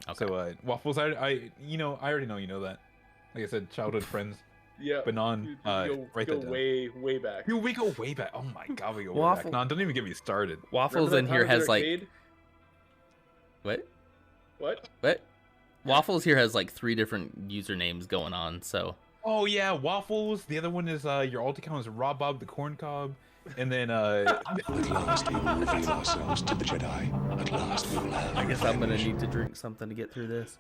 Okay. So Waffles, I already know you know that. Like I said, childhood friends. Yeah. Banon, write go that down. way back. Dude, we go way back. Oh my god, we go way Waffle- back. No, don't even get me started. Waffles Remember in that here time at the has like arcade? what? What? Waffles here has like 3 different usernames going on, so Oh yeah, Waffles. The other one is your alt account is Rob Bob the Corn Cob, and then At last we will reveal ourselves to the Jedi. At last we will have I guess I'm gonna revenge. need to drink something to get through this.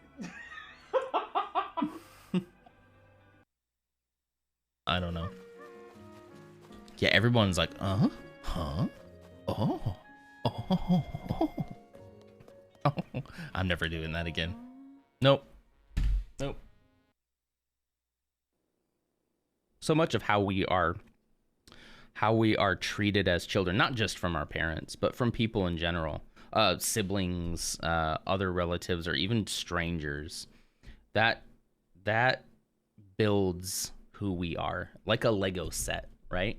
I don't know. Yeah, everyone's like, huh? Oh. I'm never doing that again. Nope. So much of how we are treated as children, not just from our parents, but from people in general, siblings, other relatives, or even strangers, that builds who we are, like a Lego set, right?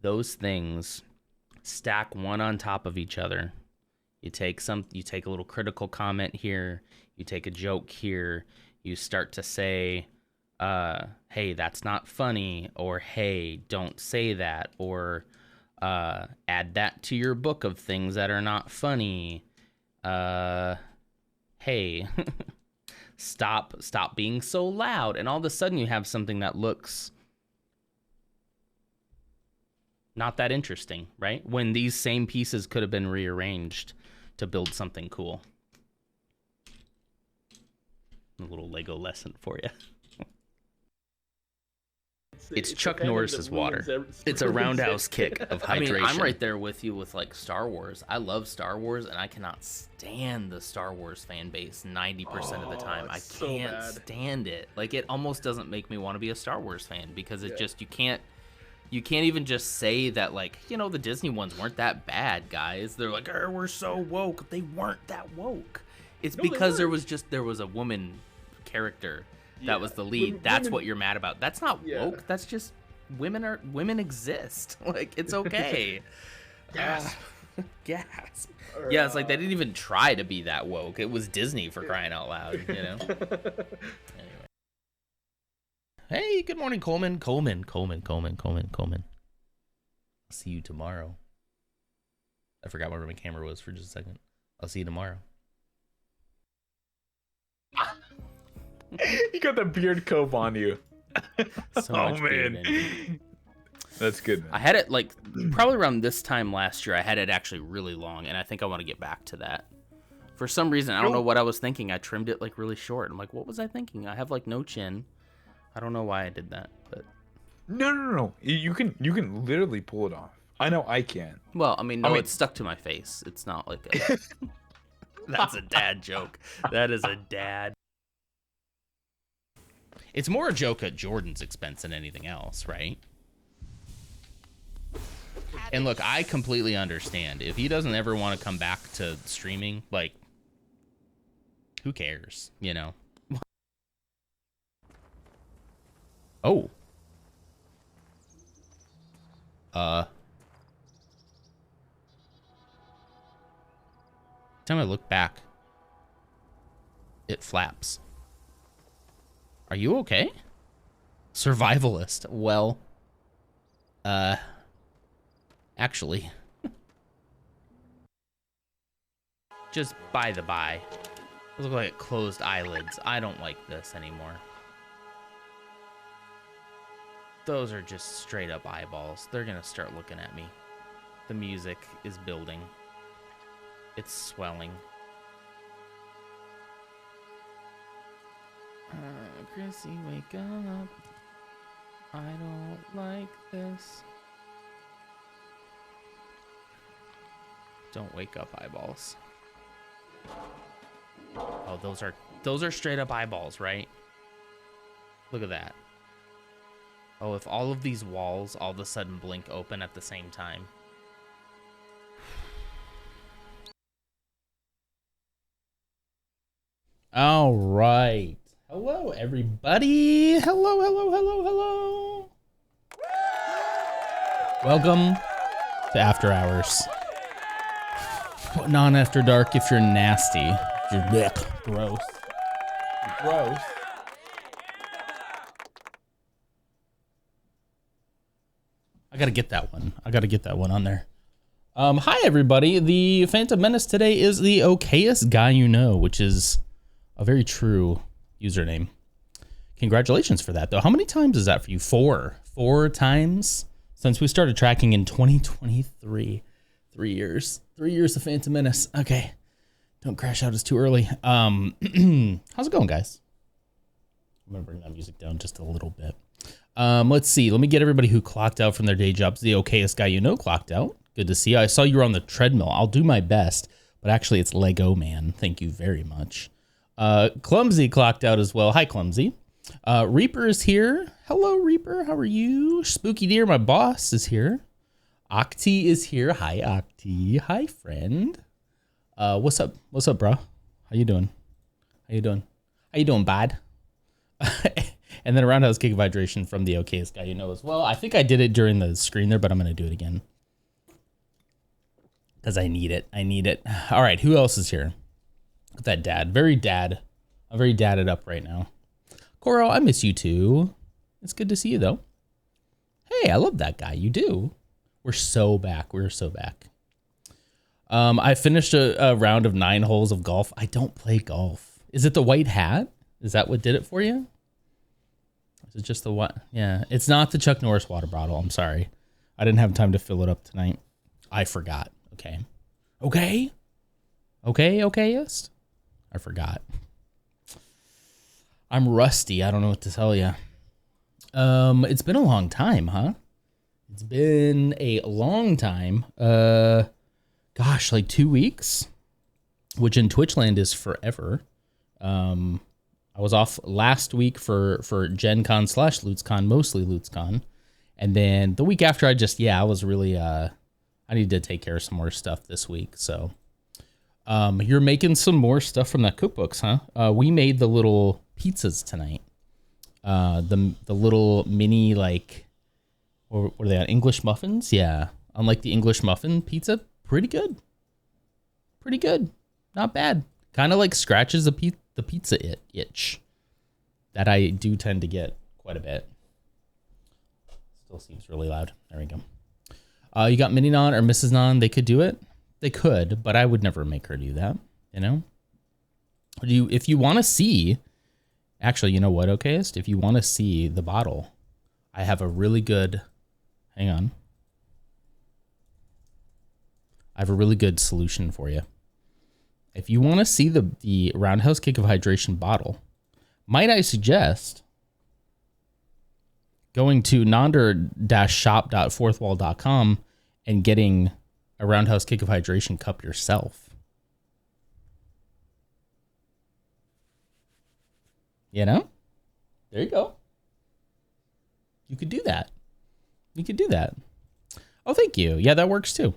Those things stack one on top of each other. You take a little critical comment here, you take a joke here, you start to say, hey, that's not funny, or hey, don't say that, or add that to your book of things that are not funny. Hey, stop being so loud. And all of a sudden you have something that looks not that interesting, right? When these same pieces could have been rearranged to build something cool. A little Lego lesson for you. It's Chuck Norris's water. It's a roundhouse kick of hydration. I mean, I'm right there with you with like Star Wars. I love Star Wars, and I cannot stand the Star Wars fan base 90% of the time. I can't stand it. Like, it almost doesn't make me want to be a Star Wars fan, because it just, you can't even just say that, like, you know, the Disney ones weren't that bad, guys. They're like, oh, we're so woke. They weren't that woke. It's because there was a woman character that was the lead. That's what you're mad about. That's not woke. That's just women exist. Like, it's okay. Gasp. Gasp. Yeah, it's like they didn't even try to be that woke. It was Disney, for crying out loud, you know? Anyway. Hey, good morning, Coleman. Coleman. I'll see you tomorrow. I forgot where my camera was for just a second. I'll see you tomorrow. You got the beard comb on you. So much beard in you. That's good, man. I had it like probably around this time last year. I had it actually really long, and I think I want to get back to that. For some reason, I don't know what I was thinking. I trimmed it like really short. I'm like, what was I thinking? I have like no chin. I don't know why I did that, but No. You can literally pull it off. I know I can. Well, I mean, it's stuck to my face. It's not like a. That's a dad joke. That is a dad. It's more a joke at Jordan's expense than anything else, right? And look, I completely understand. If he doesn't ever want to come back to streaming, like, who cares, you know? Oh. Time I look back, it flaps. Are you okay? Survivalist. Well, actually, just by the by, look like closed eyelids. I don't like this anymore. Those are just straight up eyeballs. They're gonna start looking at me. The music is building. It's swelling. Chrissy, wake up. I don't like this. Don't wake up, eyeballs. Oh, those are straight up eyeballs, right? Look at that. Oh, if all of these walls all of a sudden blink open at the same time. All right. Hello, everybody. Hello. Welcome to After Hours. Putting on after dark if you're nasty. Gross. Gross. I gotta get that one. I gotta get that one on there. Hi everybody. The Phantom Menace today is the okayest guy you know, which is a very true username. Congratulations for that, though. How many times is that for you? 4 times since we started tracking in 2023. 3 years. 3 years of Phantom Menace. Okay, don't crash out. It's too early. How's it going, guys? I'm gonna bring that music down just a little bit. Let's see. Let me get everybody who clocked out from their day jobs. The okayest guy you know clocked out. Good to see you. I saw you were on the treadmill. I'll do my best, but actually it's Lego Man. Thank you very much. Clumsy clocked out as well. Hi, Clumsy. Reaper is here. Hello, Reaper. How are you? Spooky Deer, my boss, is here. Octi is here. Hi, Octi. Hi, friend. What's up? What's up, bro? How you doing? How you doing? How you doing, bud? And then a roundhouse kick of hydration from the okayest guy you know as well. I think I did it during the screen there, but I'm going to do it again. Because I need it. I need it. All right, who else is here? Look at that dad. Very dad. I'm very dadded up right now. Coro, I miss you too. It's good to see you though. Hey, I love that guy. You do. We're so back. We're so back. I finished a round of 9 holes of golf. I don't play golf. Is it the white hat? Is that what did it for you? Is it just the what? Yeah, it's not the Chuck Norris water bottle. I'm sorry. I didn't have time to fill it up tonight. I forgot. Okay. Okay. Okay. Okayest. I forgot. I'm rusty. I don't know what to tell you. It's been a long time, huh? It's been a long time. Gosh, like 2 weeks, which in Twitchland is forever. I was off last week for Gen Con / LootsCon, mostly LootsCon. And then the week after I was really, I needed to take care of some more stuff this week. So, you're making some more stuff from that cookbooks, huh? We made the little pizzas tonight. The little mini, like, what are they on? English muffins? Yeah. Unlike the English muffin pizza, pretty good. Pretty good. Not bad. Kind of like scratches the pizza itch that I do tend to get quite a bit. Still seems really loud. There we go. You got Mini Non or Mrs. Non. They could do it. They could, but I would never make her do that. You know. If you want to see, actually, you know what? Okayest. If you want to see the bottle, I have a really good. Hang on. I have a really good solution for you. If you want to see the Roundhouse Kick of Hydration bottle, might I suggest going to nonder-shop.fourthwall.com and getting a Roundhouse Kick of Hydration cup yourself. You know? There you go. You could do that. You could do that. Oh, thank you. Yeah, that works too.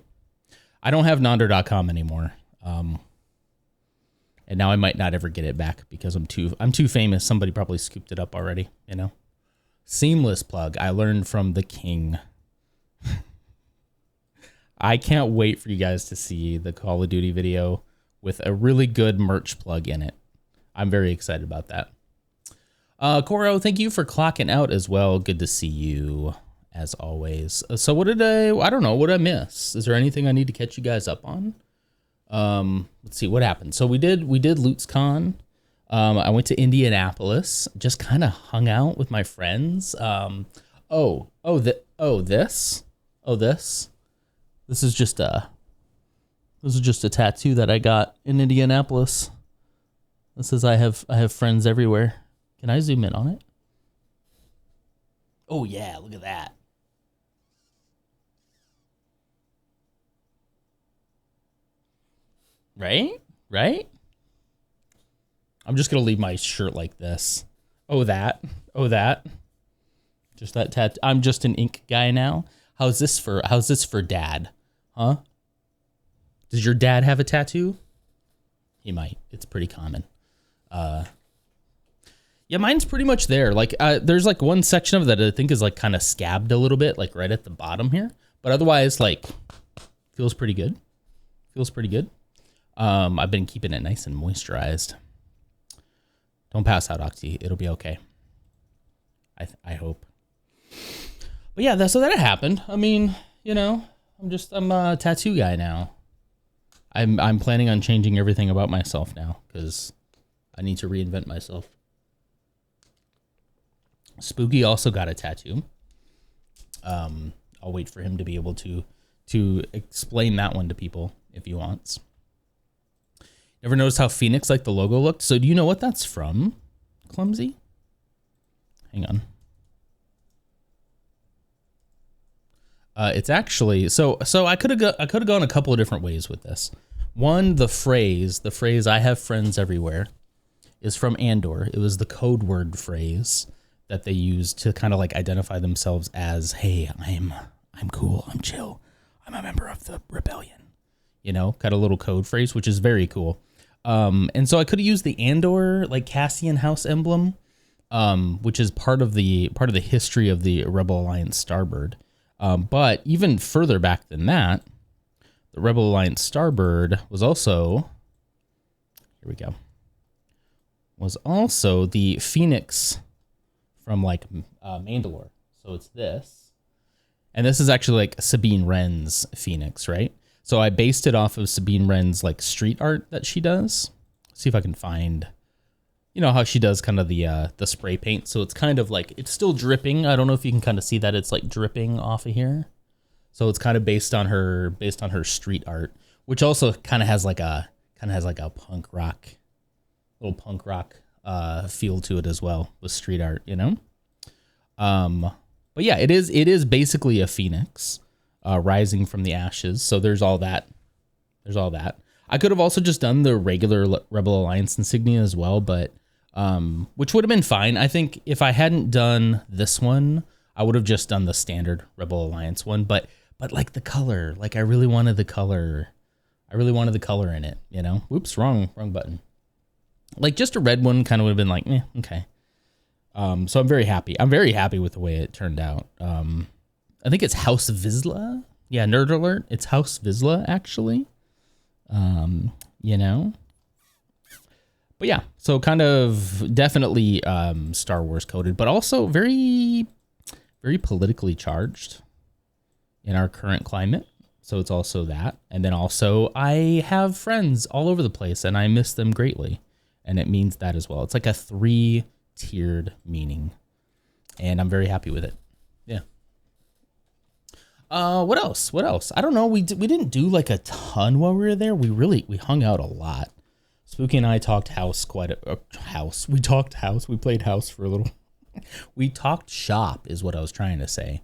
I don't have nonder.com anymore. And now I might not ever get it back because I'm too famous. Somebody probably scooped it up already, you know. Seamless plug. I learned from the king. I can't wait for you guys to see the Call of Duty video with a really good merch plug in it. I'm very excited about that. Coro, thank you for clocking out as well. Good to see you as always. So what did I don't know, what did I miss? Is there anything I need to catch you guys up on? Let's see what happened. So we did LootsCon. I went to Indianapolis, just kind of hung out with my friends. This is just a tattoo that I got in Indianapolis. This says I have friends everywhere. Can I zoom in on it? Oh yeah, look at that. Right? I'm just gonna leave my shirt like this. Oh that. Just that tattoo. I'm just an ink guy now. How's this for dad? Huh? Does your dad have a tattoo? He might. It's pretty common. Yeah, mine's pretty much there. Like, there's like one section of it that I think is like kind of scabbed a little bit, like right at the bottom here. But otherwise, like, feels pretty good. I've been keeping it nice and moisturized. Don't pass out, Octi. It'll be okay. I hope. But yeah, so that happened. I mean, you know, I'm a tattoo guy now. I'm planning on changing everything about myself now because I need to reinvent myself. Spooky also got a tattoo. I'll wait for him to be able to explain that one to people if he wants. Ever noticed how Phoenix like the logo looked? So do you know what that's from, Clumsy? Hang on. It's actually so I could have gone a couple of different ways with this. One, the phrase "I have friends everywhere" is from Andor. It was the code word phrase that they used to kind of like identify themselves as, "Hey, I'm cool, I'm chill, I'm a member of the rebellion." You know, kind of little code phrase, which is very cool. And so I could have used the Andor like Cassian House emblem, which is part of the history of the Rebel Alliance Starbird. But even further back than that, the Rebel Alliance Starbird was also, was also the Phoenix from like Mandalore. So it's this. And this is actually like Sabine Wren's Phoenix, right? So I based it off of Sabine Wren's like street art that she does. See if I can find, you know, how she does kind of the spray paint. So it's kind of like, it's still dripping. I don't know if you can kind of see that it's like dripping off of here. So it's kind of based on her street art, which also kind of has like a punk rock feel to it as well with street art, you know? But yeah, it is basically a phoenix rising from the ashes. So there's all that. I could have also just done the regular Rebel Alliance insignia as well, but which would have been fine. I think if I hadn't done this one, I would have just done the standard Rebel Alliance one, but like the color, like I really wanted the color in it, you know? Whoops, wrong button. Like just a red one kind of would have been like, okay. So I'm very happy with the way it turned out. I think it's House Vizsla. Yeah, nerd alert. It's House Vizsla, actually. You know? But yeah, so kind of definitely Star Wars coded, but also very, very politically charged in our current climate. So it's also that. And then also I have friends all over the place and I miss them greatly. And it means that as well. It's like a 3-tiered meaning. And I'm very happy with it. Yeah. What else? I don't know. We didn't do like a ton while we were there. We hung out a lot. Spooky and I talked house house. We talked house. We played house for a little. We talked shop is what I was trying to say.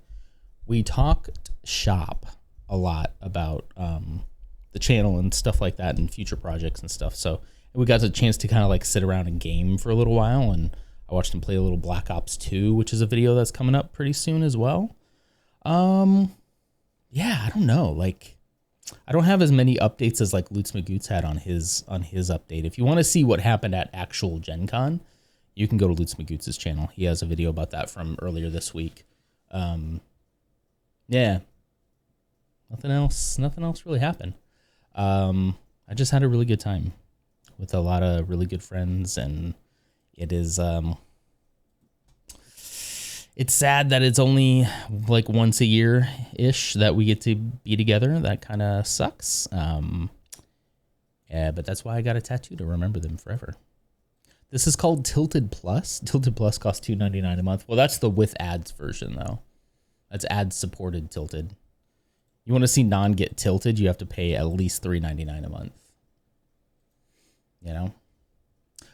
We talked shop a lot about the channel and stuff like that and future projects and stuff. So we got the chance to kind of like sit around and game for a little while. And I watched him play a little Black Ops 2, which is a video that's coming up pretty soon as well. Yeah, I don't know. Like, I don't have as many updates as like Lutz Magoots had on his update. If you want to see what happened at actual Gen Con, you can go to Lutz Magoots' channel. He has a video about that from earlier this week. Yeah. Nothing else really happened. I just had a really good time with a lot of really good friends, and it is it's sad that it's only like once a year ish that we get to be together. That kind of sucks. Yeah, but that's why I got a tattoo to remember them forever. This is called Tilted Plus. Tilted Plus costs $2.99 a month. Well, that's the with ads version though. That's ad supported Tilted. You want to see non-get tilted, you have to pay at least $3.99 a month. You know?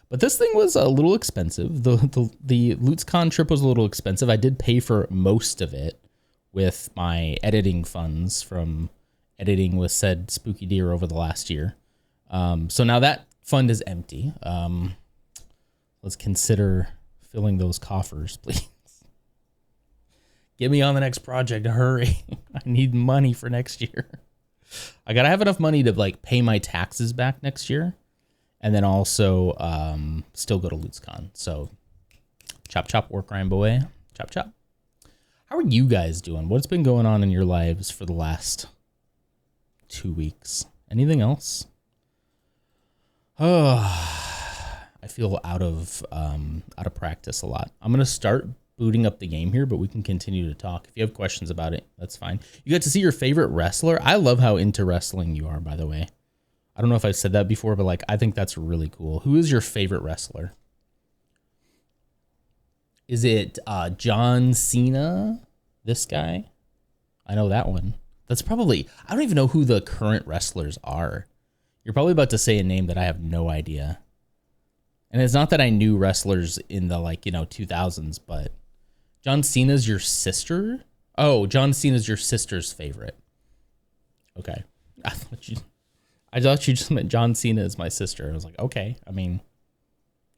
But this thing was a little expensive. The LutzCon trip was a little expensive. I did pay for most of it with my editing funds from editing with said Spooky Deer over the last year. So now that fund is empty. Let's consider filling those coffers, please. Get me on the next project. Hurry. I need money for next year. I gotta have enough money to like pay my taxes back next year. And then also still go to LutzCon. So chop chop, work Ryan boy. Chop chop. How are you guys doing? What's been going on in your lives for the last 2 weeks? Anything else? I feel out of practice a lot. I'm gonna start booting up the game here, but we can continue to talk. If you have questions about it, that's fine. You get to see your favorite wrestler. I love how into wrestling you are, by the way. I don't know if I've said that before, but like I think that's really cool. Who is your favorite wrestler? Is it John Cena? This guy? I know that one. That's probably, I don't even know who the current wrestlers are. You're probably about to say a name that I have no idea. And it's not that I knew wrestlers in the 2000s, but John Cena's your sister? Oh, John Cena's your sister's favorite. Okay. I thought you just meant John Cena is my sister. I was like, okay. I mean,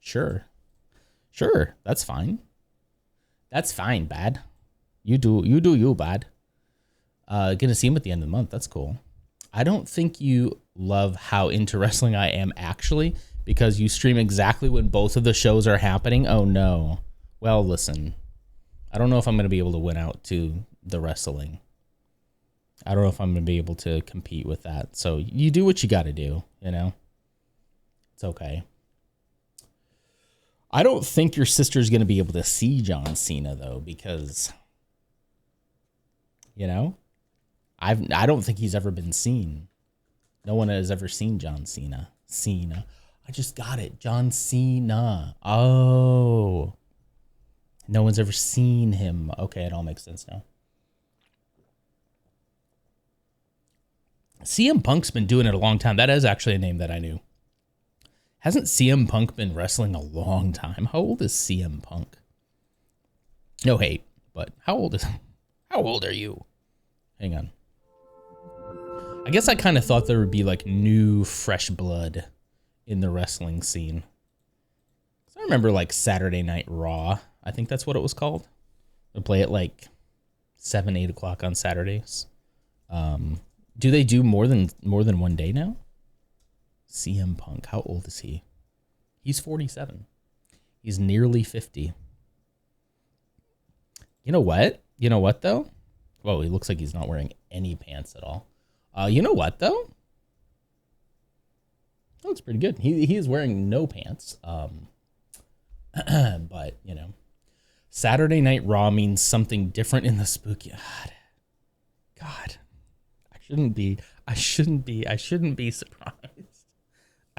sure. Sure. That's fine. That's fine, bad. You do you, bad. Gonna see him at the end of the month. That's cool. I don't think you love how into wrestling I am actually, because you stream exactly when both of the shows are happening. Oh no. Well, listen. I don't know if I'm gonna be able to win out to the wrestling. I don't know if I'm gonna be able to compete with that. So you do what you gotta do, you know? It's okay. I don't think your sister's gonna be able to see John Cena though, because I don't think he's ever been seen. No one has ever seen John Cena. I just got it. John Cena. Oh. No one's ever seen him. Okay, it all makes sense now. CM Punk's been doing it a long time. That is actually a name that I knew. Hasn't CM Punk been wrestling a long time? How old is CM Punk? No hate, but how old are you? Hang on. I guess I kind of thought there would be like new fresh blood in the wrestling scene. I remember like Saturday Night Raw. I think that's what it was called. They play it like 7, 8 o'clock on Saturdays. Do they do more than one day now? CM Punk, how old is he? He's 47. He's nearly 50. You know what? You know what though? Whoa, he looks like he's not wearing any pants at all. You know what though? That looks pretty good. He is wearing no pants. But Saturday Night Raw means something different in the spooky. God. I shouldn't be surprised. I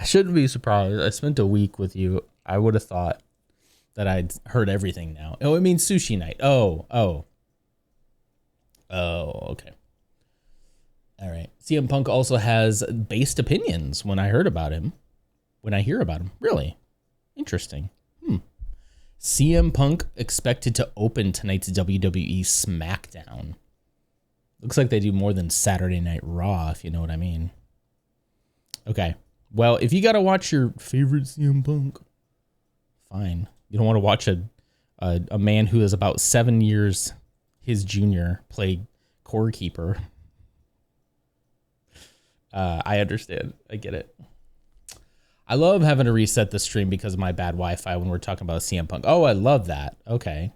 shouldn't be surprised. I spent a week with you. I would have thought that I'd heard everything now. Oh, it means sushi night. Oh, okay. All right. CM Punk also has based opinions when I hear about him. Really? Interesting. CM Punk expected to open tonight's WWE SmackDown. Looks like they do more than Saturday Night Raw, if you know what I mean. Okay. Well, if you got to watch your favorite CM Punk, fine. You don't want to watch a man who is about 7 years his junior play core keeper. I understand. I get it. I love having to reset the stream because of my bad Wi-Fi when we're talking about CM Punk. Oh, I love that. Okay.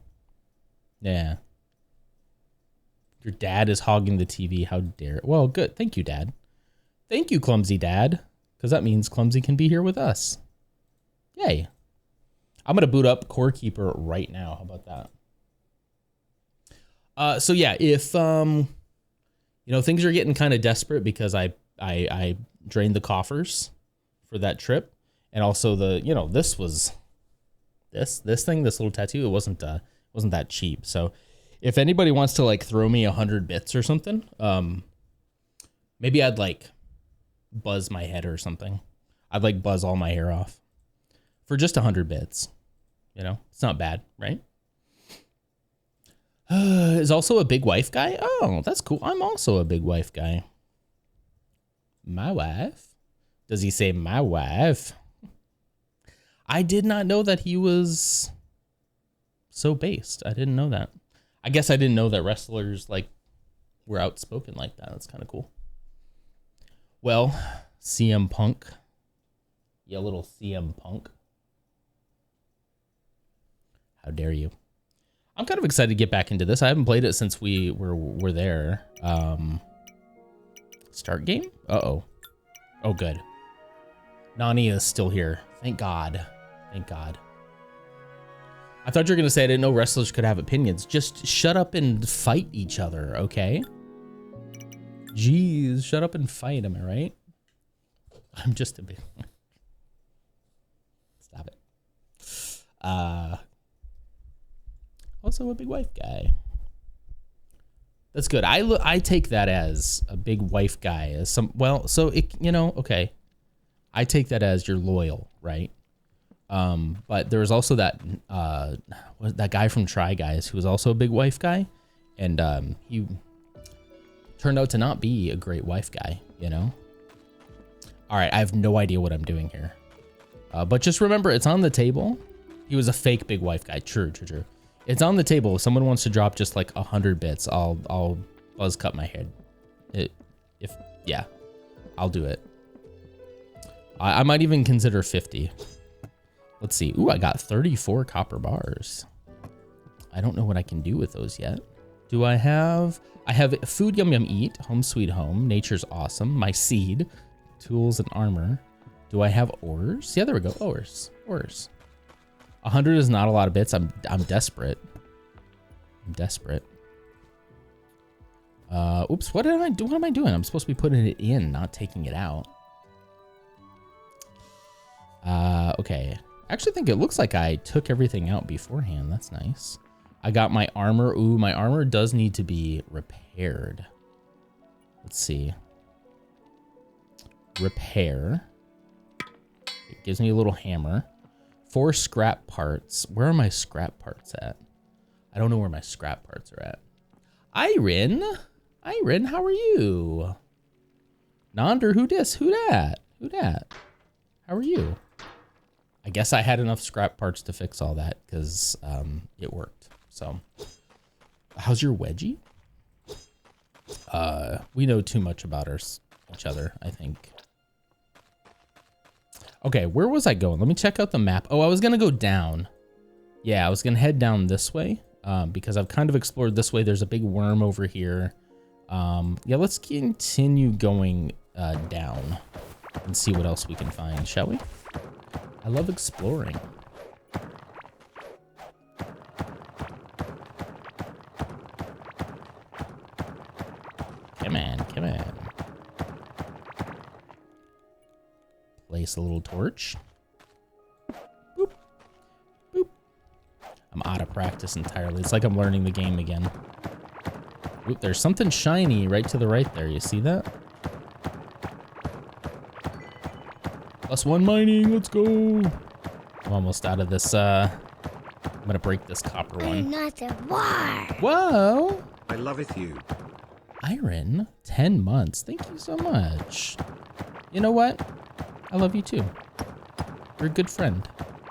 Yeah. Your dad is hogging the TV. How dare it? Well, good. Thank you, Dad. Thank you, Clumsy Dad. Because that means Clumsy can be here with us. Yay. I'm going to boot up Core Keeper right now. How about that? So yeah, if things are getting kind of desperate because I drained the coffers for that trip, and also this little tattoo, it wasn't that cheap. So if anybody wants to like throw me 100 bits or something, maybe I'd like buzz my head or something. I'd like buzz all my hair off for just 100 bits. It's not bad, right? Is also a big wife guy. Oh, that's cool. I'm also a big wife guy. My wife? Does he say my wife? I did not know that he was so based. I didn't know that. I guess I didn't know that wrestlers were outspoken like that. That's kind of cool. Well, CM Punk. You little CM Punk. How dare you? I'm kind of excited to get back into this. I haven't played it since we were there. Start game? Uh-oh. Oh, good. Nani is still here. Thank God. Thank God. I thought you were going to say I didn't know wrestlers could have opinions. Just shut up and fight each other, okay? Jeez, shut up and fight, am I right? I'm just a big... Stop it. Also a big wife guy. That's good. I take that as a big wife guy. As some, well, so it, you know, okay. I take that as you're loyal, right? But there was also that guy from Try Guys who was also a big wife guy, and he turned out to not be a great wife guy, you know? All right, I have no idea what I'm doing here. But just remember, it's on the table. He was a fake big wife guy. True. It's on the table. If someone wants to drop just like 100 bits, I'll buzz cut my head. Yeah, I'll do it. I might even consider 50. Let's see. Ooh, I got 34 copper bars. I don't know what I can do with those yet. Do I have food, yum yum eat, home sweet home, nature's awesome, my seed, tools and armor. Do I have ores? Yeah, there we go. Ores. 100 is not a lot of bits. I'm desperate. Oops, what am I doing? I'm supposed to be putting it in, not taking it out. Okay. I actually think it looks like I took everything out beforehand. That's nice. I got my armor. Ooh, my armor does need to be repaired. Let's see. Repair. It gives me a little hammer. 4 scrap parts. Where are my scrap parts at? I don't know where my scrap parts are at. Iron, how are you? Nonder, who dis? Who dat? How are you? I guess I had enough scrap parts to fix all that because it worked. So, how's your wedgie? We know too much about each other, I think. Okay, where was I going? Let me check out the map. Oh, I was gonna go down. Yeah, I was gonna head down this way because I've kind of explored this way. There's a big worm over here. Yeah, let's continue going down and see what else we can find, shall we? I love exploring. Come on. Place a little torch. Boop. Boop. I'm out of practice entirely. It's like I'm learning the game again. Oop, there's something shiny right to the right there. You see that? +1 mining, let's go. I'm almost out of this. I'm gonna break this copper one. Another war. Whoa. I loveth you. Iron, 10 months. Thank you so much. You know what? I love you too. You're a good friend.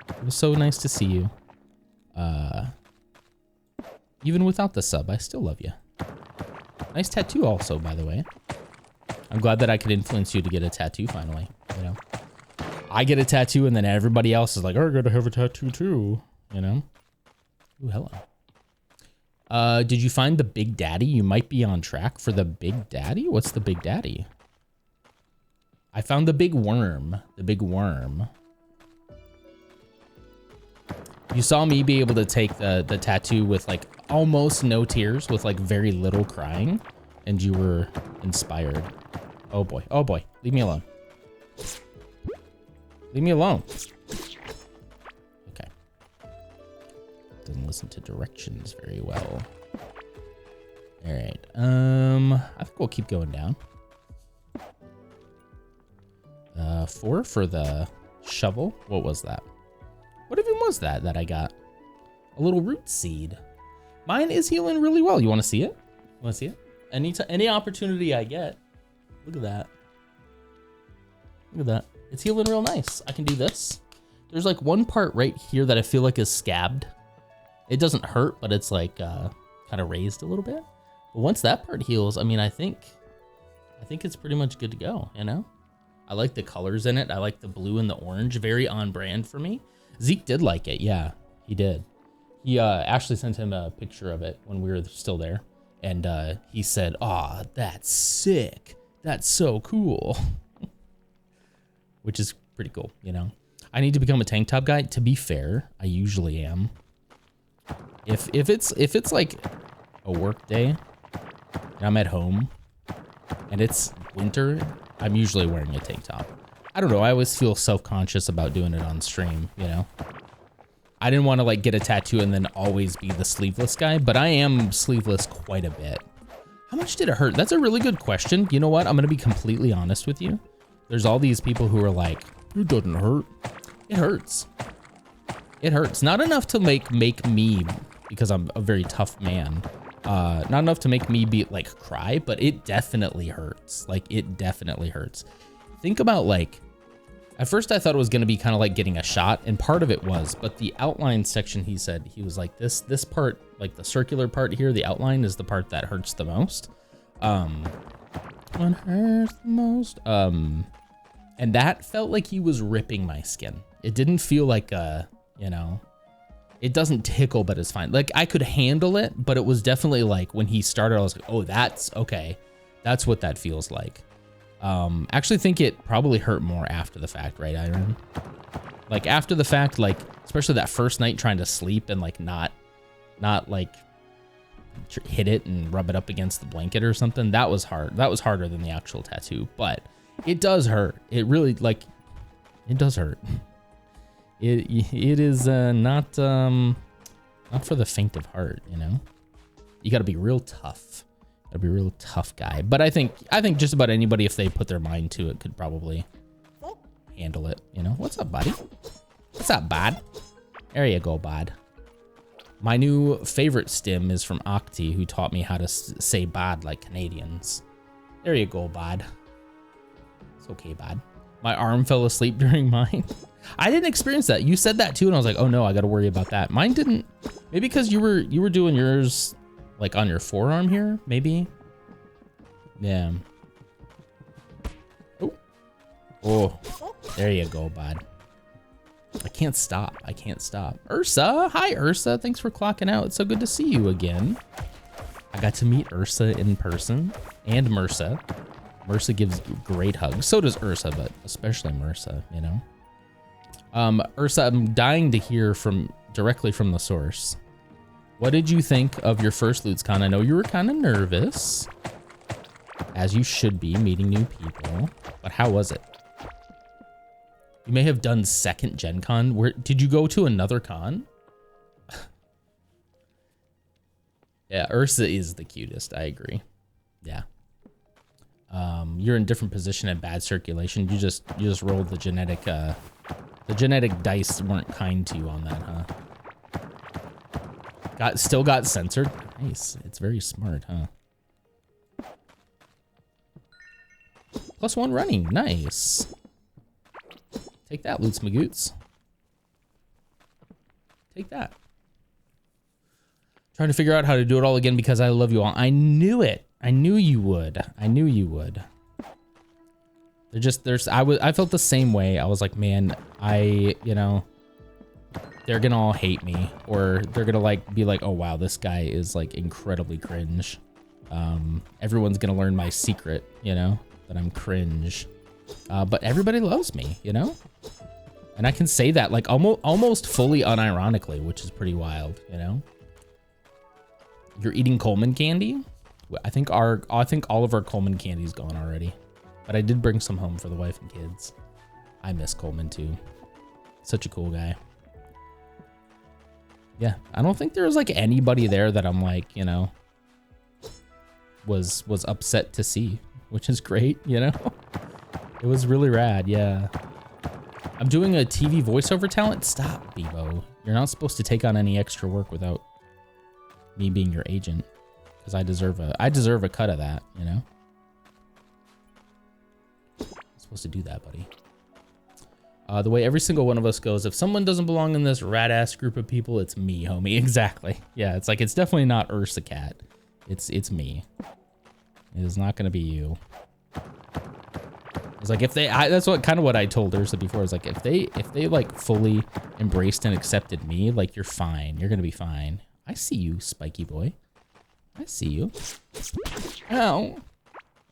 It was so nice to see you. Even without the sub, I still love you. Nice tattoo also, by the way. I'm glad that I could influence you to get a tattoo finally, you know? I get a tattoo and then everybody else is like, oh, I gotta have a tattoo too, you know? Ooh, hello. Did you find the Big Daddy? You might be on track for the Big Daddy? What's the Big Daddy? I found the big worm. The big worm. You saw me be able to take the tattoo with like almost no tears, with like very little crying, and you were inspired. Oh boy. Oh boy. Leave me alone. Leave me alone. Okay. Doesn't listen to directions very well. All right. I think we'll keep going down. 4 for the shovel. What was that? What even was that I got? A little root seed. Mine is healing really well. You want to see it? Want to see it? Any opportunity I get. Look at that. Look at that. It's healing real nice. I can do this. There's like one part right here that I feel like is scabbed. It doesn't hurt, but it's like kind of raised a little bit. But once that part heals, I mean, I think it's pretty much good to go, you know? I like the colors in it. I like the blue and the orange. Very on brand for me. Zeke did like it. Yeah, he did. He Ashley sent him a picture of it when we were still there. And he said, "Aw, that's sick. That's so cool." Which is pretty cool, you know. I need to become a tank top guy. To be fair, I usually am. If it's like a work day and I'm at home and it's winter, I'm usually wearing a tank top. I don't know, I always feel self-conscious about doing it on stream, you know. I didn't want to like get a tattoo and then always be the sleeveless guy, but I am sleeveless quite a bit. How much did it hurt? That's a really good question. You know what? I'm gonna be completely honest with you. There's all these people who are like, it doesn't hurt. It hurts. It hurts. Not enough to make me, because I'm a very tough man, not enough to make me be like cry, but it definitely hurts. Like it definitely hurts. Think about like, at first I thought it was gonna be kind of like getting a shot, and part of it was, but the outline section, he said, he was like, this part, like the circular part here, the outline is the part that hurts the most. What hurts the most? And that felt like he was ripping my skin. It didn't feel like you know, it doesn't tickle, but it's fine. Like I could handle it, but it was definitely like when he started, I was like, oh, that's okay. That's what that feels like. Actually think it probably hurt more after the fact, right, Iron? Like after the fact, like, especially that first night trying to sleep and like not like hit it and rub it up against the blanket or something. That was hard. That was harder than the actual tattoo, but it does hurt. It really, like, it does hurt. It is not for the faint of heart, you know. You got to be real tough. Got to be a real tough guy. But I think just about anybody, if they put their mind to it, could probably handle it. You know. What's up, buddy? What's up, bud? There you go, bud. My new favorite stim is from Octi, who taught me how to say bad like Canadians. There you go, bud. It's okay, bud. My arm fell asleep during mine. I didn't experience that. You said that too, and I was like, oh no, I got to worry about that. Mine didn't. Maybe because you were doing yours like on your forearm here, maybe. Yeah. Oh, there you go, bud. I can't stop. I can't stop. Ursa, hi Ursa. Thanks for clocking out. It's so good to see you again. I got to meet Ursa in person, and Mursa. Mursa gives great hugs. So does Ursa, but especially Mursa, you know. Ursa, I'm dying to hear directly from the source. What did you think of your first LootsCon? I know you were kind of nervous, as you should be, meeting new people, but how was it? You may have done second Gen Con. Where did you go to another con? Yeah, Ursa is the cutest. I agree. Yeah. You're in different position and bad circulation. You just rolled the genetic dice weren't kind to you on that, huh? Still got censored. Nice. It's very smart, huh? +1 running. Nice. Take that, Loots Magoots. Take that. Trying to figure out how to do it all again because I love you all. I knew it. I knew you would. I knew you would. I felt the same way. I was like, man, you know, they're gonna all hate me, or they're gonna like be like, oh wow, this guy is like incredibly cringe. Everyone's gonna learn my secret, you know, that I'm cringe. But everybody loves me, you know? And I can say that like almost fully unironically, which is pretty wild, you know? You're eating Coleman candy? I think all of our Coleman candy's gone already. But I did bring some home for the wife and kids. I miss Coleman too. Such a cool guy. Yeah, I don't think there was like anybody there that I'm like, you know, was upset to see, which is great, you know? It was really rad, yeah. I'm doing a TV voiceover talent. Stop, Bebo. You're not supposed to take on any extra work without me being your agent, because I deserve a cut of that, you know? I'm supposed to do that, buddy. The way every single one of us goes, if someone doesn't belong in this rat-ass group of people, it's me, homie. Exactly. Yeah, it's like, it's definitely not Ursa Cat. It's me. It is not gonna be you. It's like, that's what I told Ursa before. It's like, if they like fully embraced and accepted me, like, you're fine. You're gonna be fine. I see you, spiky boy. I see you. Ow.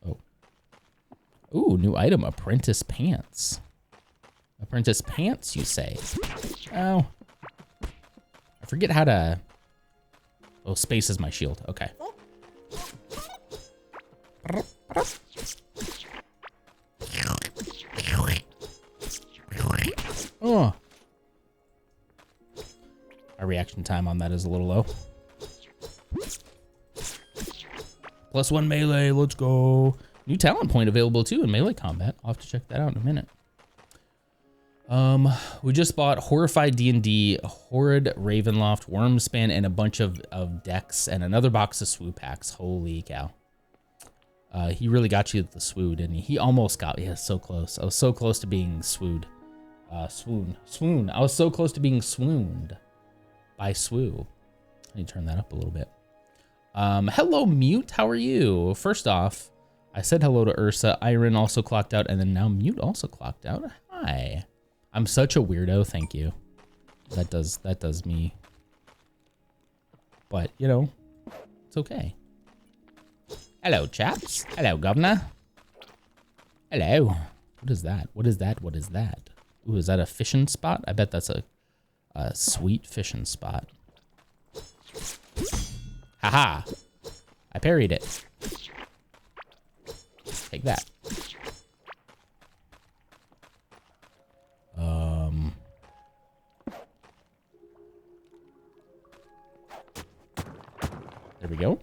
Oh. Ooh, new item, apprentice pants. Apprentice pants, you say? Oh. I forget how to... Oh, space is my shield. Okay. Oh. Our reaction time on that is a little low. +1 melee, let's go. New talent point available too in melee combat. I'll have to check that out in a minute. We just bought Horrified D&D, Horrid Ravenloft, Wormspan, and a bunch of decks, and another box of swoop packs. Holy cow. He really got you with the swoo, didn't he? He almost got me. Yeah, so close. I was so close to being swooed. Swoon. I was so close to being swooned by swoo. Let me turn that up a little bit. Hello, Mute. How are you? First off, I said hello to Ursa. Iron also clocked out, and then now Mute also clocked out. Hi. I'm such a weirdo. Thank you. That does me. But, you know, it's okay. Hello, chaps. Hello, governor. Hello. What is that? What is that? What is that? Ooh, is that a fishing spot? I bet that's a sweet fishing spot. Haha. I parried it. Take that. There we go.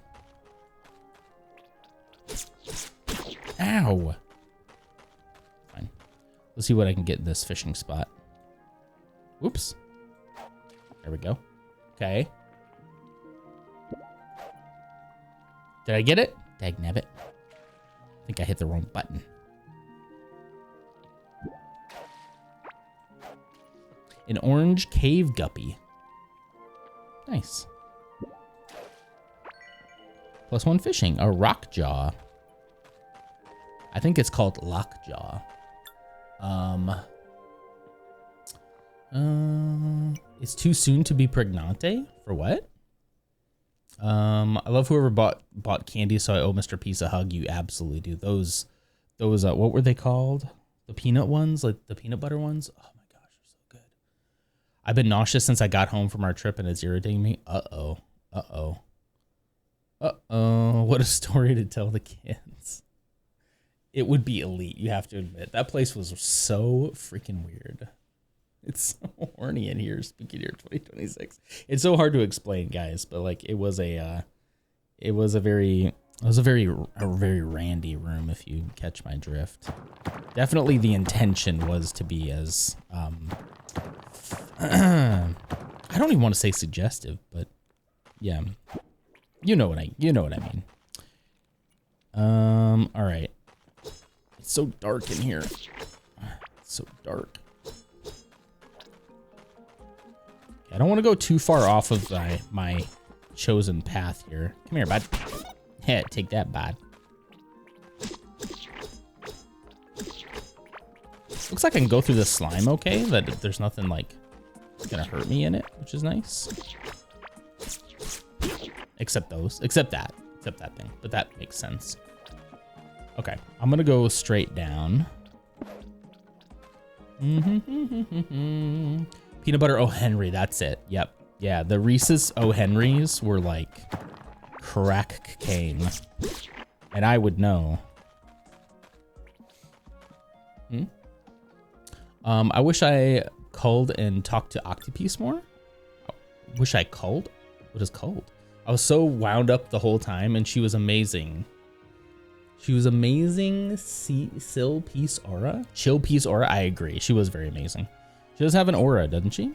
Ow. Fine. Let's see what I can get in this fishing spot. Whoops. There we go. Okay. Did I get it? Dagnabbit. I think I hit the wrong button. An orange cave guppy. Nice. +1 fishing. A rock jaw. I think it's called lockjaw. It's too soon to be pregnante? For what? I love whoever bought candy, so I owe Mr. Peace a hug. You absolutely do. Those what were they called? The peanut ones, like the peanut butter ones. Oh my gosh, they're so good. I've been nauseous since I got home from our trip, and it's irritating me. Uh-oh. What a story to tell the kids. It would be elite, you have to admit. That place was so freaking weird. It's so horny in here, Spooky Year 2026. It's so hard to explain, guys, but like it was a very randy room, if you catch my drift. Definitely the intention was to be as I don't even want to say suggestive, but yeah. You know what I mean. All right. It's so dark in here. It's so dark. I don't want to go too far off of my chosen path here. Come here, bud. Yeah, take that, bud. Looks like I can go through the slime okay. That there's nothing like gonna hurt me in it, which is nice. Except that thing, but that makes sense. Okay, I'm gonna go straight down. Peanut butter O. Henry, that's it. Yep. Yeah, the Reese's O. Henrys were like crack cocaine. And I would know. I wish I culled and talked to Octopiece more. Wish I culled? What is culled? I was so wound up the whole time, and she was amazing. She was amazing. Chill Peace Aura? Chill Peace Aura? I agree. She was very amazing. She does have an aura, doesn't she?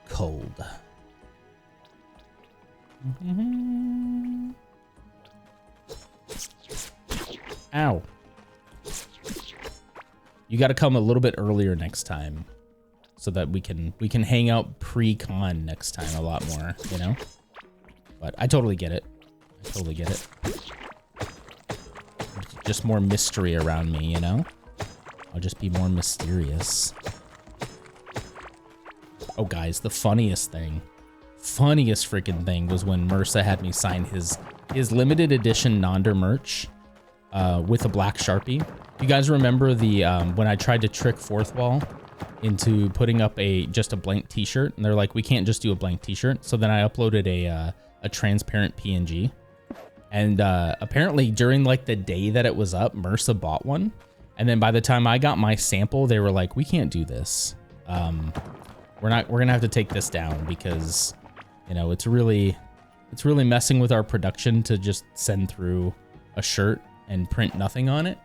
Cold. Ow. You got to come a little bit earlier next time, so that we can hang out pre-con next time a lot more, you know? But I totally get it. I totally get it. Just more mystery around me, you know? I'll just be more mysterious. Oh, guys, the funniest freaking thing was when Mursa had me sign his limited edition Nonder merch with a black Sharpie. You guys remember the when I tried to trick Fourth Wall into putting up just a blank t-shirt, and they're like, we can't just do a blank t-shirt. So then I uploaded a transparent PNG, and apparently during like the day that it was up, MRSA bought one, and then by the time I got my sample, they were like, we can't do this. We're gonna have to take this down because, you know, it's really messing with our production to just send through a shirt and print nothing on it.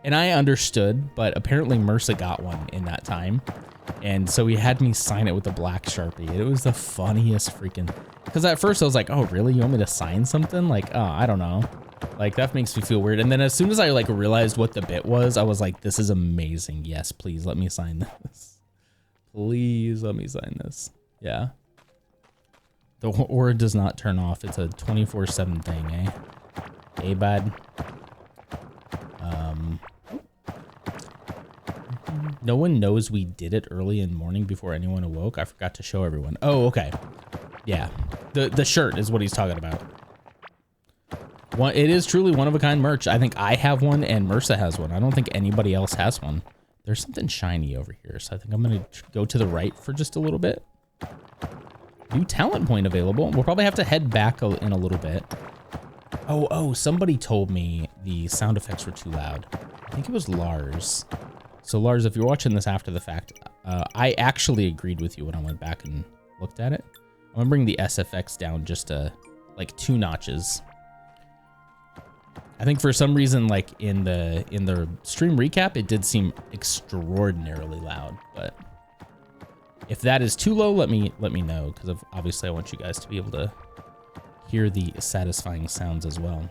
And I understood, but apparently MRSA got one in that time. And so he had me sign it with a black Sharpie. It was the funniest freaking, because at first I was like, oh really, you want me to sign something? Like, oh, I don't know. Like, that makes me feel weird. And then as soon as I like realized what the bit was, I was like, this is amazing. Yes, please let me sign this. Please let me sign this. Yeah. The aura does not turn off. It's a 24/7 thing, eh? Hey, bud. No one knows we did it early in the morning before anyone awoke. I forgot to show everyone. Oh, okay. Yeah. The shirt is what he's talking about. It is truly one of a kind merch. I think I have one and MRSA has one. I don't think anybody else has one. There's something shiny over here, so I think I'm gonna go to the right for just a little bit. New talent point available. We'll probably have to head back in a little bit. Oh, somebody told me the sound effects were too loud. I think it was Lars. So Lars, if you're watching this after the fact, I actually agreed with you when I went back and looked at it. I'm gonna bring the SFX down just like 2 notches. I think for some reason, like in the stream recap, it did seem extraordinarily loud. But if that is too low, let me know, because obviously I want you guys to be able to hear the satisfying sounds as well.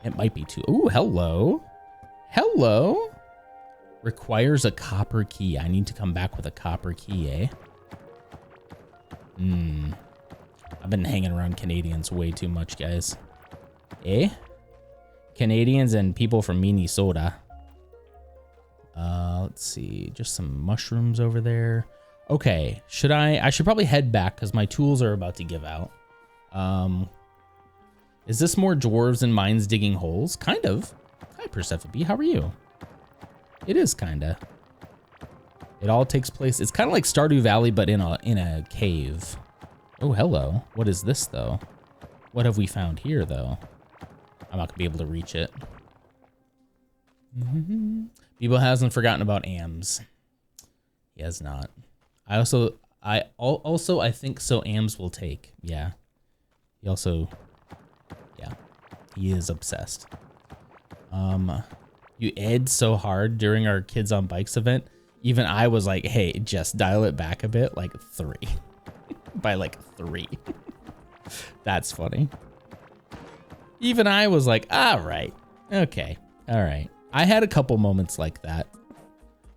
It might be too. Ooh, hello. Hello. Requires a copper key. I need to come back with a copper key, eh? I've been hanging around Canadians way too much, guys. Eh? Canadians and people from Minnesota. Let's see. Just some mushrooms over there. Okay. I should probably head back because my tools are about to give out. Is this more dwarves and mines digging holes? Kind of. Hi, Persephone. How are you? It is kinda. It all takes place. It's kind of like Stardew Valley, but in a cave. Oh, hello. What is this though? What have we found here though? I'm not gonna be able to reach it. People hasn't forgotten about AMS. He has not. I think so. AMS will take. Yeah. He also. Yeah. He is obsessed. You ed so hard during our Kids on Bikes event. Even I was like, hey, just dial it back a bit, like 3. By like 3. That's funny. Even I was like, all right, okay, all right. I had a couple moments like that.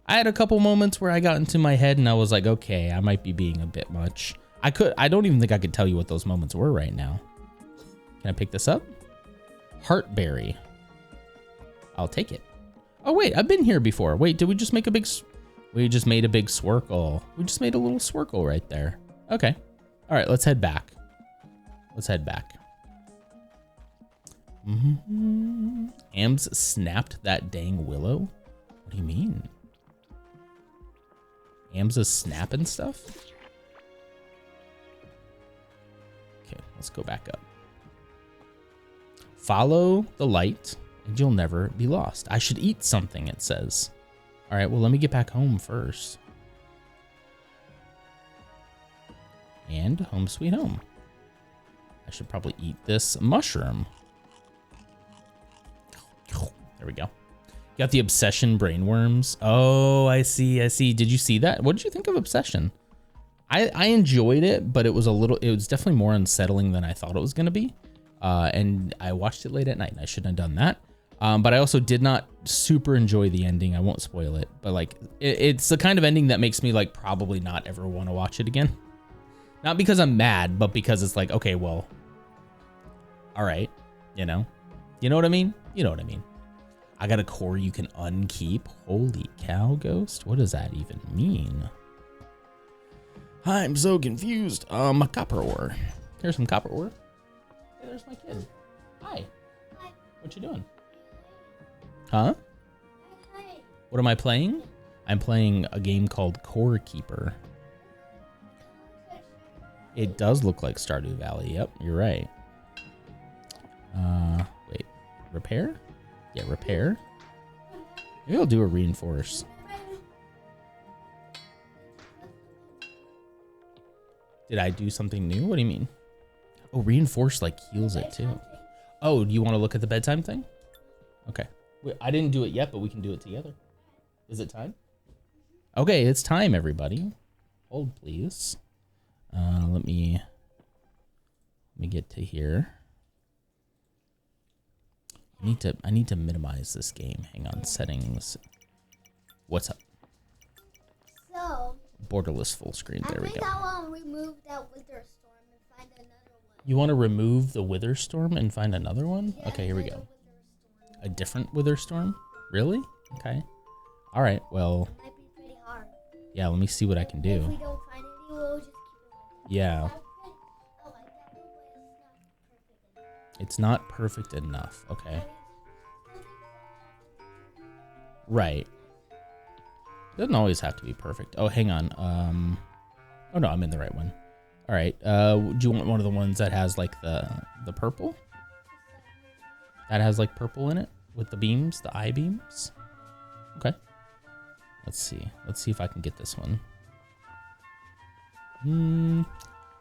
I had a couple moments where I got into my head and I was like, okay, I might be being a bit much. I don't even think I could tell you what those moments were right now. Can I pick this up? Heartberry. I'll take it. Oh wait, I've been here before. Wait, did we just make a big... We just made a big swirkle. We just made a little swirkle right there. Okay. All right, let's head back. Let's head back. AMS snapped that dang willow? What do you mean? AMS is snapping stuff? Okay, let's go back up. Follow the light and you'll never be lost. I should eat something, it says. All right, well, let me get back home first. And home sweet home. I should probably eat this mushroom. There we go. Got the Obsession brainworms. Oh, I see. Did you see that? What did you think of Obsession? I enjoyed it, but it was definitely more unsettling than I thought it was going to be. And I watched it late at night and I shouldn't have done that. But I also did not super enjoy the ending. I won't spoil it, but like it's the kind of ending that makes me like probably not ever want to watch it again. Not because I'm mad, but because it's like, okay, well, all right, you know what I mean? You know what I mean? I got a core you can unkeep. Holy cow, Ghost. What does that even mean? I'm so confused. Copper ore. Here's some copper ore. Hey, there's my kid. Hi. What you doing? Huh? What am I playing? I'm playing a game called Core Keeper. It does look like Stardew Valley. Yep, you're right. Wait. Repair? Yeah, repair. Maybe I'll do a reinforce. Did I do something new? What do you mean? Oh, reinforce like heals it too. Oh, do you want to look at the bedtime thing? Okay. Wait, I didn't do it yet, but we can do it together. Is it time? Okay, it's time, everybody. Hold, please. Let me get to here. I need to minimize this game. Hang on, settings. What's up? So Borderless full screen. There we go. I want to remove that wither storm and find another one. You want to remove the wither storm and find another one? Yeah, okay, here we go. A different wither storm? Really? Okay. All right. Well. It might be pretty hard. Yeah. Let me see what I can do. If we don't find any, we'll just keep it. Yeah. It's not perfect enough. Okay. Right. Doesn't always have to be perfect. Oh, hang on. Oh no, I'm in the right one. All right. Do you want one of the ones that has like the purple? That has like purple in it with the beams, the eye beams. Okay. Let's see. Let's see if I can get this one.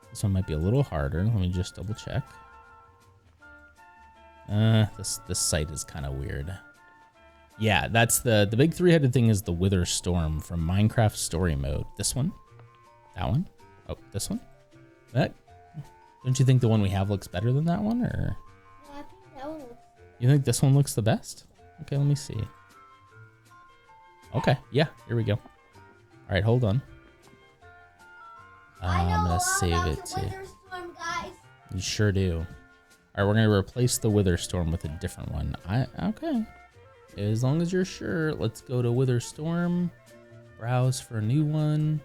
This one might be a little harder. Let me just double check. This site is kind of weird. Yeah, that's the big three-headed thing is the Wither Storm from Minecraft Story Mode. This one? That one? Oh, this one? That? Don't you think the one we have looks better than that one, or? Yeah, I think that one looks. You think this one looks the best? Okay, let me see. Okay, yeah, here we go. All right, hold on. I'm gonna save it too. Storm, guys. You sure do. All right, we're gonna replace the Wither Storm with a different one. Okay. As long as you're sure, let's go to Wither Storm, browse for a new one,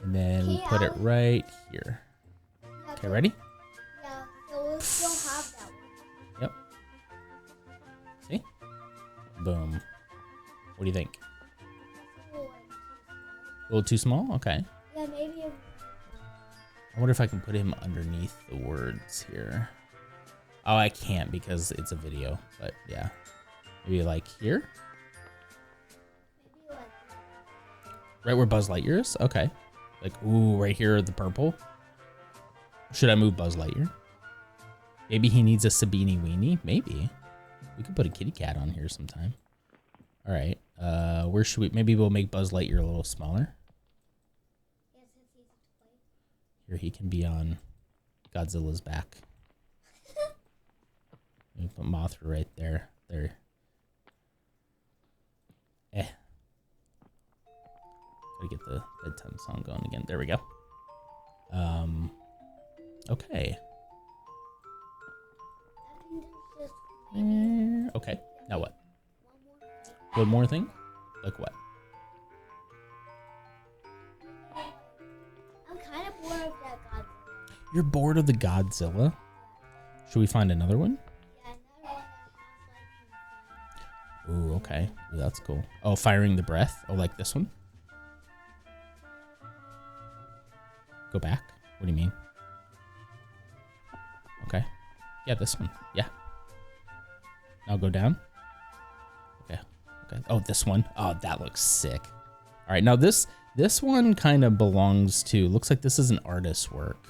and then we put it right here. Yeah, Okay, ready? Yeah, so we'll still have that one. Yep. See? Boom. What do you think? A little too small? Okay. Yeah, maybe. I wonder if I can put him underneath the words here. Oh, I can't because it's a video, but yeah. Maybe like here? Maybe like. Right where Buzz Lightyear is? Okay. Like, ooh, right here, the purple. Should I move Buzz Lightyear? Maybe he needs a Sabini Weenie? Maybe. We could put a kitty cat on here sometime. All right. Where should we? Maybe we'll make Buzz Lightyear a little smaller. Yes, it's easy to play. Here, he can be on Godzilla's back. Let me put Mothra right there. There. Gotta get the bedtime song going again. There we go. Okay. I think there's just Okay. Now what? one more thing. One more thing? Like what? I'm kind of bored of that Godzilla. You're bored of the Godzilla? Should we find another one? Yeah, another one that has like. Ooh, okay. Ooh, that's cool. Oh, firing the breath. Oh, like this one? Go back? What do you mean? Okay. Yeah, this one. Yeah. Now go down. Okay. Okay. Oh, this one. Oh, that looks sick. All right. Now this one kind of belongs to, looks like this is an artist's work.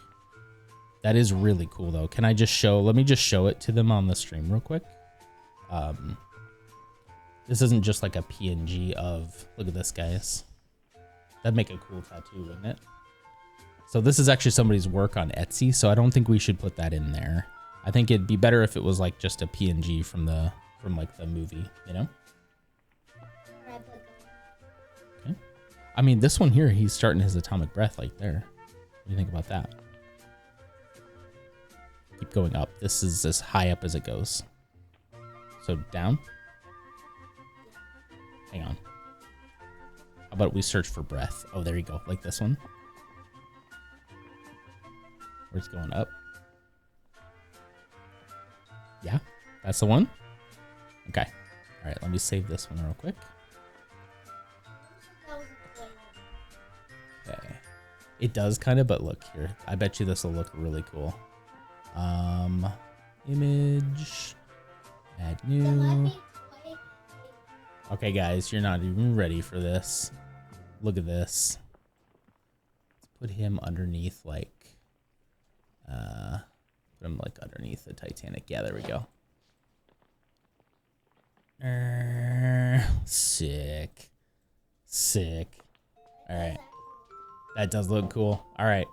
That is really cool though. Can I just show, let me just show it to them on the stream real quick. This isn't just like a PNG of, look at this, guys. That'd make a cool tattoo, wouldn't it? So this is actually somebody's work on Etsy, so I don't think we should put that in there. I think it'd be better if it was like just a PNG from like the movie, you know? Okay. I mean, this one here, he's starting his atomic breath like there. What do you think about that? Keep going up. This is as high up as it goes. So down. Hang on. How about we search for breath? Oh, there you go. Like this one. Where it's going up. Yeah, that's the one. Okay. right, let me save this one real quick. Okay. It does kind of, but look here. I bet you this will look really cool. Image. Add new. Okay, guys, you're not even ready for this. Look at this. Let's put him underneath, like, put him like underneath the Titanic. Yeah, there we go. Sick. Sick. All right. That does look cool. All right.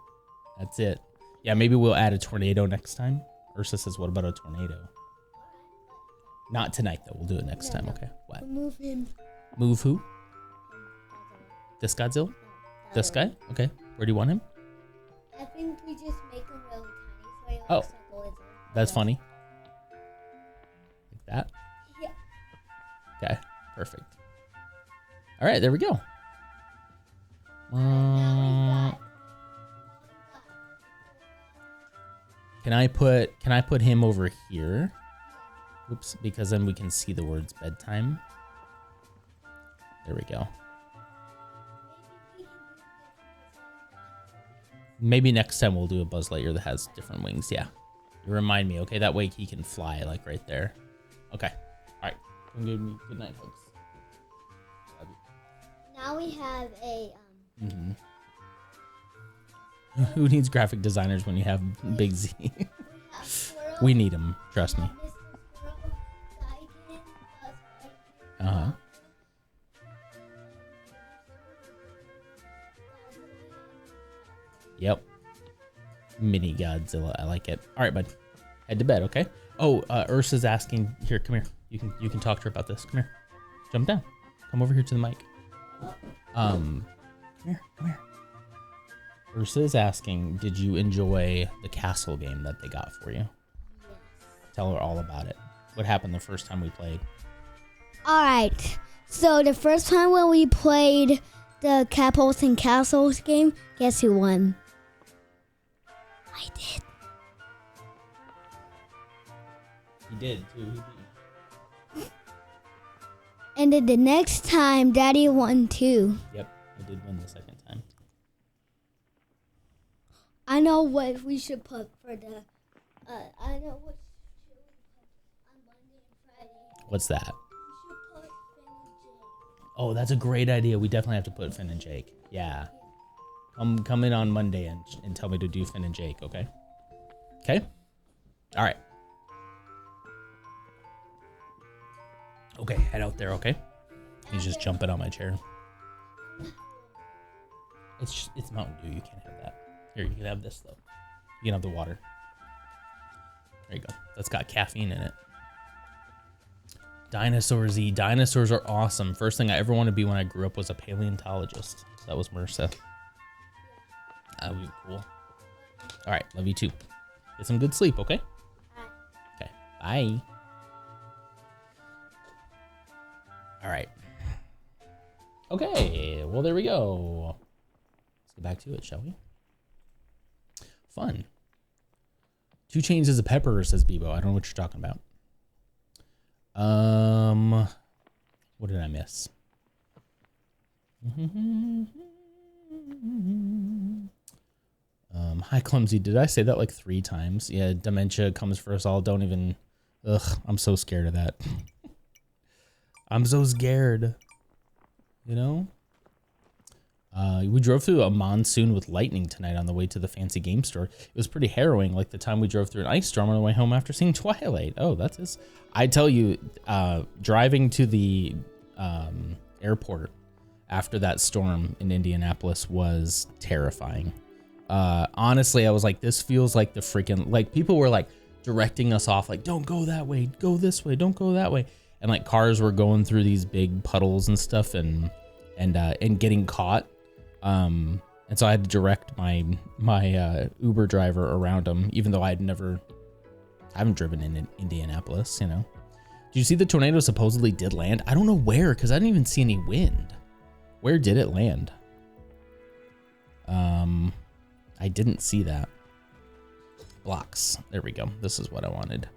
That's it. Yeah, maybe we'll add a tornado next time. Ursa says, what about a tornado? Not tonight, though. We'll do it next time. Okay. What? Move him. Move who? This Godzilla? This guy? Okay. Where do you want him? I think we just make him really tiny so he Oh. looks like a lizard. That's funny. Like that? Yeah. Okay. Perfect. All right. There we go. Can I put him over here? Oops, because then we can see the words bedtime. There we go. Maybe next time we'll do a Buzz Lightyear that has different wings. Yeah. You remind me, okay? That way he can fly like right there. Okay. All right. Give me good night, folks. Love you. Now we have a Who needs graphic designers when you have Big Z? We need them. Trust me. Uh-huh. Yep. Mini Godzilla. I like it. All right, bud. Head to bed, okay? Oh, Ursa's asking. Here, come here. You can talk to her about this. Come here. Jump down. Come over here to the mic. Come here. Ursa is asking, did you enjoy the castle game that they got for you? Yes. Tell her all about it. What happened the first time we played? All right. So the first time when we played the Capitals and Castles game, guess who won? I did. He did too. He beat you. And then the next time, Daddy won too. Yep, I did win the second time. I know what we should put for the. I know what should we put on Monday and Friday. What's that? We should put Finn and Jake. Oh, that's a great idea. We definitely have to put Finn and Jake. Yeah. Come in on Monday and tell me to do Finn and Jake, okay? Okay? All right. Okay, head out there, okay? He's just jumping on my chair. It's Mountain Dew. You can't have that. Here, you can have this, though. You can have the water. There you go. That's got caffeine in it. Dinosaurs. Dinosaurs are awesome. First thing I ever wanted to be when I grew up was a paleontologist. That was MRSA. That would be cool. All right, love you too. Get some good sleep, okay? Okay, bye. All right. Okay, well, there we go. Let's get back to it, shall we? Fun. 2 Chainz is a pepper, says Bebo. I don't know what you're talking about. What did I miss? Hi, Clumsy. Did I say that like 3 times? Yeah, dementia comes for us all. Don't even... Ugh, I'm so scared of that. I'm so scared. You know? We drove through a monsoon with lightning tonight on the way to the fancy game store. It was pretty harrowing, like the time we drove through an ice storm on the way home after seeing Twilight. Oh, that's his. I tell you, driving to the airport after that storm in Indianapolis was terrifying. Honestly, I was like, this feels like the freaking, like people were like directing us off, like, don't go that way, go this way, don't go that way. And like cars were going through these big puddles and stuff and getting caught. And so I had to direct my Uber driver around them, even though I haven't driven in Indianapolis, you know. Did you see the tornado supposedly did land? I don't know where, because I didn't even see any wind. Where did it land? I didn't see that. Blocks. There we go. This is what I wanted.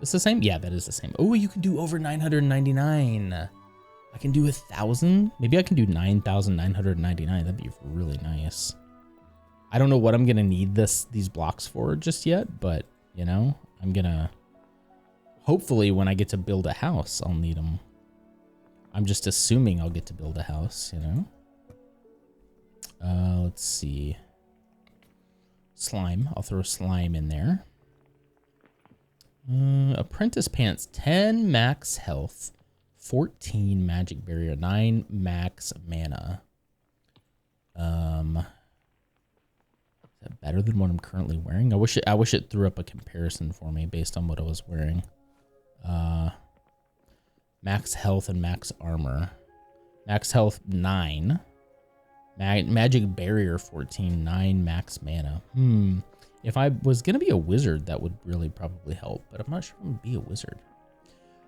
It's the same? Yeah, that is the same. Oh, you can do over 999. I can do 1,000. Maybe I can do 9,999. That'd be really nice. I don't know what I'm gonna need these blocks for just yet, but you know, I'm gonna. Hopefully, when I get to build a house, I'll need them. I'm just assuming I'll get to build a house, you know. Let's see. Slime. I'll throw slime in there. Apprentice pants. 10 max health. 14 magic barrier. 9 max mana. Is that better than what I'm currently wearing? I wish it threw up a comparison for me based on what I was wearing. Max health and max armor. Max health 9. Magic barrier 14. 9 max mana. If I was gonna be a wizard, that would really probably help, but I'm not sure I'm gonna be a wizard.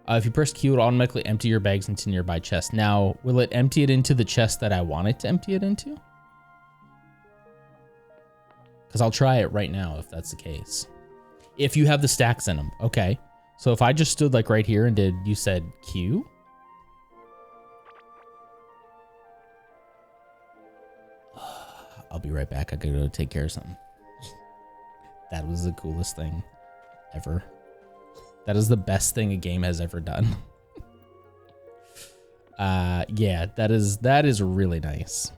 If you press Q, it'll automatically empty your bags into nearby chests. Now, will it empty it into the chest that I want it to empty it into? Because I'll try it right now if that's the case. If you have the stacks in them. Okay. So if I just stood like right here and you said Q? I'll be right back. I gotta go take care of something. That was the coolest thing ever. That is the best thing a game has ever done. Yeah, that is really nice.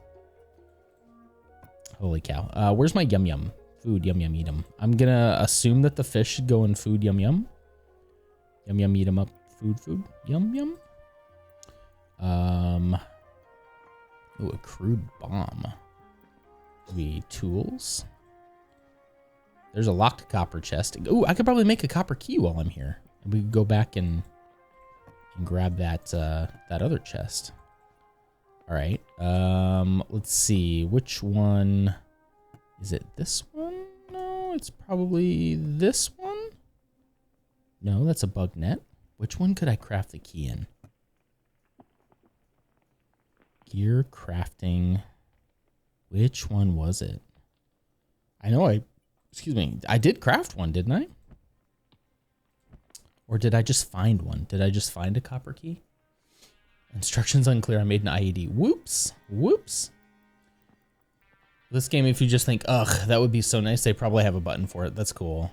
Holy cow. Where's my yum yum? Food, yum yum, eat 'em. I'm gonna assume that the fish should go in food, yum yum. Yum yum, eat 'em up. Food, yum yum. Ooh, a crude bomb. Tools. There's a locked copper chest. Ooh, I could probably make a copper key while I'm here. We could go back and grab that other chest. All right. Let's see. Which one? Is it this one? No, it's probably this one. No, that's a bug net. Which one could I craft the key in? Gear crafting. Which one was it? I know excuse me, I did craft one, didn't I? Or did I just find one? Did I just find a copper key? Instructions unclear. I made an IED. Whoops. This game, if you just think, ugh, that would be so nice, they probably have a button for it. That's cool.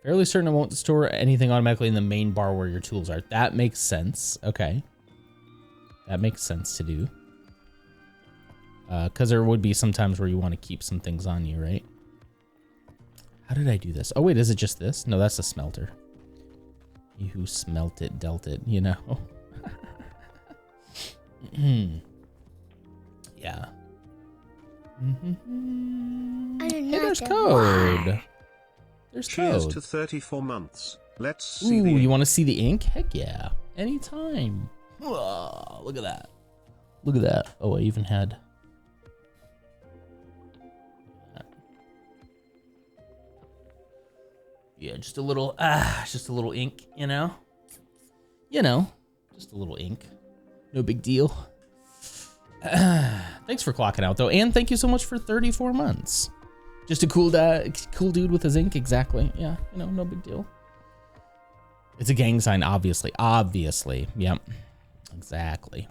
Fairly certain it won't store anything automatically in the main bar where your tools are. That makes sense. Okay. That makes sense to do. Because there would be some times where you want to keep some things on you, right? How did I do this? Oh, wait, is it just this? No, that's a smelter. He who smelt it, dealt it, you know? Yeah. Hey, there's code. There's Cheers code. to 34 months. Let's see. Ooh, you want to see the ink? Heck yeah. Anytime. Whoa, look at that. Look at that. Oh, I even had... Yeah, just a little ink, you know? Just a little ink. No big deal. Thanks for clocking out, though. And thank you so much for 34 months. Just a cool dude with his ink, exactly. Yeah, no big deal. It's a gang sign, obviously. Obviously. Yep. Exactly.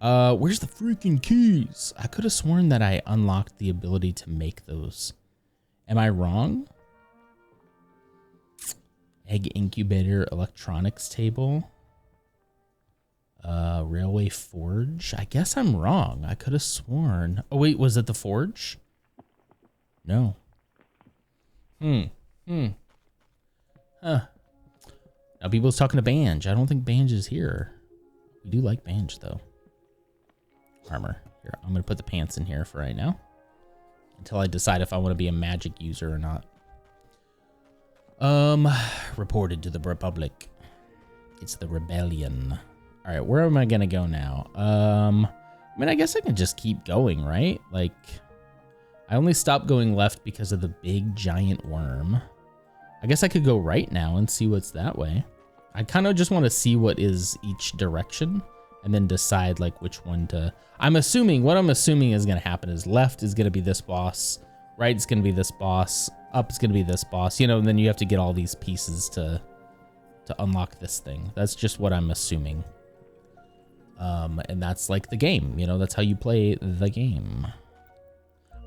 Where's the freaking keys? I could have sworn that I unlocked the ability to make those. Am I wrong? Egg incubator, electronics table, railway forge. I guess I'm wrong. I could have sworn. Oh wait, was it the forge? No. Huh. Now people's talking to Banj. I don't think Banj is here. We do like Banj though. Armor. Here, I'm gonna put the pants in here for right now, until I decide if I want to be a magic user or not. Reported to the Republic. It's the rebellion. All right, where am I gonna go now? I mean, I guess I can just keep going, right? Like, I only stopped going left because of the big giant worm. I guess I could go right now and see what's that way. I kind of just want to see what is each direction and then decide like which one to... what I'm assuming is gonna happen is left is gonna be this boss, right is gonna be this boss, Up is going to be this boss, and then you have to get all these pieces to unlock this thing. That's just what I'm assuming. And that's like the game, that's how you play the game.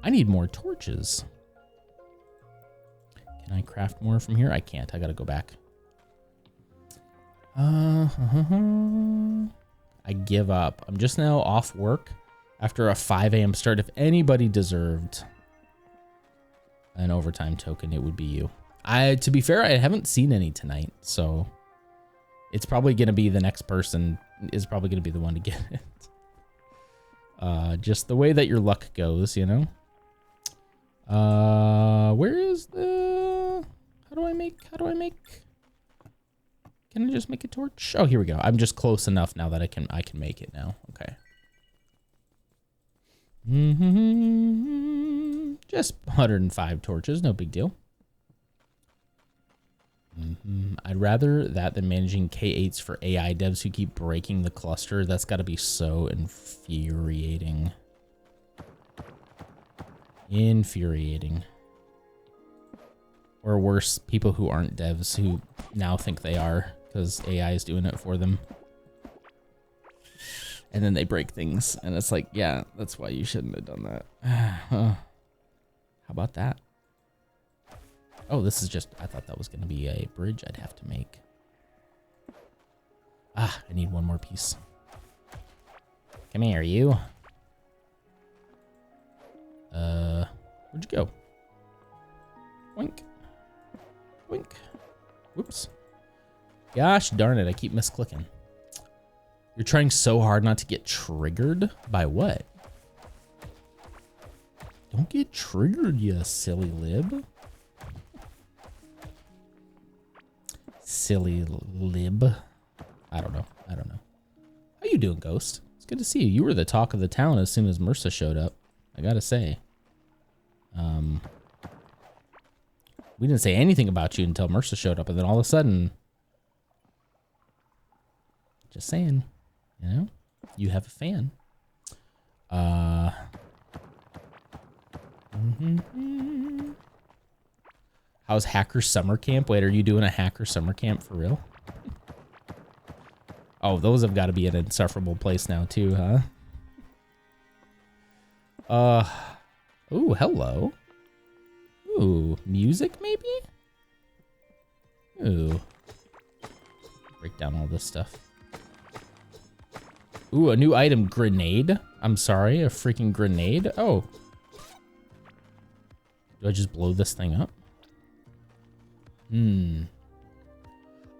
I need more torches. Can I craft more from here? I can't. I got to go back. I give up. I'm just now off work after a 5 a.m. start. If anybody deserved an overtime token, it would be you. To be fair, I haven't seen any tonight, so it's probably going to be the next person is probably going to be the one to get it. Just the way that your luck goes, Where is the... How do I make... Can I just make a torch? Oh, here we go. I'm just close enough now that I can make it now. Okay. Just 105 torches, no big deal. I'd rather that than managing K8s for AI devs who keep breaking the cluster. That's got to be so infuriating. Or worse, people who aren't devs who now think they are because AI is doing it for them. And then they break things. And it's like, yeah, that's why you shouldn't have done that. How about that? Oh, this is just, I thought that was going to be a bridge I'd have to make. I need one more piece. Come here, you. Where'd you go? Boink. Boink. Whoops. Gosh darn it, I keep misclicking. You're trying so hard not to get triggered? By what? Don't get triggered, you silly lib. Silly lib. I don't know. How you doing, Ghost? It's good to see you. You were the talk of the town as soon as MRSA showed up. I gotta say. We didn't say anything about you until MRSA showed up, and then all of a sudden... Just saying. You have a fan. How's Hacker Summer Camp? Wait, are you doing a Hacker Summer Camp for real? Oh, those have got to be an insufferable place now too, huh? Ooh, hello. Ooh, music maybe? Ooh. Break down all this stuff. Ooh, a new item, grenade. I'm sorry, a freaking grenade. Oh. Do I just blow this thing up? Now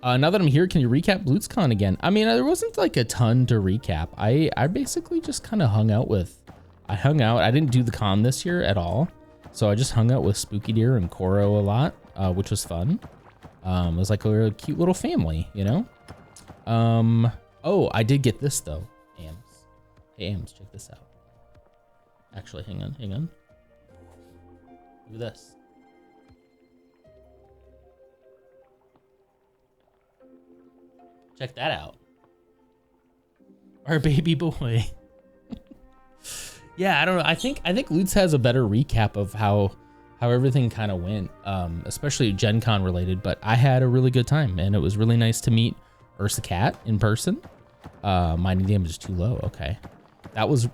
that I'm here, can you recap BluzCon again? I mean, there wasn't like a ton to recap. I basically just kind of hung out. I didn't do the con this year at all. So I just hung out with Spooky Deer and Koro a lot, which was fun. It was like a cute little family, Oh, I did get this though. Ams. Hey, Ams, check this out. Actually, hang on. Look at this. Check that out. Our baby boy. Yeah, I don't know. I think Lutz has a better recap of how everything kind of went, especially Gen Con related, but I had a really good time and it was really nice to meet Ursa Cat in person. My name is too low. Okay. That was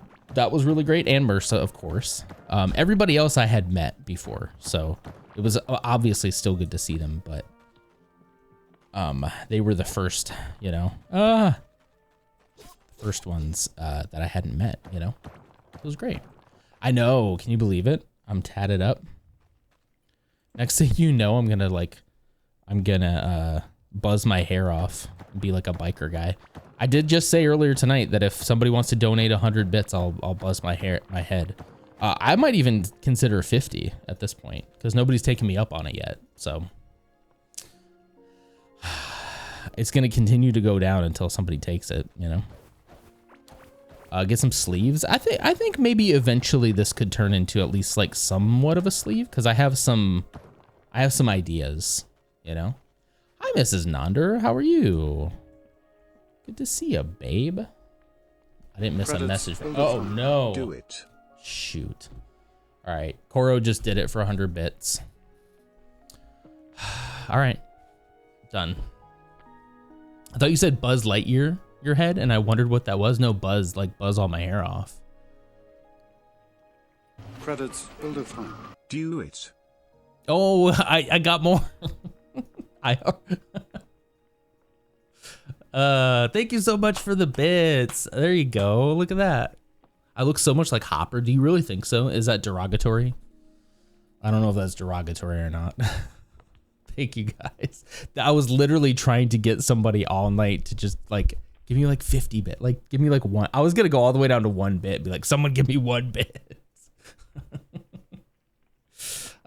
really great. And MRSA, of course. Everybody else I had met before, so it was obviously still good to see them, but they were the first, first ones that I hadn't met, It was great. I know. Can you believe it? I'm tatted up. Next thing you know, I'm gonna buzz my hair off and be like a biker guy. I did just say earlier tonight that if somebody wants to donate 100 bits, I'll buzz my head. I might even consider 50 at this point because nobody's taken me up on it yet. So it's gonna continue to go down until somebody takes it, Get some sleeves. I think maybe eventually this could turn into at least like somewhat of a sleeve because I have some ideas, Hi, Mrs. Nonder. How are you? Good to see you, babe. I didn't miss a message. Oh no. Do it. Shoot. All right. Koro just did it for 100 bits. All right. Done. I thought you said Buzz Lightyear, your head, and I wondered what that was. No, Buzz, like buzz all my hair off. Credits, Builder Fine. Do it. Oh, I got more. Thank you so much for the bits. There you go. Look at that. I look so much like Hopper. Do you really think so? Is that derogatory? I don't know if that's derogatory or not. Thank you guys. I was literally trying to get somebody all night to just like give me like 50 bit. Like give me like one. I was gonna go all the way down to 1 bit. Be like, someone give me 1 bit.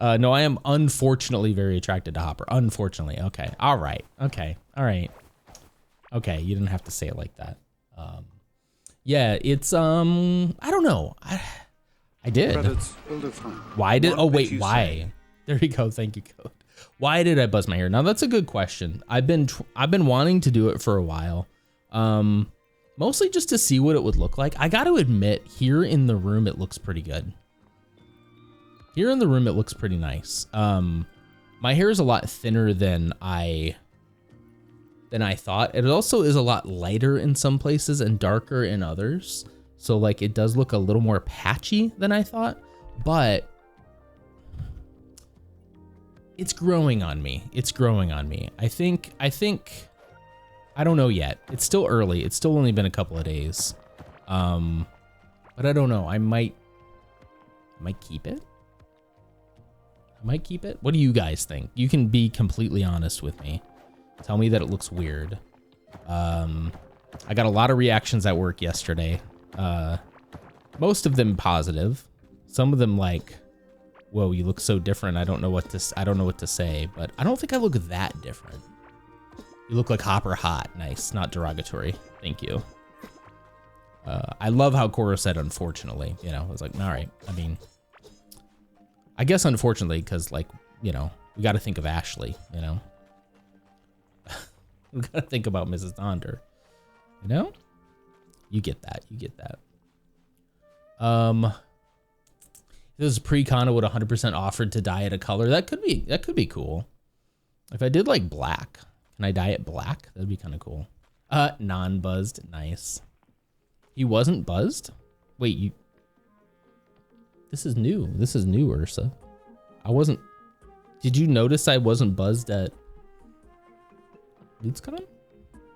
No, I am unfortunately very attracted to Hopper. Unfortunately. Okay. All right. Okay. All right. Okay. You didn't have to say it like that. Yeah, it's I don't know. I did. Why did? Oh wait, why? There you go. Thank you, Code. Why did I buzz my hair? Now that's a good question. I've been wanting to do it for a while. Mostly just to see what it would look like. I got to admit, here in the room it looks pretty good. Here in the room it looks pretty nice. My hair is a lot thinner than I thought. It also is a lot lighter in some places and darker in others. So like it does look a little more patchy than I thought, but it's growing on me. It's growing on me. I think, I don't know yet. It's still early. It's still only been a couple of days. But I don't know. I might keep it. I might keep it. What do you guys think? You can be completely honest with me. Tell me that it looks weird. I got a lot of reactions at work yesterday. Most of them positive. Some of them like, whoa, you look so different. I don't know what to say, but I don't think I look that different. You look like Hopper hot. Nice, not derogatory. Thank you. I love how Koro said unfortunately, you know, I was like, all right. I mean, I guess unfortunately, because like, you know, we got to think of Ashley, you know. We got to think about Mrs. Donder, you know. You get that. You get that. This is pre-con. I would 100% offered to dye it a color. That could be cool. If I did like black, can I dye it black? That'd be kind of cool. Non-buzzed. Nice. He wasn't buzzed? Wait, you... This is new. This is new, Ursa. I wasn't... Did you notice I wasn't buzzed at... LutzCon?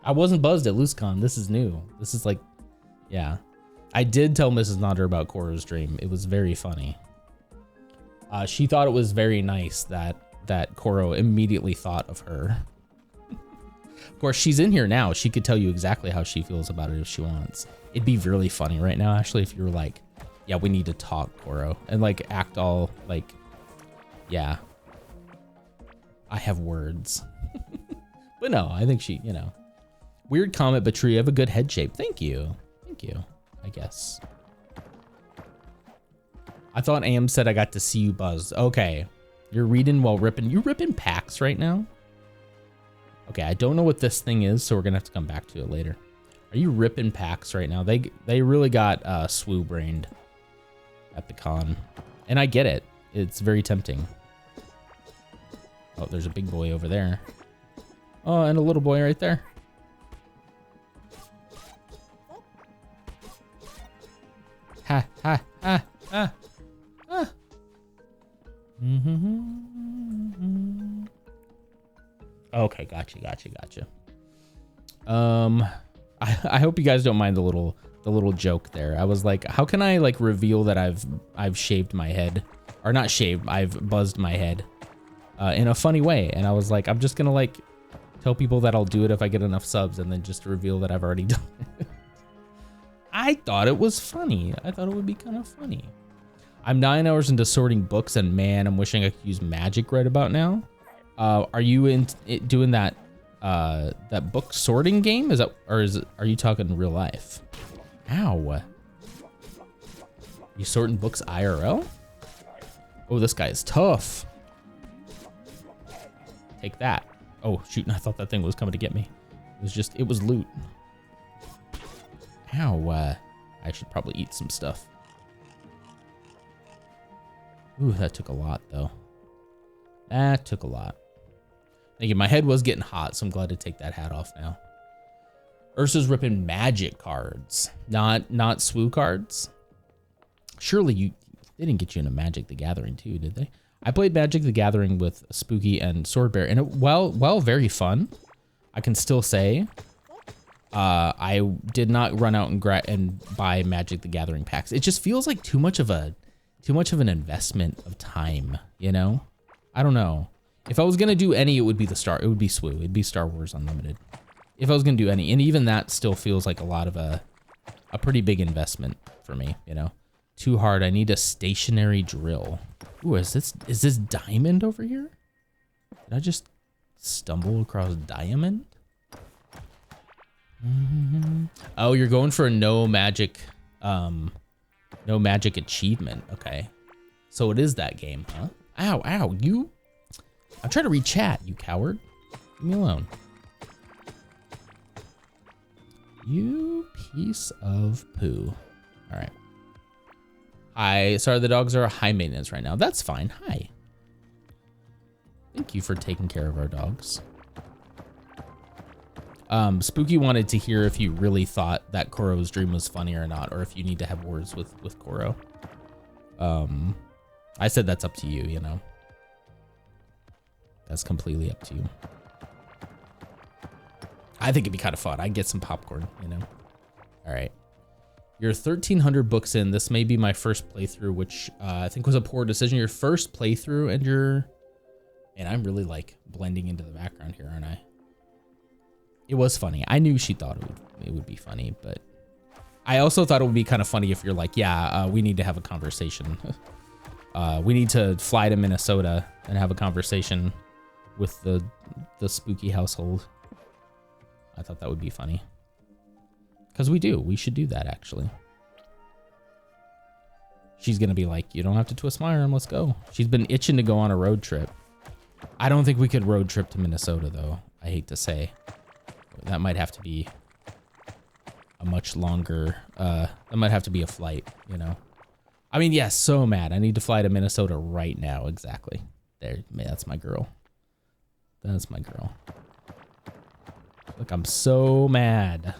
I wasn't buzzed at LutzCon. This is new. This is like... Yeah. I did tell Mrs. Nodder about Koro's dream. It was very funny. She thought it was very nice that Koro immediately thought of her. Of course, she's in here now. She could tell you exactly how she feels about it if she wants. It'd be really funny right now, actually, if you were like, yeah, we need to talk, Koro. And like act all like, yeah, I have words. But no, I think she, you know. Weird comment, but true. You have a good head shape. Thank you. Thank you, I guess. I thought Am said I got to see you buzz. Okay. You're reading while ripping. You ripping packs right now? Okay, I don't know what this thing is, so we're gonna have to come back to it later. Are you ripping packs right now? They really got swoo-brained at the con. And I get it. It's very tempting. Oh, there's a big boy over there. Oh, and a little boy right there. Ha, ha, ha, ha. Ah. Okay, gotcha. I hope you guys don't mind the little joke there. I was like, how can I like reveal that I've shaved my head, or not shaved? I've buzzed my head in a funny way, and I was like, I'm just gonna like tell people that I'll do it if I get enough subs, and then just reveal that I've already done it. I thought it was funny. I thought it would be kind of funny. I'm 9 hours into sorting books, and man, I'm wishing I could use magic right about now. Are you doing that that book sorting game? Is that, or are you talking real life? Ow. You sorting books IRL? Oh, this guy is tough. Take that. Oh shoot, I thought that thing was coming to get me. It was loot. Ow. I should probably eat some stuff. Ooh, that took a lot though. That took a lot. Thank you. My head was getting hot, so I'm glad to take that hat off now. Ursa's ripping magic cards, not SWU cards. Surely they didn't get you into Magic the Gathering too, did they? I played Magic the Gathering with Spooky and Swordbear, and while very fun, I can still say I did not run out and buy Magic the Gathering packs. It just feels like too much of an investment of time, you know? I don't know. If I was gonna do any, it would be SWU. It'd be Star Wars Unlimited. If I was gonna do any, and even that still feels like a lot of a pretty big investment for me, you know? Too hard. I need a stationary drill. Ooh, is this diamond over here? Did I just stumble across diamond? Oh, you're going for a no magic achievement. Okay. So it is that game, huh? Ow, ow, I'm trying to read chat, you coward. Leave me alone. You piece of poo. All right. Hi, sorry, the dogs are high maintenance right now. That's fine. Hi. Thank you for taking care of our dogs. Spooky wanted to hear if you really thought that Koro's dream was funny or not, or if you need to have words with Koro. I said that's up to you, you know. That's completely up to you. I think it'd be kind of fun. I'd get some popcorn, you know. All right. You're 1,300 books in. This may be my first playthrough, which I think was a poor decision. Your first playthrough, and and I'm really like blending into the background here, aren't I? It was funny. I knew she thought it would be funny, but I also thought it would be kind of funny if you're like, yeah, we need to have a conversation. We need to fly to Minnesota and have a conversation with the Spooky household. I thought that would be funny. Because we should do that, actually. She's going to be like, you don't have to twist my arm, let's go. She's been itching to go on a road trip. I don't think we could road trip to Minnesota, though. I hate to say. That might have to be a much longer, that might have to be a flight, you know? I mean, yes, so mad. I need to fly to Minnesota right now, exactly. There, that's my girl. That's my girl. Look, I'm so mad.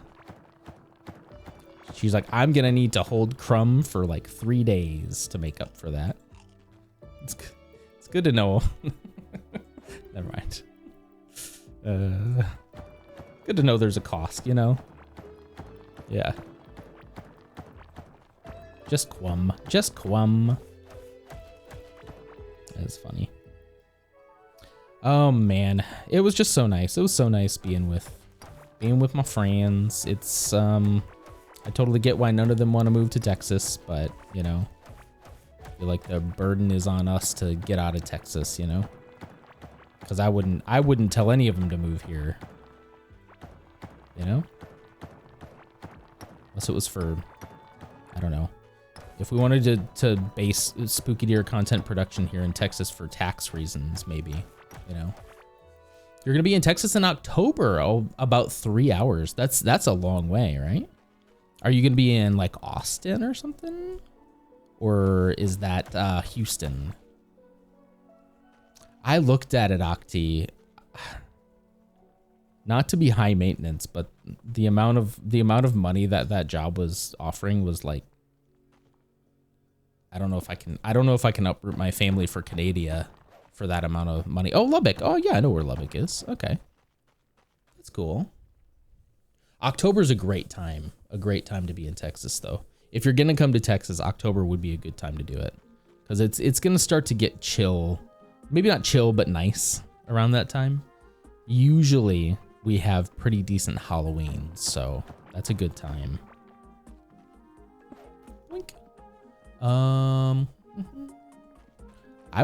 She's like, I'm gonna need to hold Crumb for like 3 days to make up for that. It's good to know. Never mind. Good to know there's a cost, you know? Yeah. Just Quum. Just Quum. That's funny. Oh man, it was just so nice. It was so nice being with my friends. It's I totally get why none of them want to move to Texas, but you know, I feel like the burden is on us to get out of Texas, you know? Because I wouldn't tell any of them to move here. You know? Unless it was for, I don't know. If we wanted to base Spooky Deer content production here in Texas for tax reasons, maybe, you know? You're gonna be in Texas in October. Oh, about 3 hours. That's a long way, right? Are you gonna be in like Austin or something? Or is that Houston? I looked at it, Octi. Not to be high maintenance, but the amount of money that job was offering was like, I don't know if I can uproot my family for Canada for that amount of money. Oh, Lubbock. Oh yeah, I know where Lubbock is. Okay. That's cool. October's a great time to be in Texas though. If you're gonna come to Texas, October would be a good time to do it. Because it's gonna start to get chill. Maybe not chill, but nice around that time. Usually we have pretty decent Halloween, so that's a good time. Wink. I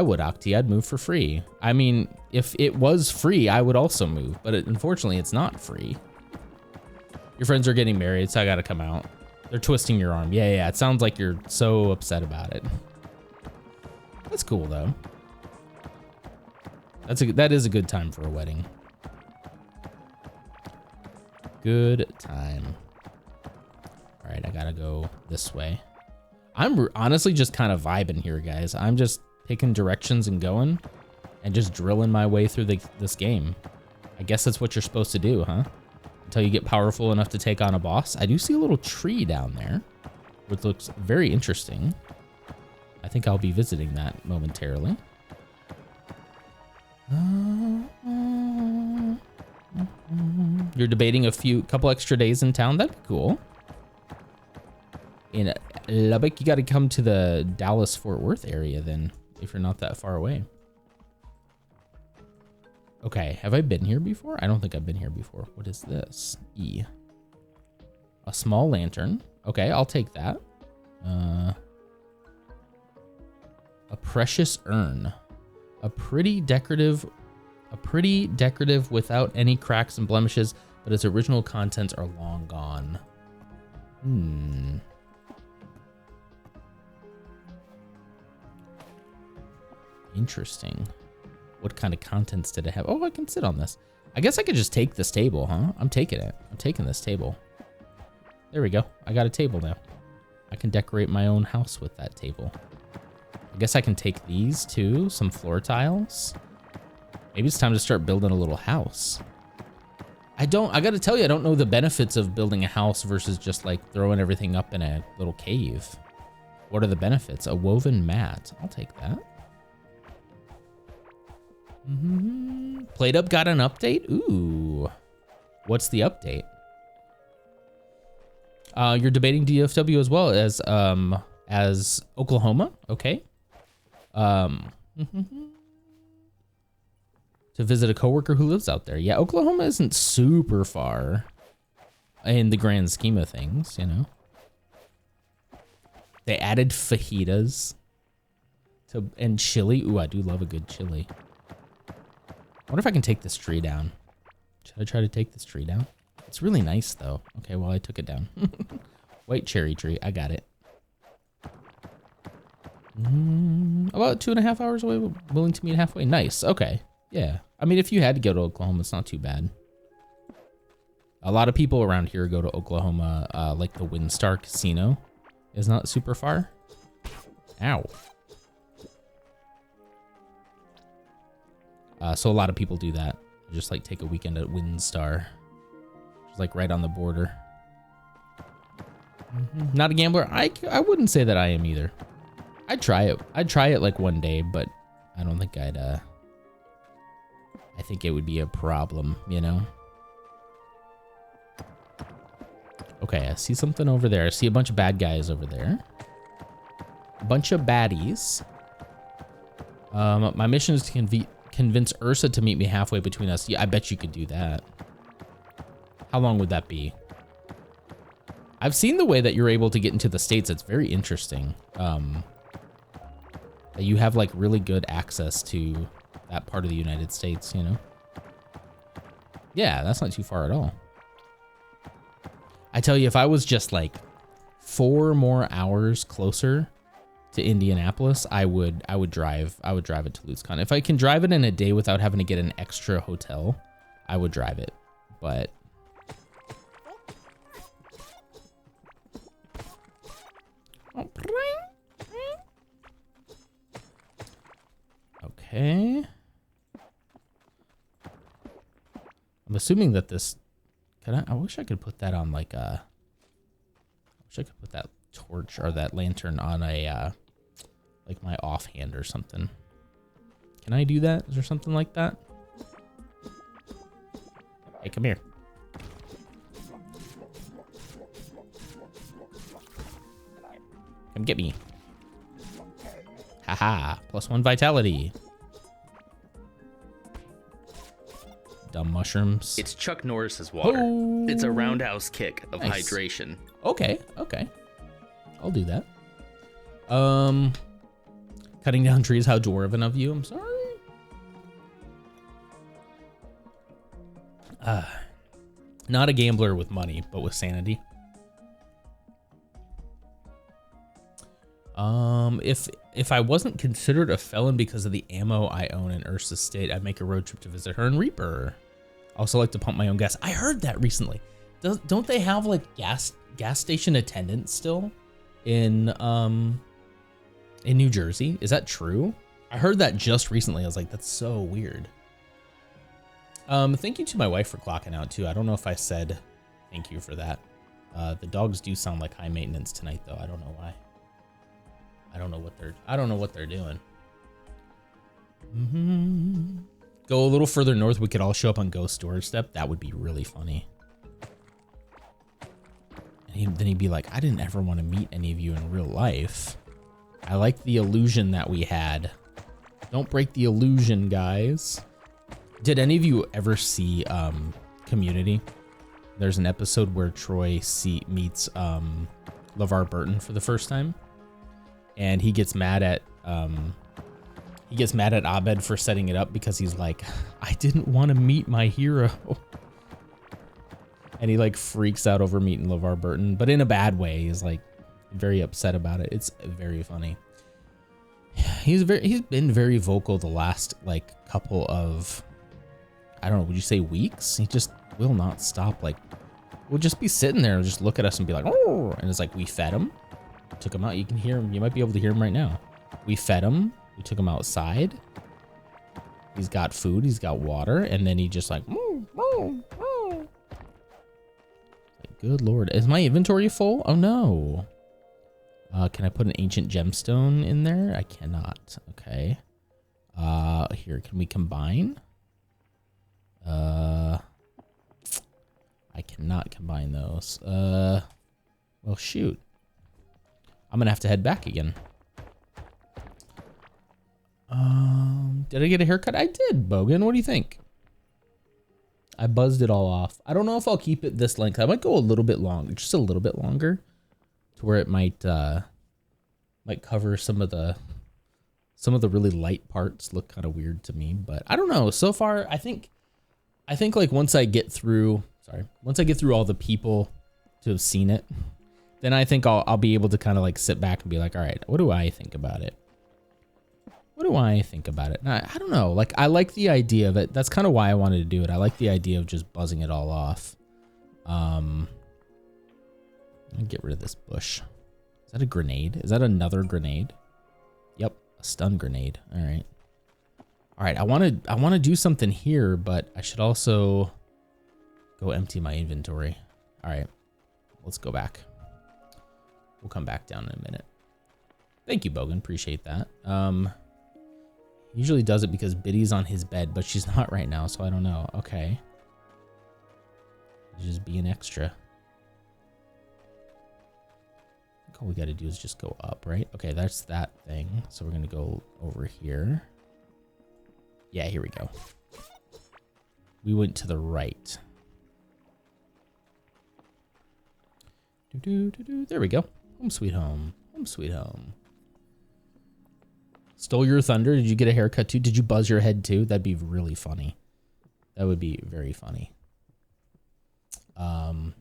would, Octi. I'd move for free. I mean, if it was free, I would also move, but unfortunately it's not free. Your friends are getting married, so I gotta come out. They're twisting your arm. Yeah, it sounds like you're so upset about it. That's cool though. That is a good time for a wedding. Good time. All right, I gotta go this way. I'm honestly just kind of vibing here, guys. I'm just picking directions and going. and just drilling my way through this game. I guess that's what you're supposed to do, huh? Until you get powerful enough to take on a boss. I do see a little tree down there, which looks very interesting. I think I'll be visiting that momentarily. You're debating a couple extra days in town. That'd be cool. In Lubbock, you got to come to the Dallas-Fort Worth area then, if you're not that far away. Okay, have I been here before? I don't think I've been here before. What is this? E. A small lantern. Okay, I'll take that. A precious urn. A pretty decorative without any cracks and blemishes, but its original contents are long gone. Interesting. What kind of contents did it have? Oh, I can sit on this. I guess I could just take this table, huh? I'm taking it. I'm taking this table. There we go. I got a table now. I can decorate my own house with that table. I guess I can take these too, some floor tiles. Maybe it's time to start building a little house. I gotta tell you, I don't know the benefits of building a house versus just like throwing everything up in a little cave. What are the benefits? A woven mat. I'll take that. PlateUp got an update? Ooh. What's the update? You're debating DFW as well as Oklahoma. Okay. To visit a coworker who lives out there. Yeah, Oklahoma isn't super far in the grand scheme of things, you know. They added fajitas and chili. Ooh, I do love a good chili. I wonder if I can take this tree down. Should I try to take this tree down? It's really nice though. Okay, well I took it down. White cherry tree, I got it. About 2.5 hours away, willing to meet halfway. Nice, okay. Yeah, I mean, if you had to go to Oklahoma, it's not too bad. A lot of people around here go to Oklahoma, like the WinStar Casino is not super far. Ow. So a lot of people do that. Just like take a weekend at WinStar. Just like right on the border. Not a gambler. I wouldn't say that I am either. I'd try it. I'd try it like one day, but I don't think I think it would be a problem, you know? Okay, I see something over there. I see a bunch of bad guys over there. A bunch of baddies. My mission is to convince Ursa to meet me halfway between us. Yeah, I bet you could do that. How long would that be? I've seen the way that you're able to get into the States. It's very interesting. That you have like really good access to that part of the United States, you know? Yeah, that's not too far at all. I tell you, if I was just like 4 more hours closer to Indianapolis, I would drive it to LutzCon. If I can drive it in a day without having to get an extra hotel, I would drive it. But okay. I'm assuming that this I wish I could put that on like a I wish I could put that torch or that lantern on a like my offhand or something. Can I do that? Is there something like that? Hey, come here. Come get me. Haha, +1 vitality. Dumb mushrooms. It's Chuck Norris's water. Oh, it's a roundhouse kick of nice. Hydration. Okay, okay. I'll do that. Cutting down trees, how dwarven of you. I'm sorry. Not a gambler with money, but with sanity. If I wasn't considered a felon because of the ammo I own in Ursa's state, I'd make a road trip to visit her in Reaper. I also like to pump my own gas. I heard that recently. Don't they have like gas station attendants still in New Jersey? Is that true? I heard that just recently. I was like, that's so weird. Thank you to my wife for clocking out too. I don't know if I said thank you for that. The dogs do sound like high maintenance tonight though. I don't know why. I don't know what they're doing. Go a little further north. We could all show up on Ghost Storage Step. That would be really funny. And then he'd be like, I didn't ever want to meet any of you in real life. I like the illusion that we had. Don't break the illusion, guys. Did any of you ever see Community? There's an episode where Troy meets LeVar Burton for the first time. And he gets mad at Abed for setting it up because he's like, I didn't want to meet my hero. And he like freaks out over meeting LeVar Burton, but in a bad way. He's like very upset about it. It's very funny. He's been very vocal the last like couple of, I don't know, would you say weeks? He just will not stop. Like, we'll just be sitting there and just look at us and be like, oh, and it's like, we fed him, took him out. You can hear him. You might be able to hear him right now. We fed him. We took him outside. He's got food. He's got water. And then he just like, like, good Lord. Is my inventory full? Oh no. Can I put an ancient gemstone in there? I cannot. Okay. Here, can we combine? I cannot combine those. Well, shoot. I'm gonna have to head back again. Did I get a haircut? I did, Bogan. What do you think? I buzzed it all off. I don't know if I'll keep it this length. I might go a little bit long, just a little bit longer, to where it might cover some of the really light parts. Look kind of weird to me, but I don't know. So far, I think like once I get through all the people to have seen it, then I think I'll be able to kind of like sit back and be like, all right, what do I think about it? What do I think about it? I don't know. Like, I like the idea of it. That's kind of why I wanted to do it. I like the idea of just buzzing it all off. Let me get rid of this bush. Is that a grenade? Is that another grenade? Yep, a stun grenade. All right. All right, I want to do something here, but I should also go empty my inventory. All right, let's go back. We'll come back down in a minute. Thank you, Bogan. Appreciate that. Usually does it because Biddy's on his bed, but she's not right now, so I don't know. Okay. Just be an extra. I think all we got to do is just go up, right? Okay, that's that thing. So we're going to go over here. Yeah, here we go. We went to the right. There we go. Home sweet home. Home sweet home. Stole your thunder. Did you get a haircut too? Did you buzz your head too? That'd be really funny. That would be very funny. Having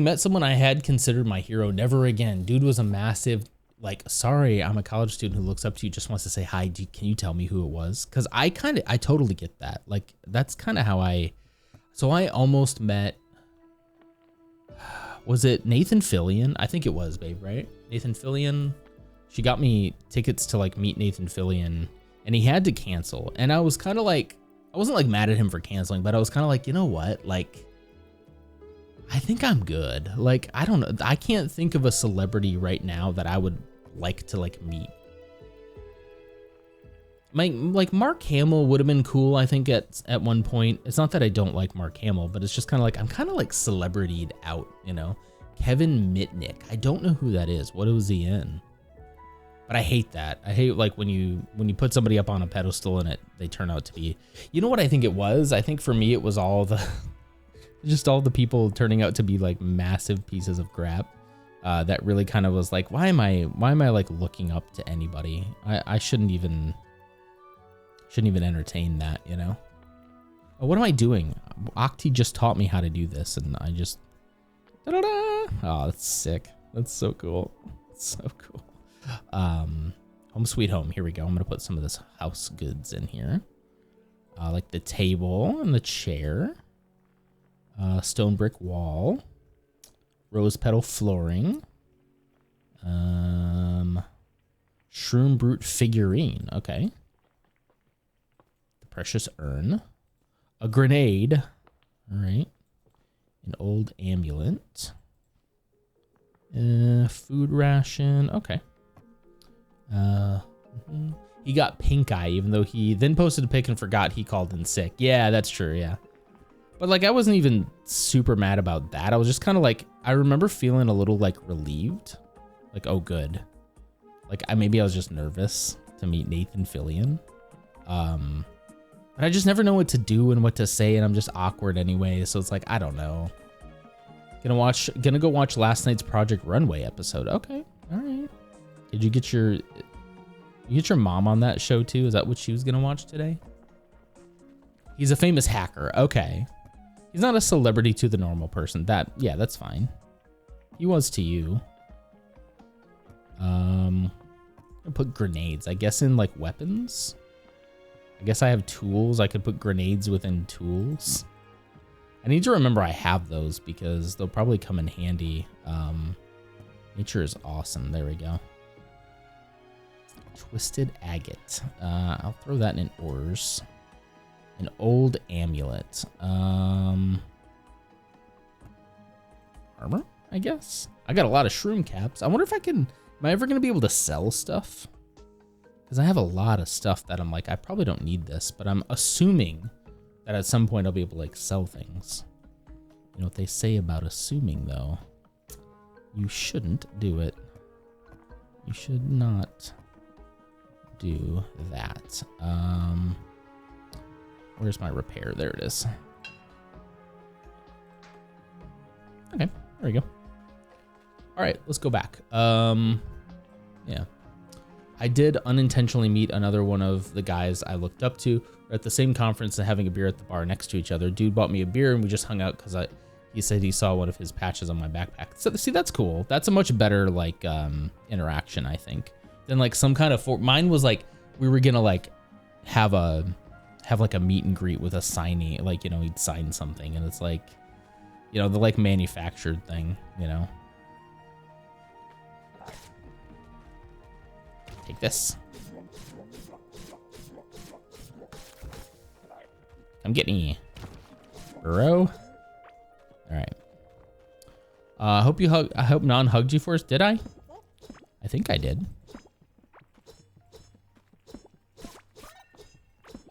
met someone I had considered my hero, never again. Dude was a massive, like, sorry, I'm a college student who looks up to you, just wants to say hi. Can you tell me who it was? Because I totally get that. Like, that's kind of how I almost met, was it Nathan Fillion? I think it was, babe, right? Nathan Fillion. She got me tickets to like meet Nathan Fillion, and he had to cancel. And I was kind of like, I wasn't like mad at him for canceling, but I was kind of like, you know what? Like, I think I'm good. Like, I don't know. I can't think of a celebrity right now that I would like to like meet. Like Mark Hamill would have been cool, I think, at one point. It's not that I don't like Mark Hamill, but it's just kind of like, I'm kind of like celebritied out, you know? Kevin Mitnick. I don't know who that is. What was he in? But I hate that. I hate like when you put somebody up on a pedestal and they turn out to be, you know what I think it was? I think for me it was all the people turning out to be like massive pieces of crap. That really kind of was like, why am I like looking up to anybody? I shouldn't even entertain that, you know? Oh, what am I doing? Octi just taught me how to do this, and I just da-da-da. Oh, that's sick. That's so cool. That's so cool. Home sweet home. Here we go. I'm gonna put some of this house goods in here, like the table and the chair, stone brick wall, rose petal flooring, Shroom Brute figurine. Okay. The precious urn. A grenade. All right. An old amulet. Food ration. Okay. He got pink eye, even though he then posted a pic and forgot he called in sick. Yeah, that's true. Yeah. But like, I wasn't even super mad about that. I was just kind of like, I remember feeling a little like relieved. Like, oh, good. Like, maybe I was just nervous to meet Nathan Fillion. But I just never know what to do and what to say, and I'm just awkward anyway. So it's like, I don't know. Gonna go watch last night's Project Runway episode. Okay, all right. Did you get your mom on that show too? Is that what she was gonna watch today? He's a famous hacker. Okay. He's not a celebrity to the normal person. Yeah, that's fine. He was to you. I put grenades, I guess, in like weapons. I guess I have tools. I could put grenades within tools. I need to remember I have those because they'll probably come in handy. Nature is awesome. There we go. Twisted agate. I'll throw that in ores. An old amulet. Armor, I guess. I got a lot of shroom caps. I wonder if I can... Am I ever going to be able to sell stuff? Because I have a lot of stuff that I'm like, I probably don't need this, but I'm assuming that at some point I'll be able to like sell things. You know what they say about assuming though? You shouldn't do it. You should not do that. Where's my repair? There it is. Okay, there we go. All right, let's go back. Yeah. I did unintentionally meet another one of the guys I looked up to. We're at the same conference and having a beer at the bar next to each other. Dude bought me a beer and we just hung out because he said he saw one of his patches on my backpack. So see, that's cool. That's a much better like interaction, I think, than like some kind of mine was like we were gonna like have like a meet and greet with a signee, like, you know, he'd sign something and it's like, you know, the like manufactured thing, you know. Take this. Come get me, bro. All right. I hope Non hugged you first. Did I? I think I did.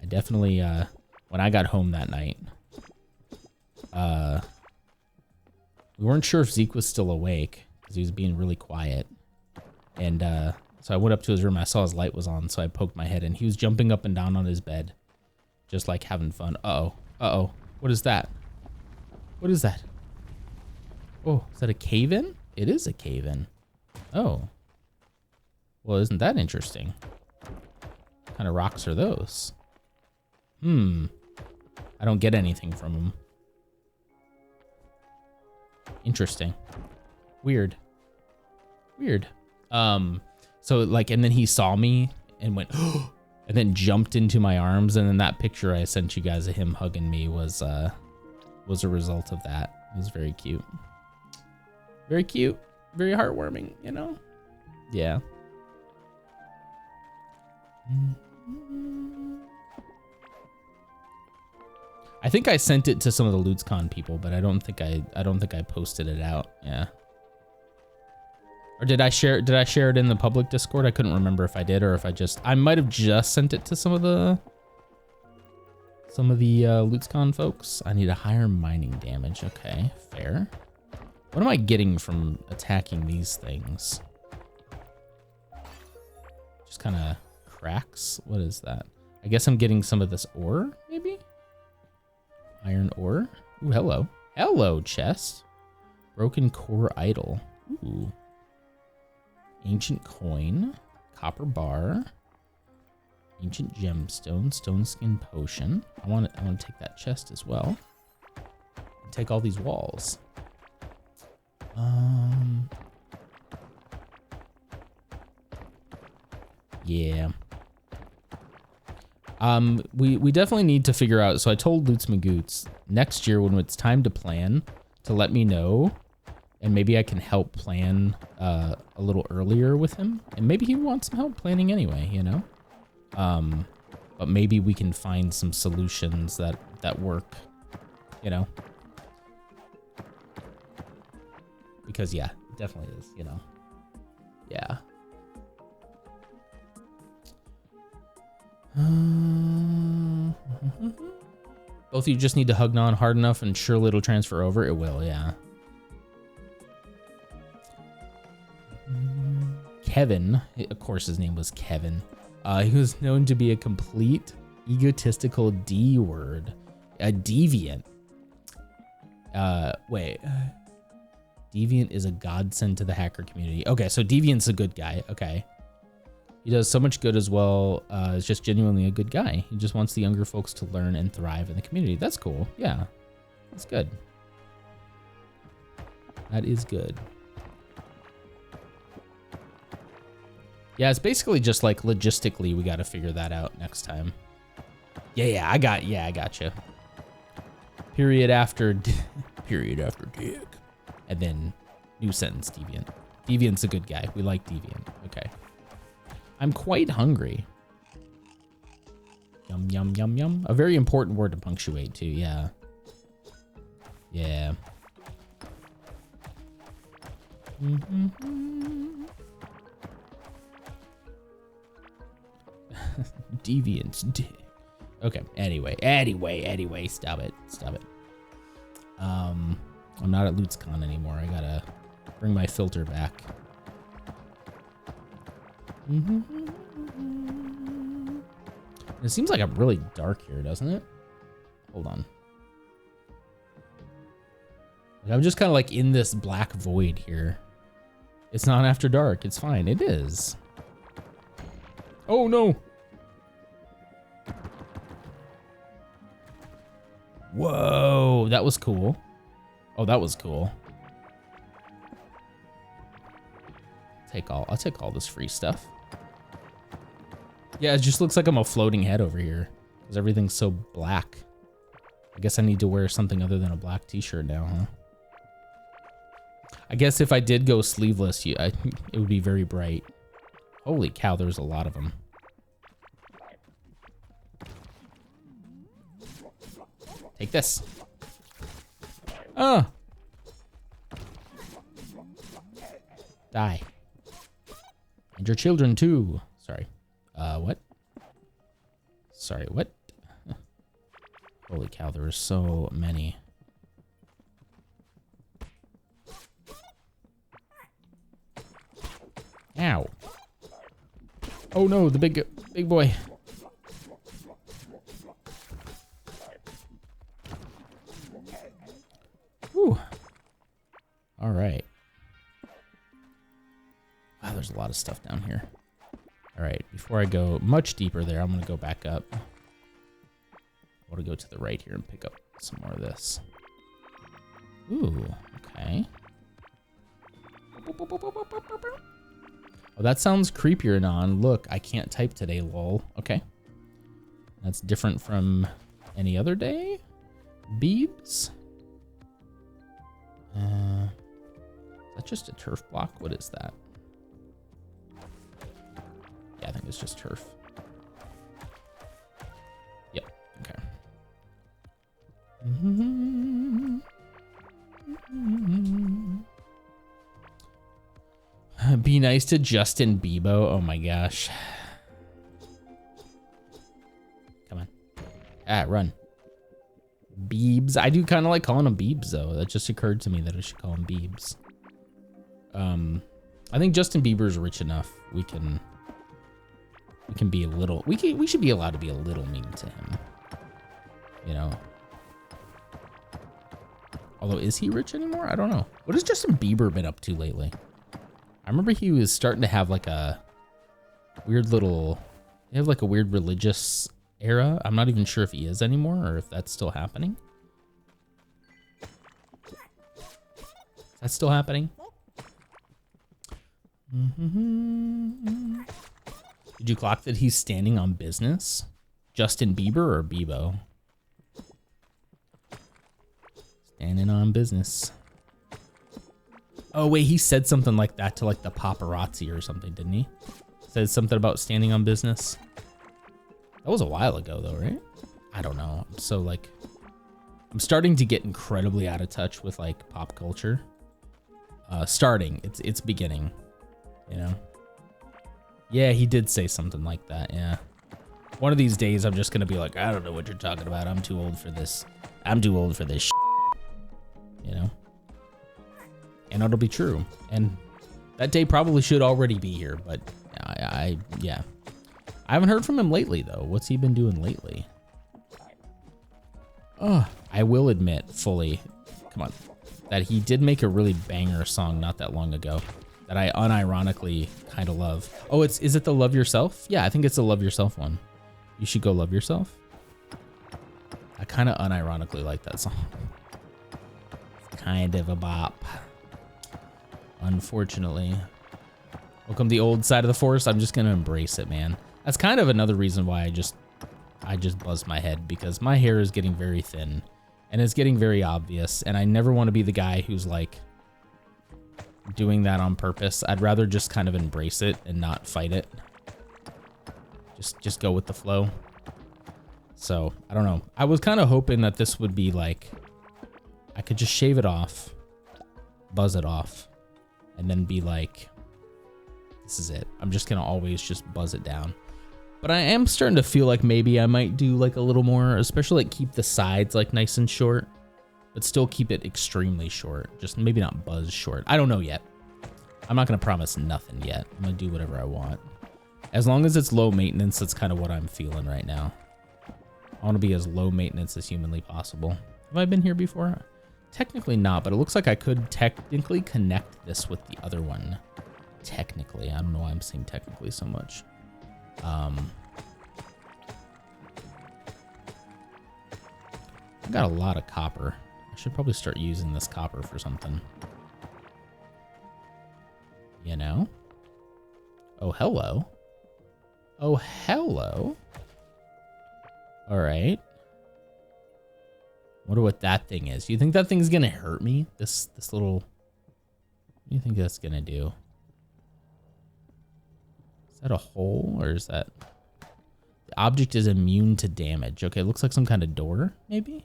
I definitely. When I got home that night, we weren't sure if Zeke was still awake because he was being really quiet, and so I went up to his room. I saw his light was on, so I poked my head in. He was jumping up and down on his bed, just like having fun. Uh-oh. Uh-oh. What is that? What is that? Oh, is that a cave-in? It is a cave-in. Oh. Well, isn't that interesting? What kind of rocks are those? I don't get anything from them. Interesting. Weird. Weird. So like, and then he saw me and went, and then jumped into my arms. And then that picture I sent you guys of him hugging me was a result of that. It was very cute. Very cute. Very heartwarming, you know? Yeah. I think I sent it to some of the LootsCon people, but I don't think I posted it out. Yeah. Or did I share it in the public Discord? I couldn't remember if I did or if I might have just sent it to some of the LootsCon folks. I need a higher mining damage. Okay, fair. What am I getting from attacking these things? Just kind of cracks. What is that? I guess I'm getting some of this ore, maybe? Iron ore. Ooh, hello. Hello, chest. Broken core idol. Ooh. Ancient coin, copper bar, ancient gemstone, stone skin potion. I want to take that chest as well. And take all these walls. Yeah. We definitely need to figure out. So I told Loots Magoots next year when it's time to plan to let me know And maybe I can help plan a little earlier with him. And maybe he wants some help planning anyway, you know? But maybe we can find some solutions that work, you know? Because, yeah, it definitely is, you know? Yeah. Both of you just need to hug Non hard enough and surely it'll transfer over. It will, yeah. Kevin, of course his name was Kevin. He was known to be a complete egotistical D-word. A deviant. Wait. Deviant is a godsend to the hacker community. Okay, so Deviant's a good guy. Okay. He does so much good as well. Is just genuinely a good guy. He just wants the younger folks to learn and thrive in the community. That's cool. Yeah. That's good. That is good. Yeah, it's basically just like logistically we got to figure that out next time. I got you. Period after dick. And then new sentence, Deviant. Deviant's a good guy. We like Deviant. Okay. I'm quite hungry. Yum, yum, yum, yum. A very important word to punctuate too, yeah. Yeah. Deviant. Okay, anyway, stop it. I'm not at LutzCon anymore. I gotta bring my filter back. It seems like I'm really dark here, doesn't it? Hold on. Like, I'm just kind of like in this black void here. It's not after dark. It's fine. It is. Oh, no. Whoa, that was cool. Oh, that was cool. I'll take all this free stuff. Yeah, it just looks like I'm a floating head over here because everything's so black. I guess I need to wear something other than a black t-shirt now, huh? I guess if I did go sleeveless, it would be very bright. Holy cow, there's a lot of them. Take this. Die. And your children too. Sorry. What? Sorry, what? Holy cow, there are so many. Ow. Oh no, the big boy. Whew. All right. Wow, there's a lot of stuff down here. All right, before I go much deeper there, I'm gonna go back up. I want to go to the right here and pick up some more of this. Ooh, okay. Oh, that sounds creepier, Non. Look, I can't type today, lol. Okay. That's different from any other day. Beebs. Is that just a turf block? What is that? Yeah, I think it's just turf. Yep, okay. Be nice to Justin Bieber. Oh my gosh. Come on. Ah, run. Beebs. I do kind of like calling him Beebs though. That just occurred to me that I should call him Beebs. I think Justin Bieber's rich enough. We can be a little. We should be allowed to be a little mean to him. You know. Although, is he rich anymore? I don't know. What has Justin Bieber been up to lately? I remember he was starting to have like a weird little. He had like a weird religious era. I'm not even sure if he is anymore or if that's still happening. Is that still happening? Did you clock that he's standing on business? Justin Bieber or Bebo? Standing on business. Oh wait, he said something like that to like the paparazzi or something, didn't he? Said something about standing on business. That was a while ago though, right? I don't know. So like, I'm starting to get incredibly out of touch with like pop culture. It's beginning, you know? Yeah, he did say something like that, yeah. One of these days, I'm just gonna be like, I don't know what you're talking about. I'm too old for this. I'm too old for this shit. You know? And it'll be true. And that day probably should already be here, but yeah. I haven't heard from him lately, though. What's he been doing lately? Oh, I will admit fully, come on, that he did make a really banger song not that long ago that I unironically kind of love. Oh, is it the Love Yourself? Yeah, I think it's the Love Yourself one. You should go love yourself. I kind of unironically like that song. Kind of a bop. Unfortunately. Welcome to the old side of the forest. I'm just gonna embrace it, man. That's kind of another reason why I just buzzed my head, because my hair is getting very thin and it's getting very obvious, and I never want to be the guy who's like doing that on purpose. I'd rather just kind of embrace it and not fight it. Just go with the flow. So, I don't know. I was kind of hoping that this would be like, I could just shave it off, buzz it off, and then be like, this is it. I'm just gonna always just buzz it down. But I am starting to feel like maybe I might do like a little more, especially like keep the sides like nice and short, but still keep it extremely short. Just maybe not buzz short. I don't know yet. I'm not gonna promise nothing yet. I'm gonna do whatever I want. As long as it's low maintenance, that's kind of what I'm feeling right now. I want to be as low maintenance as humanly possible. Have I been here before? Technically not, but it looks like I could technically connect this with the other one. Technically. I don't know why I'm saying technically so much. I got a lot of copper. I should probably start using this copper for something. You know? Oh, hello. Oh, hello. All right. Wonder what that thing is. Do you think that thing's gonna hurt me? This little... What do you think that's gonna do? Is that a hole, or is that... The object is immune to damage. Okay, it looks like some kind of door, maybe?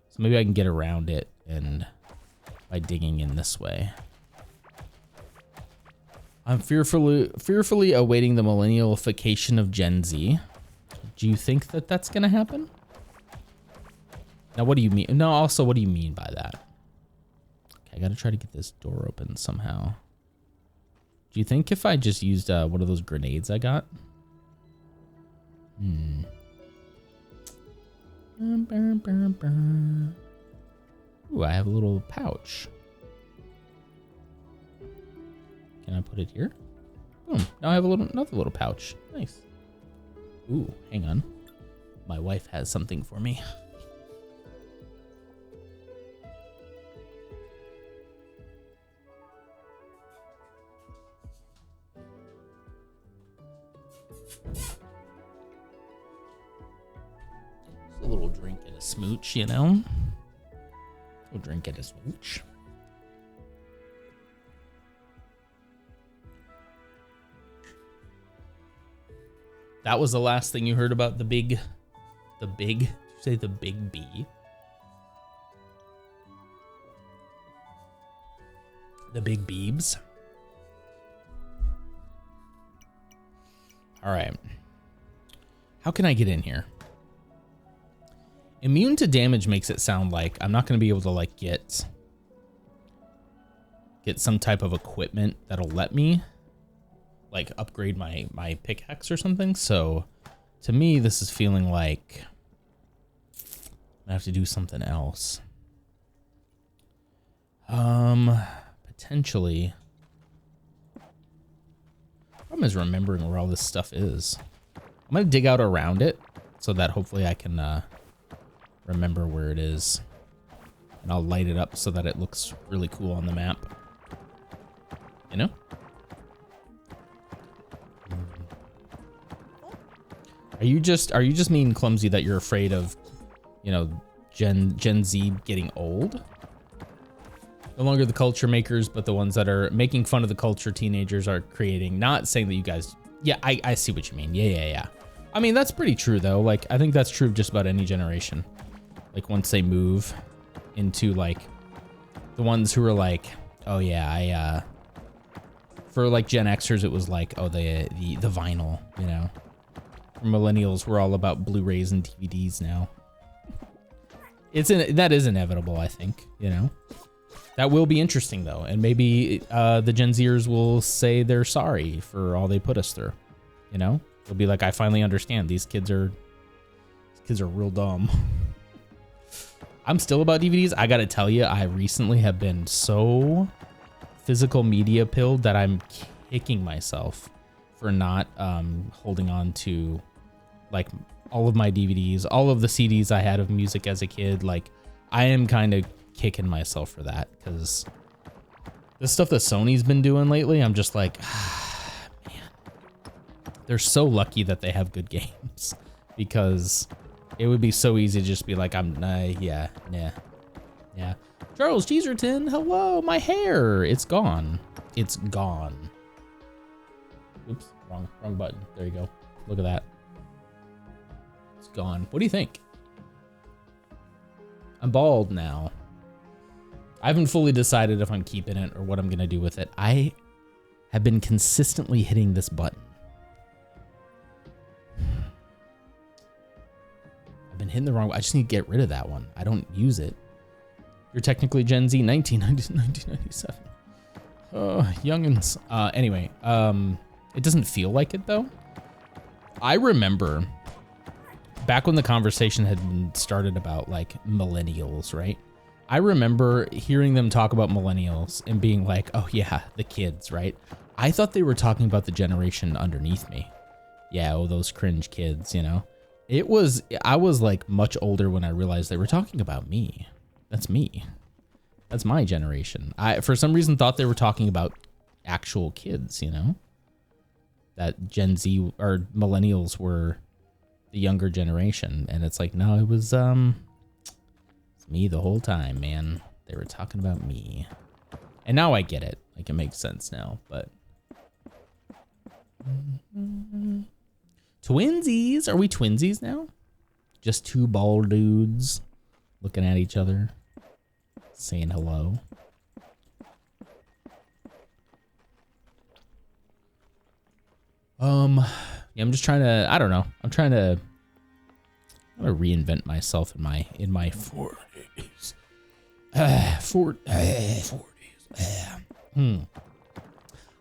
So maybe I can get around it and by digging in this way. I'm fearfully awaiting the millennialification of Gen Z. Do you think that that's gonna happen? Now, what do you mean? No, also, what do you mean by that? Okay, I gotta try to get this door open somehow. Do you think if I just used one of those grenades I got? Ooh, I have a little pouch. Can I put it here? Boom. Now I have another little pouch. Nice. Ooh, hang on. My wife has something for me. A little drink and a smooch, you know? A drink and a smooch. That was the last thing you heard about the big, did you say the big B? The big Beebs. All right. How can I get in here? Immune to damage makes it sound like I'm not going to be able to like get some type of equipment that'll let me like upgrade my pickaxe or something. So to me, this is feeling like I have to do something else. Potentially. Problem is remembering where all this stuff is. I'm gonna dig out around it so that hopefully I can remember where it is. And I'll light it up so that it looks really cool on the map. You know? Are you just mean clumsy that you're afraid of, you know, Gen Z getting old? No longer the culture makers, but the ones that are making fun of the culture teenagers are creating. Not saying that you guys, yeah, I see what you mean. Yeah. I mean, that's pretty true though. Like, I think that's true of just about any generation. Like once they move into like the ones who are like, oh yeah, for like Gen Xers, it was like, oh, the vinyl, you know. For millennials, we're all about Blu-rays and DVDs now. That is inevitable, I think, you know. That will be interesting though, and maybe the Gen Zers will say they're sorry for all they put us through. You know, they'll be like, I finally understand. These kids are real dumb. I'm still about DVDs. I gotta tell you, I recently have been so physical media pilled that I'm kicking myself for not holding on to like all of my DVDs, all of the CDs I had of music as a kid. Like, I am kind of kicking myself for that, because the stuff that Sony's been doing lately, I'm just like, man, they're so lucky that they have good games, because it would be so easy to just be like, yeah. Charles Cheeserton, hello, my hair, it's gone. Oops, wrong button. There you go. Look at that. It's gone. What do you think? I'm bald now. I haven't fully decided if I'm keeping it or what I'm gonna do with it. I have been consistently hitting this button. I've been hitting the wrong one. I just need to get rid of that one. I don't use it. You're technically Gen Z, 1997. Youngins. Anyway, it doesn't feel like it though. I remember back when the conversation had been started about like millennials, right? I remember hearing them talk about millennials and being like, oh yeah, the kids, right? I thought they were talking about the generation underneath me. Yeah, oh, those cringe kids, you know? I was like much older when I realized they were talking about me. That's me. That's my generation. I, for some reason, thought they were talking about actual kids, you know? That Gen Z or millennials were the younger generation. And it's like, no, it was, it's me the whole time, man. They were talking about me. And now I get it. Like, it makes sense now, but. Twinsies. Are we twinsies now? Just two bald dudes looking at each other, saying hello. Yeah, I'm just trying to, I don't know. I'm trying to reinvent myself in my 40s. 40s.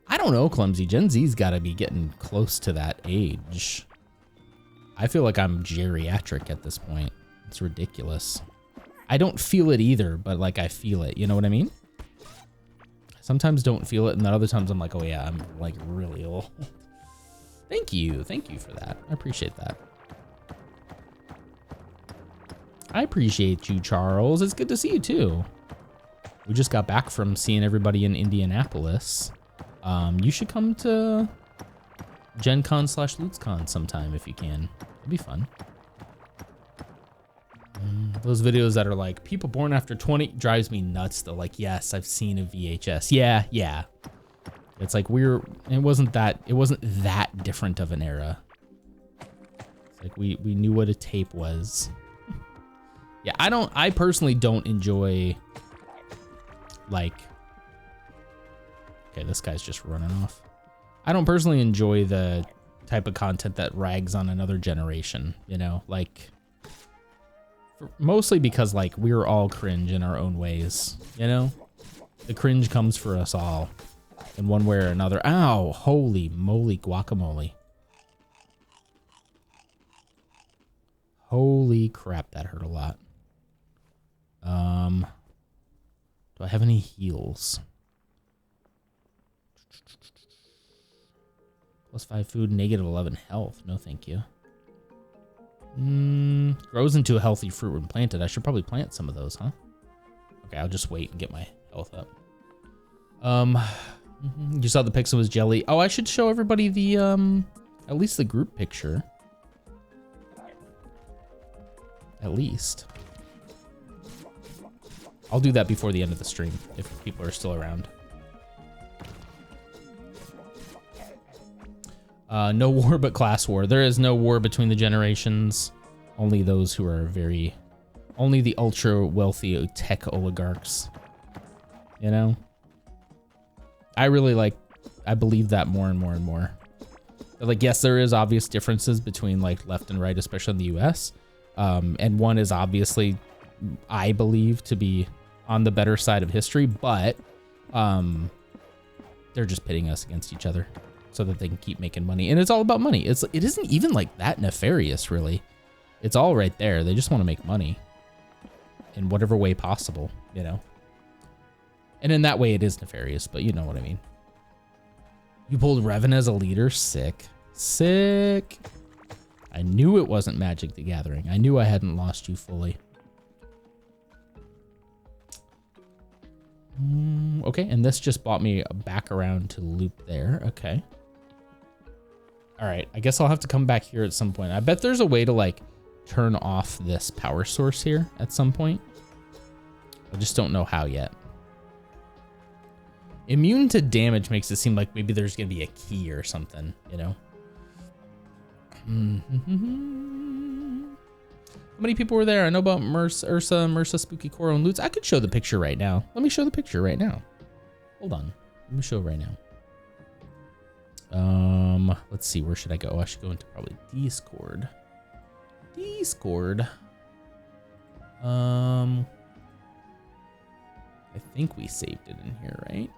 I don't know, Clumsy. Gen Z's got to be getting close to that age. I feel like I'm geriatric at this point. It's ridiculous. I don't feel it either, but like I feel it. You know what I mean? Sometimes don't feel it, and then other times I'm like, oh yeah, I'm like really old. Thank you for that. I appreciate that. I appreciate you, Charles. It's good to see you too. We just got back from seeing everybody in Indianapolis. You should come to Gen Con / LootsCon sometime if you can. It'd be fun. Those videos that are like, people born after 20 drives me nuts though. Like, yes, I've seen a VHS. Yeah. It's like it wasn't that different of an era. It's like we knew what a tape was. Yeah, I personally don't enjoy like, okay, this guy's just running off. I don't personally enjoy the type of content that rags on another generation, you know, like mostly because like we're all cringe in our own ways, you know, the cringe comes for us all in one way or another. Ow, holy moly guacamole. Holy crap, that hurt a lot. Do I have any heals? +5 food, -11 health. No, thank you. Grows into a healthy fruit when planted. I should probably plant some of those, huh? Okay, I'll just wait and get my health up. You saw the pics of his jelly. Oh, I should show everybody the, at least the group picture. At least. I'll do that before the end of the stream if people are still around. No war but class war. There is no war between the generations. Only those who are only the ultra wealthy tech oligarchs. You know? I believe that more and more and more. Like, yes, there is obvious differences between like left and right, especially in the US. And one is obviously, I believe, to be on the better side of history, but they're just pitting us against each other so that they can keep making money. And it's all about money. It isn't even like that nefarious, really. It's all right there. They just want to make money in whatever way possible, you know? And in that way, it is nefarious, but you know what I mean. You pulled Revan as a leader? Sick. Sick. I knew it wasn't Magic the Gathering. I knew I hadn't lost you fully. Okay, and this just brought me back around to loop there. Okay. All right, I guess I'll have to come back here at some point. I bet there's a way to like turn off this power source here at some point. I just don't know how yet. Immune to damage makes it seem like maybe there's gonna be a key or something, you know? How many people were there? I know about Ursa, Spooky Coral, and Lutz. I could show the picture right now. Let me show the picture right now. Hold on. Let me show it right now. Let's see. Where should I go? I should go into probably Discord. I think we saved it in here, right?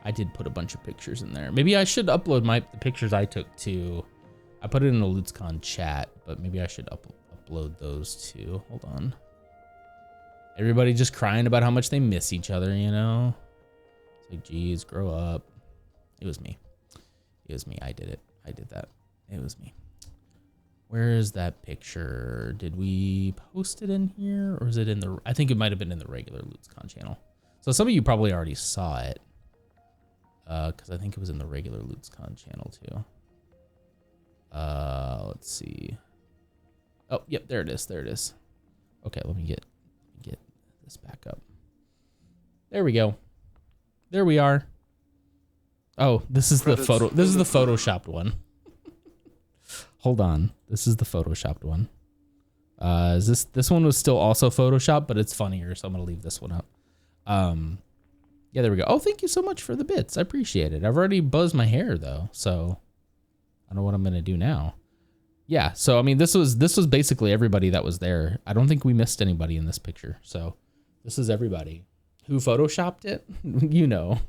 I did put a bunch of pictures in there. Maybe I should upload the pictures I took to. I put it in the LutzCon chat, but maybe I should upload those too. Hold on. Everybody just crying about how much they miss each other, you know? It's like, geez, grow up. It was me. It was me. I did it. I did that. It was me. Where is that picture? Did we post it in here, or is it in the? I think it might have been in the regular LutzCon channel. So some of you probably already saw it, because I think it was in the regular LutzCon channel too. Let's see. Oh, yep, there it is. There it is. Okay, let me get this back up. There we go. There we are. Oh, this is the photo. This is the photoshopped one. Hold on. This is the photoshopped one. Is this one was still also photoshopped, but it's funnier, so I'm gonna leave this one up. Yeah, there we go. Oh, thank you so much for the bits. I appreciate it. I've already buzzed my hair though, so I don't know what I'm gonna do now. Yeah, so I mean, this was basically everybody that was there. I don't think we missed anybody in this picture. So this is everybody who photoshopped it. You know,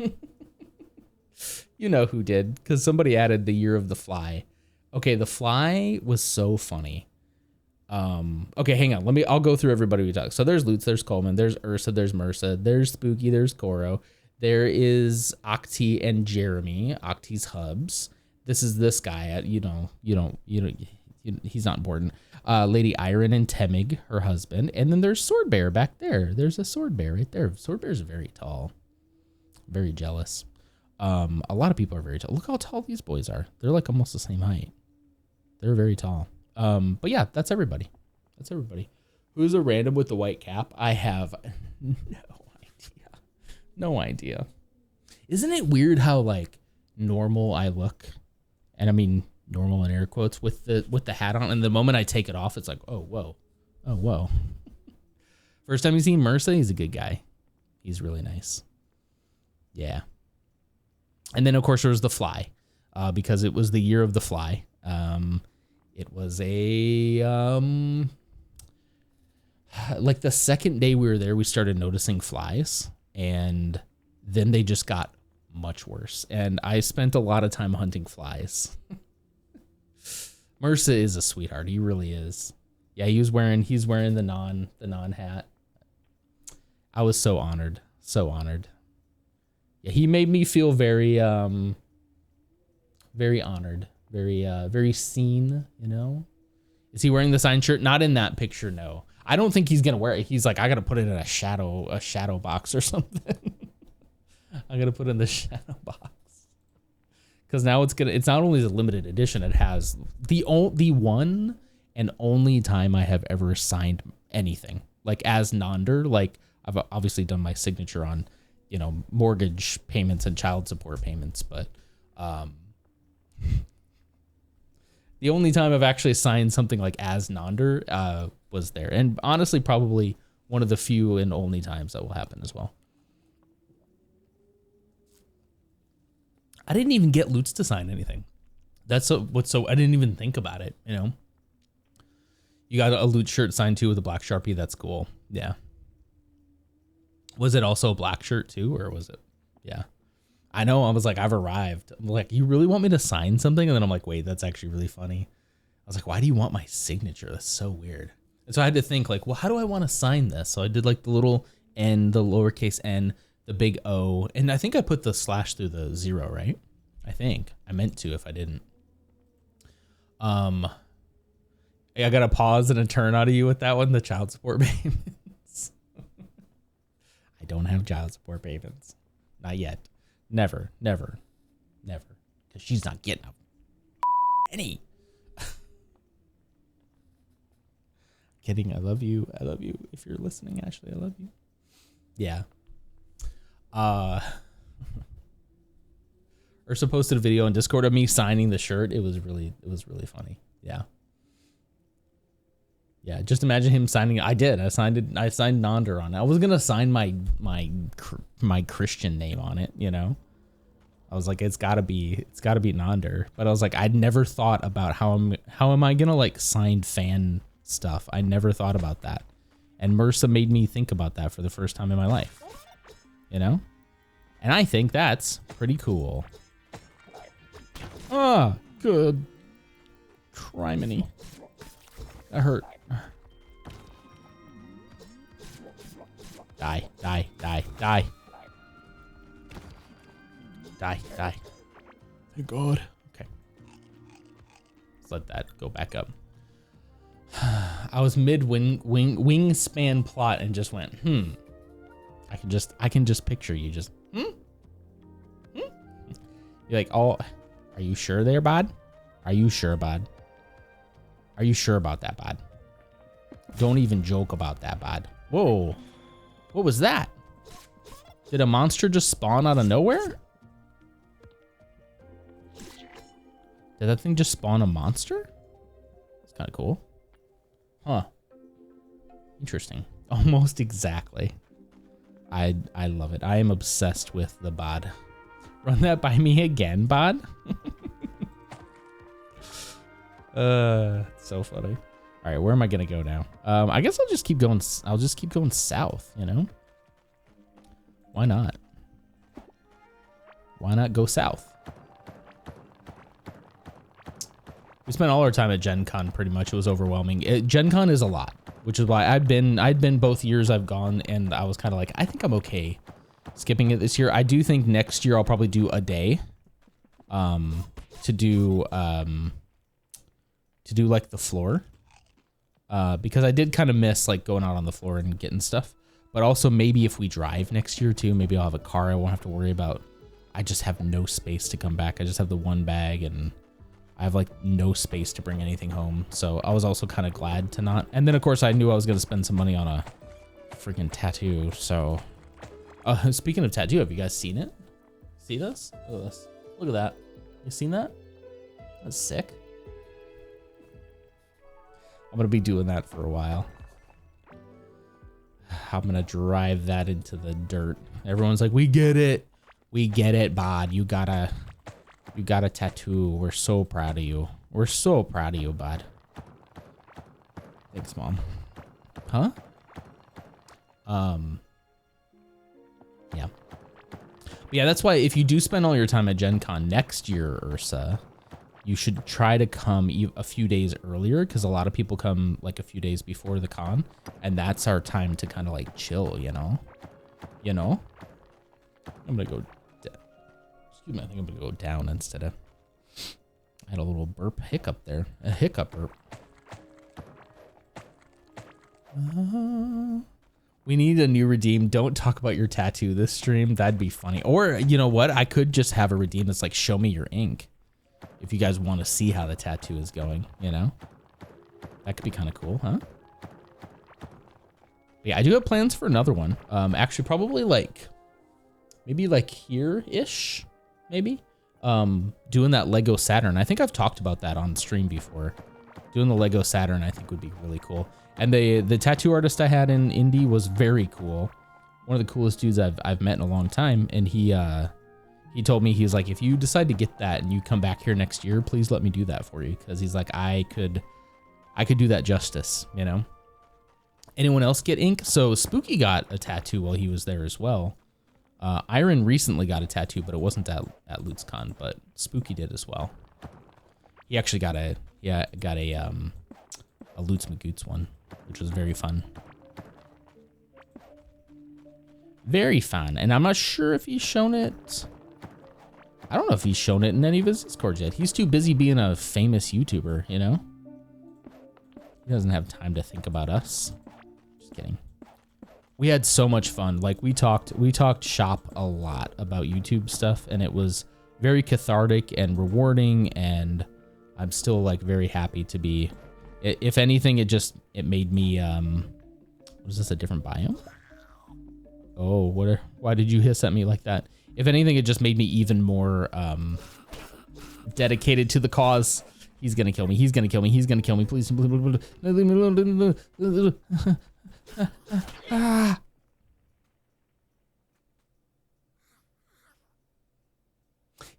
you know who did, because somebody added the year of the fly. Okay, the fly was so funny. Okay, hang on. I'll go through everybody we talked. So there's Lutz, there's Coleman, there's Ursa, there's Mursa, there's Spooky, there's Koro. There is Octi and Jeremy, Octi's hubs. This is this guy. He's not important. Lady Iron and Temig, her husband. And then there's Sword Bear back there. There's a Sword Bear right there. Sword Bear's very tall. Very jealous. A lot of people are very tall. Look how tall these boys are. They're like almost the same height. They're very tall. But yeah, that's everybody. That's everybody. Who's a random with the white cap? I have no idea. No idea. Isn't it weird how like normal I look? And I mean normal in air quotes with the hat on, and the moment I take it off, it's like, oh whoa. Oh whoa. First time you see Mursa, he's a good guy. He's really nice. Yeah. And then of course there was the fly, because it was the year of the fly. It was like the second day we were there, we started noticing flies, and then they just got much worse. And I spent a lot of time hunting flies. Mursa is a sweetheart. He really is. Yeah, he's wearing the non hat. I was so honored. So honored. Yeah, he made me feel very very honored. Very seen, you know? Is he wearing the signed shirt? Not in that picture, no. I don't think he's gonna wear it. He's like, I gotta put it in a shadow box or something. I gotta put it in the shadow box. Because now it's not only the limited edition, it has the one and only time I have ever signed anything. Like as Nonder, like I've obviously done my signature on, you know, mortgage payments and child support payments, but the only time I've actually signed something like as Nonder was there. And honestly, probably one of the few and only times that will happen as well. I didn't even get Lutz to sign anything. That's what's so I didn't even think about it, you know. You got a Lutz shirt signed too with a black Sharpie. That's cool. Yeah. Was it also a black shirt too, or was it? Yeah. I know. I was like, I've arrived. I'm like, you really want me to sign something? And then I'm like, wait, that's actually really funny. I was like, why do you want my signature? That's so weird. And so I had to think like, well, how do I want to sign this? So I did like the little N, the lowercase n, the big O, and I think I put the slash through the 0, right? I think I meant to if I didn't. I got a pause and a turn out of you with that one. The child support payments. I don't have child support payments. Not yet. Never. Because she's not getting any. Kidding. I love you. If you're listening, Ashley, I love you. Yeah. Ursa posted a video on Discord of me signing the shirt. It was really funny. Yeah. Yeah, just imagine him signing. I did. I signed it. I signed Nonder on it. I was gonna sign my Christian name on it. You know, I was like, it's gotta be Nonder. But I was like, I'd never thought about how am I gonna like sign fan stuff. I never thought about that, and MRSA made me think about that for the first time in my life. You know, and I think that's pretty cool. Ah, good. Criminy. That hurt. Die. Thank God. Okay. Let's let that go back up. I was mid wingspan plot and just went, I can just picture you just, You're like, oh, are you sure there, bud? Are you sure, bud? Are you sure about that, bud? Don't even joke about that, bud. Whoa. What was that? Did a monster just spawn out of nowhere? Did that thing just spawn a monster? That's kind of cool. Huh. Interesting. Almost exactly. I love it. I am obsessed with the bod. Run that by me again, bod? So funny. All right, where am I gonna go now? I guess I'll just keep going. I'll just keep going south. You know, why not? Why not go south? We spent all our time at Gen Con. Pretty much, it was overwhelming. Gen Con is a lot, which is why I'd been both years I've gone, and I was kind of like, I think I'm okay skipping it this year. I do think next year I'll probably do a day, to do like the floor. Because I did kind of miss like going out on the floor and getting stuff, but also maybe if we drive next year too, maybe I'll have a car I won't have to worry about. I just have no space to come back. I just have the one bag and I have like no space to bring anything home. So I was also kind of glad to not. And then of course I knew I was going to spend some money on a freaking tattoo. So speaking of tattoo, have you guys seen it? See this? Look at this. Look at that. You seen that? That's sick. I'm going to be doing that for a while. I'm going to drive that into the dirt. Everyone's like, we get it. We get it, bod. You got a tattoo. We're so proud of you. We're so proud of you, bod. Thanks, Mom. Huh? Yeah. But yeah, that's why if you do spend all your time at Gen Con next year, Ursa, you should try to come a few days earlier, because a lot of people come like a few days before the con, and that's our time to kind of like chill, you know? I'm gonna go, excuse me, I think I'm gonna go down instead of, I had a little hiccup there, a hiccup burp. We need a new redeem. Don't talk about your tattoo this stream. That'd be funny. Or you know what? I could just have a redeem that's like, show me your ink. If you guys want to see how the tattoo is going, you know? That could be kind of cool, huh? But yeah, I do have plans for another one. Actually, probably like maybe like here-ish, maybe. Doing that Lego Saturn. I think I've talked about that on stream before. Doing the Lego Saturn, I think would be really cool. And the tattoo artist I had in Indy was very cool. One of the coolest dudes I've met in a long time. And he told me, he was like, if you decide to get that and you come back here next year, please let me do that for you. Cause he's like, I could do that justice, you know? Anyone else get ink? So Spooky got a tattoo while he was there as well. Iron recently got a tattoo, but it wasn't at LootsCon, but Spooky did as well. He actually got a Loots Magoots one, which was very fun. Very fun. And I'm not sure if he's shown it. I don't know if he's shown it in any of his Discords yet. He's too busy being a famous YouTuber, you know? He doesn't have time to think about us. Just kidding. We had so much fun. Like we talked shop a lot about YouTube stuff, and it was very cathartic and rewarding, and I'm still like very happy to be, if anything, it made me, what is this, a different biome? Oh, why did you hiss at me like that? If anything, it just made me even more dedicated to the cause. He's gonna kill me. He's gonna kill me. He's gonna kill me. Please.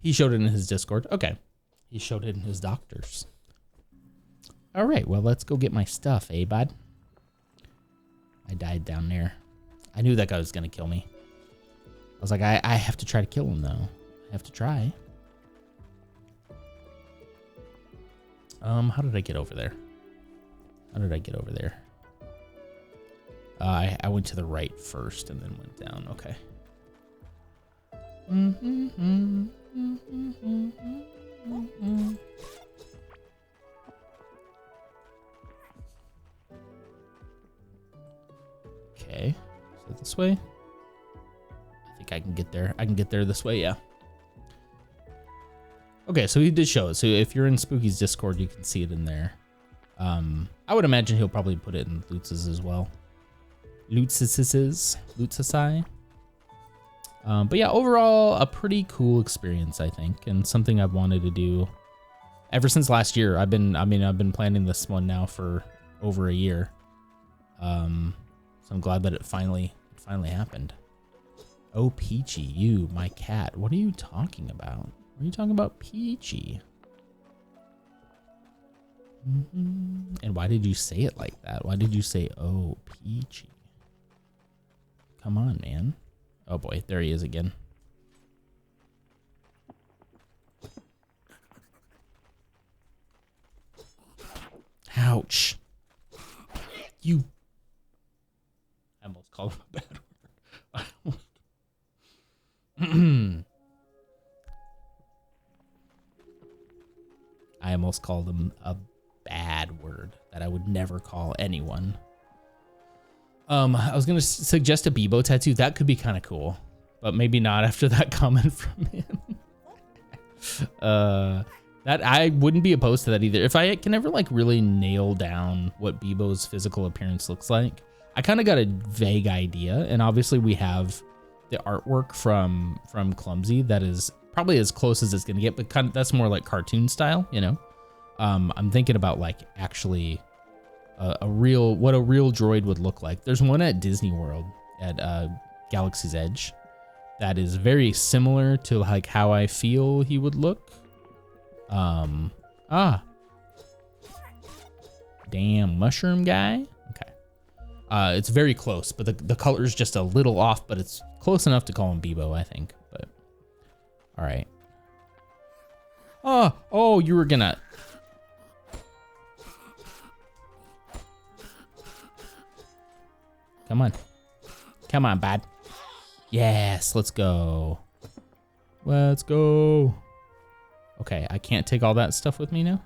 He showed it in his Discord. Okay. He showed it in his doctor's. All right. Well, let's go get my stuff, eh, bud? I died down there. I knew that guy was gonna kill me. I was like, I have to try to kill him, though. I have to try. How did I get over there? I went to the right first and then went down. Okay. Okay. Is it this way? I think I can get there. I can get there this way, yeah. Okay, so he did show it. So if you're in Spooky's Discord, you can see it in there. I would imagine he'll probably put it in Loots's as well. Lootsasai. But yeah, overall, a pretty cool experience, I think, and something I've wanted to do ever since last year. I've been planning this one now for over a year. So I'm glad that it finally happened. Oh, Peachy, you, my cat. What are you talking about? What are you talking about, Peachy? And why did you say it like that? Why did you say, oh, Peachy? Come on, man. Oh boy, there he is again. Ouch. You. I almost called him a bad word. I almost called him a bad word that I would never call anyone. I was gonna suggest a Bebo tattoo. That could be kind of cool, but maybe not after that comment from him. That I wouldn't be opposed to that either. If I can ever like really nail down what Bebo's physical appearance looks like, I kind of got a vague idea, and obviously we have the artwork from Clumsy that is probably as close as it's gonna get, but kind of, that's more like cartoon style, you know. I'm thinking about like actually what a real droid would look like. There's one at Disney World at Galaxy's Edge that is very similar to like how I feel he would look. Damn mushroom guy. Okay. It's very close, but the color is just a little off, but it's close enough to call him Bebo, I think. But all right. Oh, you were gonna. Come on, bud. Yes, let's go. Okay, I can't take all that stuff with me now.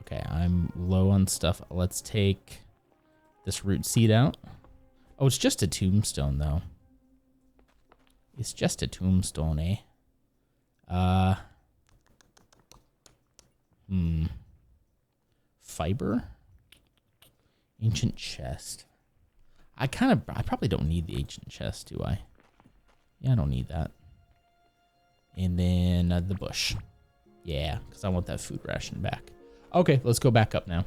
Okay, I'm low on stuff. Let's take this root seed out. Oh, it's just a tombstone, though. It's just a tombstone, eh? Fiber? Ancient chest. I probably don't need the ancient chest, do I? Yeah, I don't need that. And then the bush. Yeah, because I want that food ration back. Okay, let's go back up now.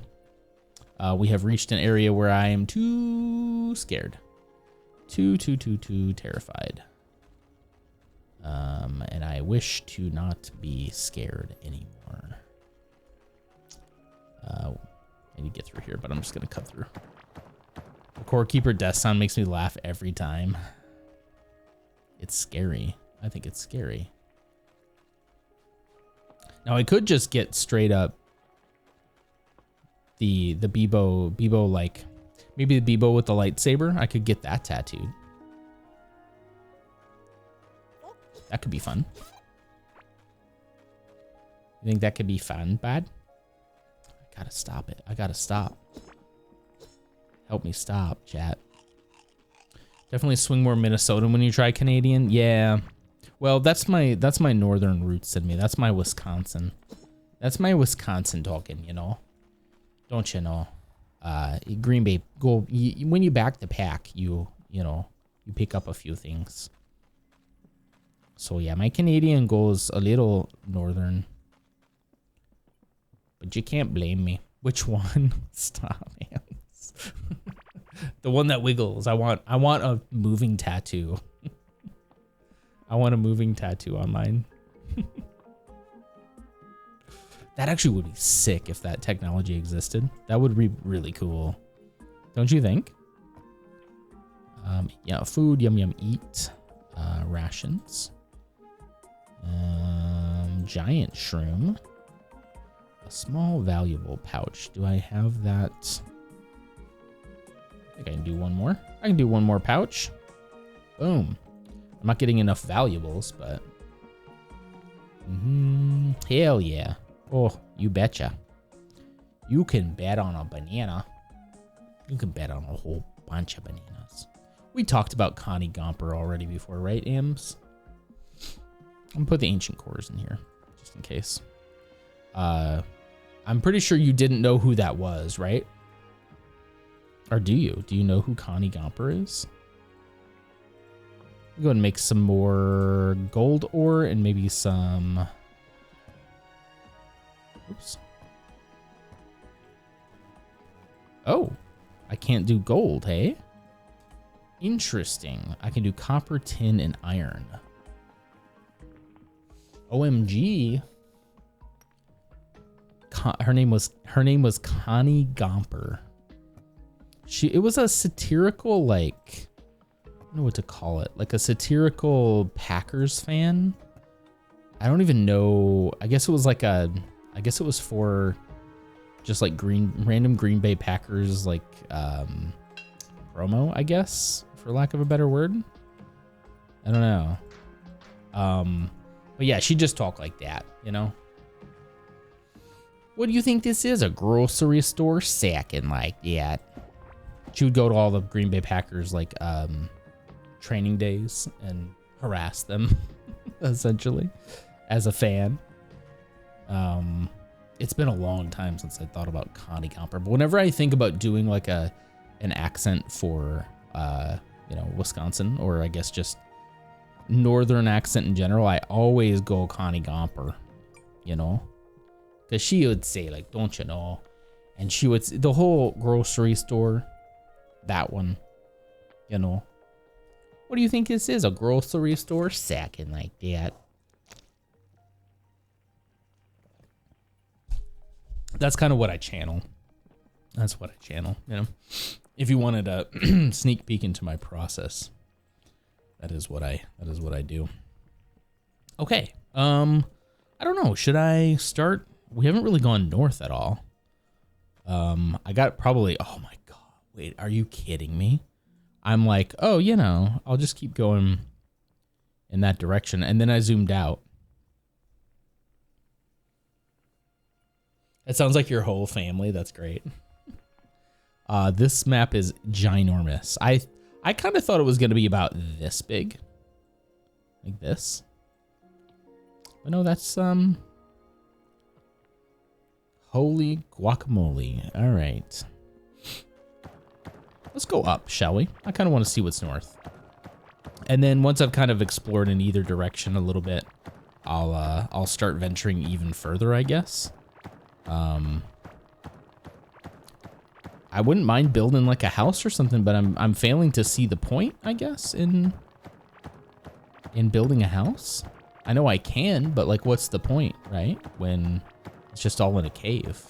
We have reached an area where I am too scared. Too terrified. And I wish to not be scared anymore. I need to get through here, but I'm just going to cut through. The Core Keeper death sound makes me laugh every time. It's scary. I think it's scary. Now I could just get straight up the Bebo like maybe the Bebo with the lightsaber. I could get that tattooed. That could be fun. You think that could be fun, bad? I gotta stop it. I gotta stop. Help me stop, chat. Definitely swing more Minnesota when you try Canadian. Yeah. Well, that's my northern roots in me. That's my Wisconsin. That's my Wisconsin talking, you know. Don't you know? Green Bay, go when you back the pack, you know, you pick up a few things. So yeah, my Canadian goes a little northern. But you can't blame me. Which one? Stop, hands. The one that wiggles. I want a moving tattoo. I want a moving tattoo on mine. That actually would be sick if that technology existed. That would be really cool. Don't you think? Yeah, food, yum yum eat. Rations. Giant shroom. A small valuable pouch. Do I have that? I think I can do one more. I can do one more pouch. Boom. I'm not getting enough valuables, but... Hell yeah. Oh, you betcha. You can bet on a banana. You can bet on a whole bunch of bananas. We talked about Connie Gomper already before, right, Ams? I'm gonna put the ancient cores in here, just in case. I'm pretty sure you didn't know who that was, right? Or do you? Do you know who Connie Gomper is? Go ahead and make some more gold ore and maybe some... Oops. Oh, I can't do gold, hey? Interesting. I can do copper, tin, and iron. OMG. Her name was Connie Gomper. It was a satirical, like, I don't know what to call it, like a satirical Packers fan. I don't even know. I guess it was like I guess it was for just like random Green Bay Packers, like promo, I guess, for lack of a better word. I don't know. But yeah, she just talked like that, you know. What do you think this is? A grocery store sacking like that? She would go to all the Green Bay Packers like training days and harass them essentially as a fan. It's been a long time since I thought about Connie Gomper, but whenever I think about doing like an accent for you know, Wisconsin, or I guess just northern accent in general, I always go Connie Gomper, you know, because she would say like, don't you know, and she would, the whole grocery store, that one, you know. What do you think this is? A grocery store sacking like that? That's kind of what I channel. That's what I channel, you know. If you wanted a sneak peek into my process, that is what I do. Okay. I don't know. Should I start? We haven't really gone north at all. I got probably, oh my God. Wait, are you kidding me? I'm like, oh, you know, I'll just keep going in that direction. And then I zoomed out. It sounds like your whole family. That's great. This map is ginormous. I kind of thought it was going to be about this big. Like this. But no, that's, holy guacamole. All right. Let's go up, shall we? I kind of want to see what's north. And then once I've kind of explored in either direction a little bit, I'll start venturing even further, I guess. I wouldn't mind building like a house or something, but I'm failing to see the point, I guess, in building a house. I know I can, but like, what's the point, right? When it's just all in a cave.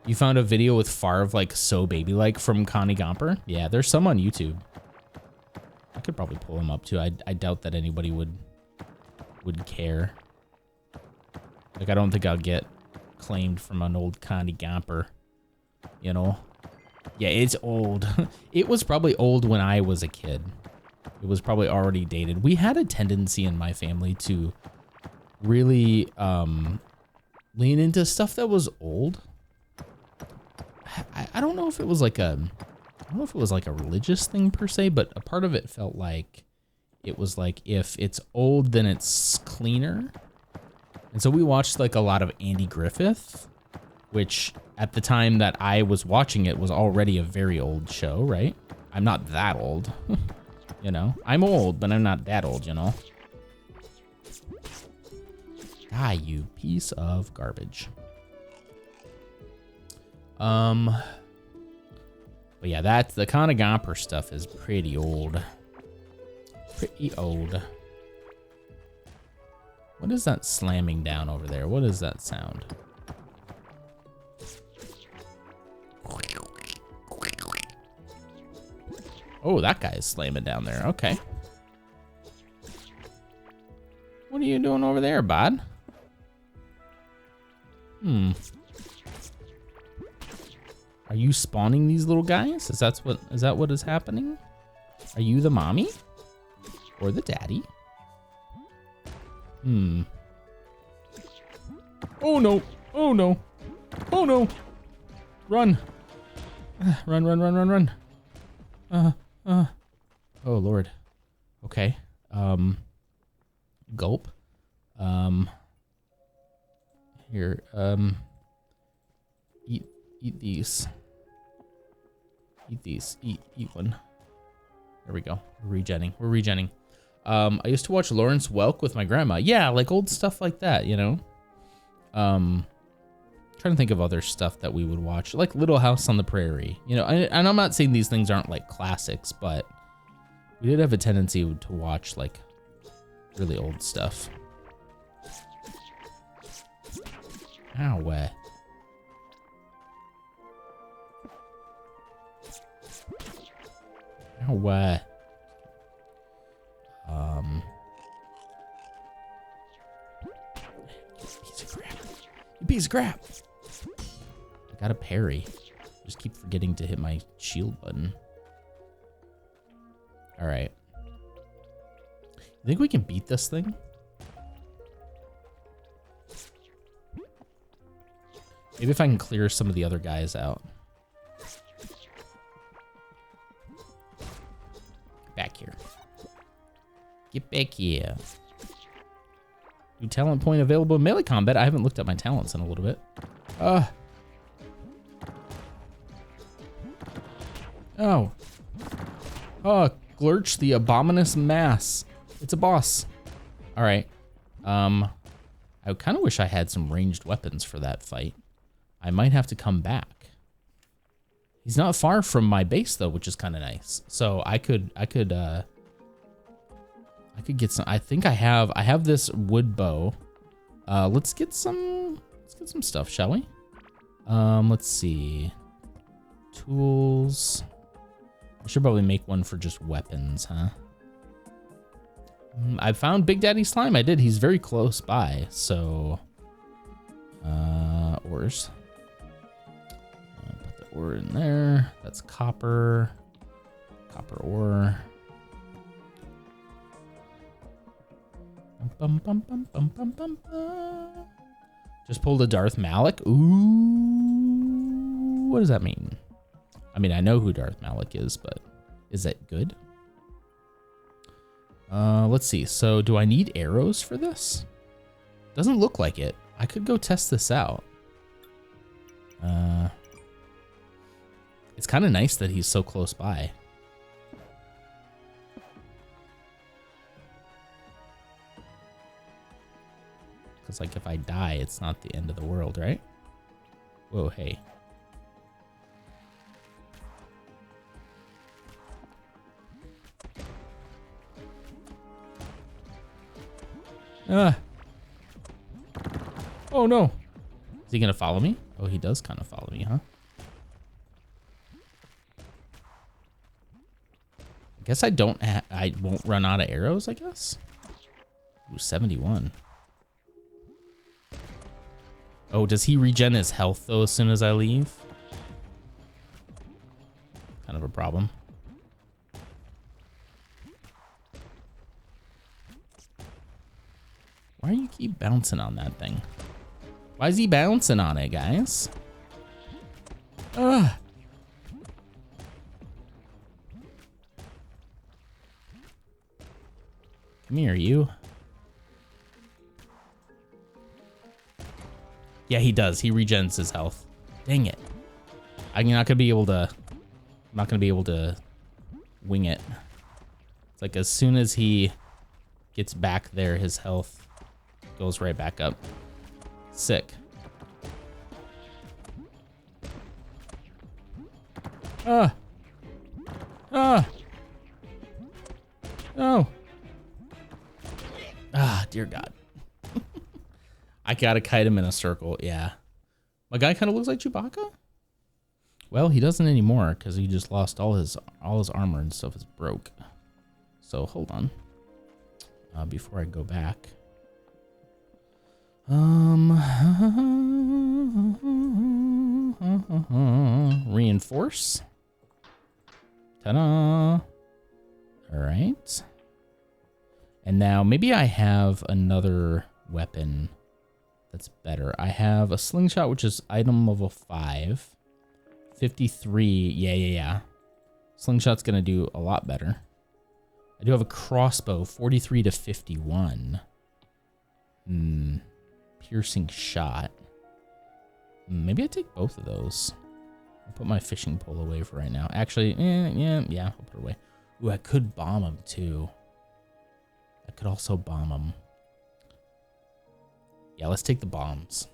You found a video with Farv like so baby-like from Connie Gomper? Yeah, there's some on YouTube. I could probably pull them up too. I doubt that anybody would care. Like, I don't think I'll get claimed from an old Connie Gomper, you know? Yeah, it's old. It was probably old when I was a kid. It was probably already dated. We had a tendency in my family to really lean into stuff that was old. I don't know if it was like a religious thing per se, but a part of it felt like it was like, if it's old, then it's cleaner. And so we watched like a lot of Andy Griffith, which at the time that I was watching it was already a very old show, right? I'm not that old, you know? I'm old, but I'm not that old, you know? Ah, you piece of garbage. But yeah, that's the Connie Gomper stuff is pretty old. Pretty old. What is that slamming down over there? What is that sound? Oh, that guy is slamming down there. Okay. What are you doing over there, bud? Are you spawning these little guys? Is that what is happening? Are you the mommy? Or the daddy? Oh no. Oh no. Oh no. Run. Run, run, run, run, run. Oh Lord. Okay. Gulp. Here, eat these. Eat these. Eat one. There we go. We're regenning. I used to watch Lawrence Welk with my grandma. Yeah, like old stuff like that, you know? Trying to think of other stuff that we would watch, like Little House on the Prairie, you know? And I'm not saying these things aren't like classics, but we did have a tendency to watch like really old stuff. Ow. Ow. You piece of crap. I got a parry. Just keep forgetting to hit my shield button. All right. You think we can beat this thing? Maybe if I can clear some of the other guys out. Back here. Get back here. New talent point available in melee combat. I haven't looked at my talents in a little bit. Oh. Oh, Glurch the Abominous Mass. It's a boss. All right. I kind of wish I had some ranged weapons for that fight. I might have to come back. He's not far from my base though, which is kind of nice. So I could get some. I think I have this wood bow. Let's get some stuff, shall we? Let's see. Tools. I should probably make one for just weapons, huh? I found Big Daddy Slime. I did. He's very close by. So, ores. Put the ore in there. That's copper. Copper ore. Bum, bum, bum, bum, bum, bum, bum. Just pulled a Darth Malik. Ooh, what does that mean? I mean, I know who Darth Malik is, but is that good? Let's see. So do I need arrows for this? Doesn't look like it. I could go test this out. It's kind of nice that he's so close by. Because, like, if I die, it's not the end of the world, right? Whoa, hey. Oh, no. Is he going to follow me? Oh, he does kind of follow me, huh? I guess I won't run out of arrows, I guess. Ooh, 71. Oh, does he regen his health, though, as soon as I leave? Kind of a problem. Why do you keep bouncing on that thing? Why is he bouncing on it, guys? Ugh. Come here, you. Yeah, he does. He regens his health. Dang it. I'm not gonna be able to wing it. It's like as soon as he gets back there, his health goes right back up. Sick. No. Dear God. I gotta kite him in a circle. Yeah. My guy kind of looks like Chewbacca. Well, he doesn't anymore because he just lost all his armor and stuff is broke. So hold on. Before I go back. Reinforce. Ta-da. All right. And now maybe I have another weapon that's better. I have a slingshot, which is item level 5. 53. Yeah. Slingshot's going to do a lot better. I do have a crossbow, 43 to 51. Piercing shot. Maybe I take both of those. I'll put my fishing pole away for right now. Actually, yeah, I'll put it away. Ooh, I could bomb him too. I could also bomb him. Yeah, let's take the bombs.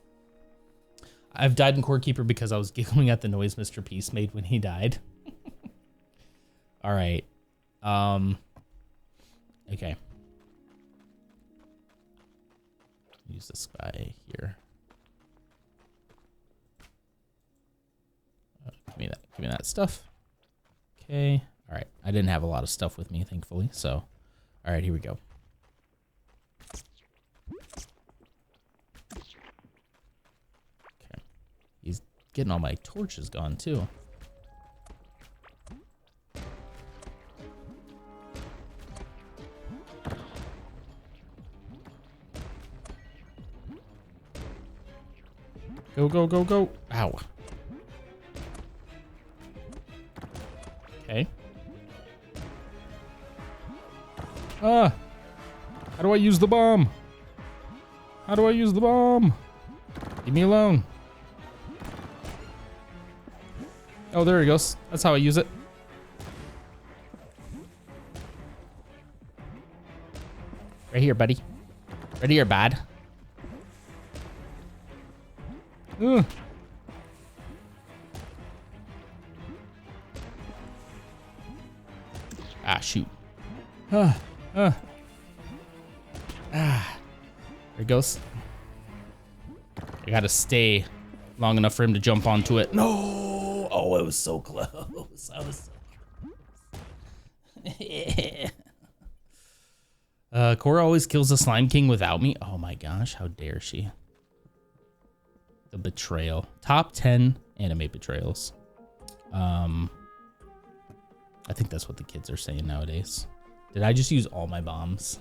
I've died in Core Keeper because I was giggling at the noise Mr. Peace made when he died. All right. Okay. Use this guy here. Give me that stuff. Okay. All right. I didn't have a lot of stuff with me, thankfully. So, all right, here we go. Okay. He's getting all my torches gone too. Go, go, go, go. Ow. Okay. How do I use the bomb? How do I use the bomb? Leave me alone. Oh, there he goes. That's how I use it. Right here, buddy. Right here, bud. Ah, shoot. There it goes. I gotta stay long enough for him to jump onto it. No! Oh, it was so close. I was so Cora always kills the Slime King without me. Oh my gosh, how dare she? The betrayal. Top 10 anime betrayals. I think that's what the kids are saying nowadays. Did I just use all my bombs?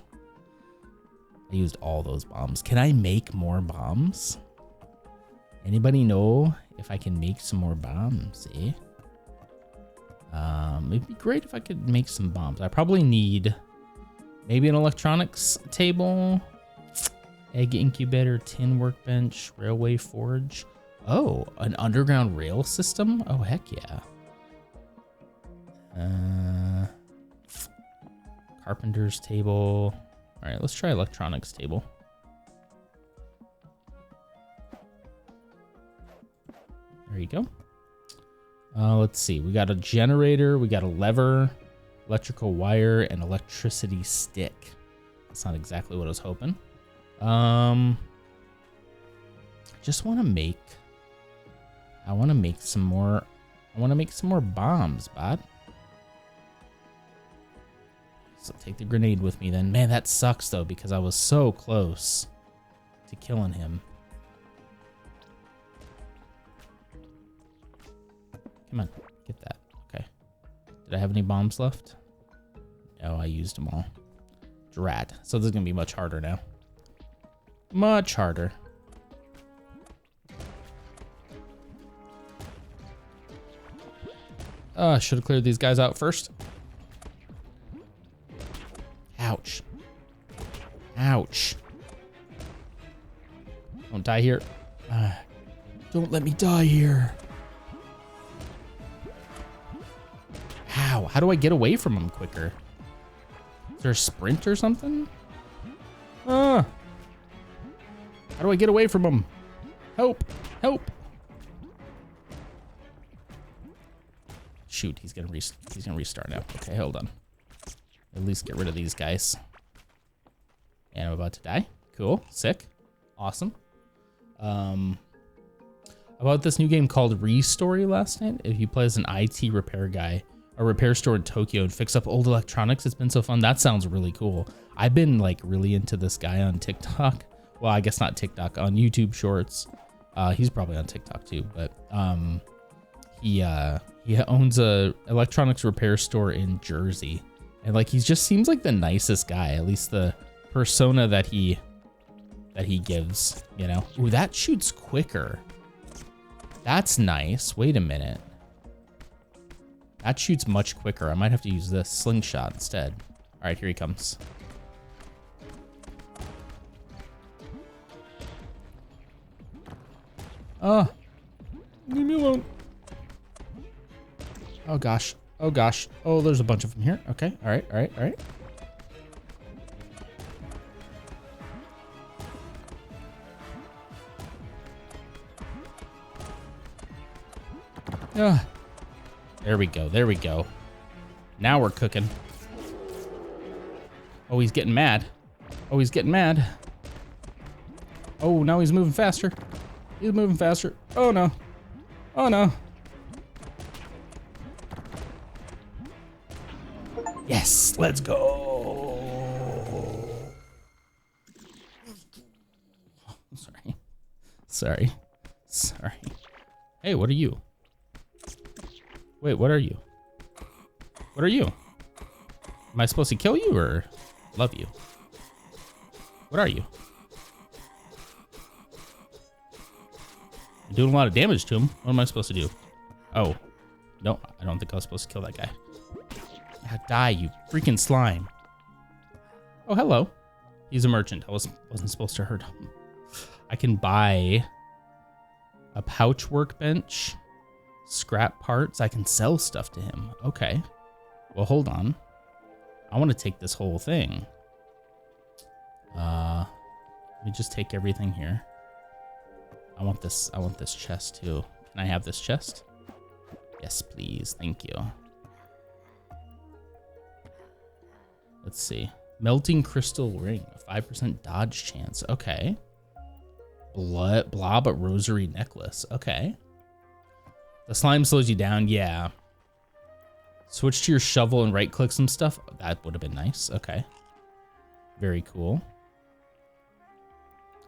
I used all those bombs. Can I make more bombs? Anybody know if I can make some more bombs, eh? It'd be great if I could make some bombs. I probably need maybe an electronics table. Egg incubator, tin workbench, railway forge. Oh, an underground rail system? Oh, heck yeah. Carpenter's table. All right, let's try electronics table. There you go. Let's see. We got a generator. We got a lever, electrical wire, and electricity stick. That's not exactly what I was hoping. I just want to make. I want to make some more. I want to make some more bombs, bud. So take the grenade with me then. Man, that sucks though because I was so close to killing him. Come on, get that. Okay. Did I have any bombs left? No, I used them all. Drat. So this is going to be much harder now. Much harder. Should have cleared these guys out first. Ouch. Ouch. Don't die here. Don't let me die here. How do I get away from him quicker? Is there a sprint or something? How do I get away from him? Help! Help! Shoot, he's gonna restart now. Okay, hold on. At least get rid of these guys. And I'm about to die. Cool, sick, awesome. About this new game called Restory last night. If you play as an IT repair guy, a repair store in Tokyo and fix up old electronics, it's been so fun. That sounds really cool. I've been like really into this guy on TikTok. Well, I guess not TikTok, on YouTube Shorts. He's probably on TikTok too, but he owns a electronics repair store in Jersey, and like he just seems like the nicest guy. At least the persona that he gives, you know. Ooh, that shoots quicker. That's nice. Wait a minute. That shoots much quicker. I might have to use this slingshot instead. All right, here he comes. Leave me alone. Oh gosh. Oh gosh. Oh, there's a bunch of them here. Okay. All right. All right. All right. There we go. There we go. Now we're cooking. Oh, he's getting mad. Oh, he's getting mad. Oh, now he's moving faster. He's moving faster. Oh no. Oh no. Yes, let's go. Sorry. Sorry. Sorry. Hey, what are you? Wait, what are you? What are you? Am I supposed to kill you or love you? What are you? I'm doing a lot of damage to him. What am I supposed to do? Oh, no, I don't think I was supposed to kill that guy. Yeah, die, you freaking slime. Oh, hello. He's a merchant. I wasn't supposed to hurt him. I can buy a pouch workbench, scrap parts. I can sell stuff to him. Okay. Well, hold on. I want to take this whole thing. Let me just take everything here. I want this chest too. Can I have this chest? Yes, please. Thank you. Let's see. Melting crystal ring, 5% dodge chance. Okay. Blob rosary necklace. Okay. The slime slows you down. Yeah. Switch to your shovel and right click some stuff. That would have been nice. Okay. Very cool.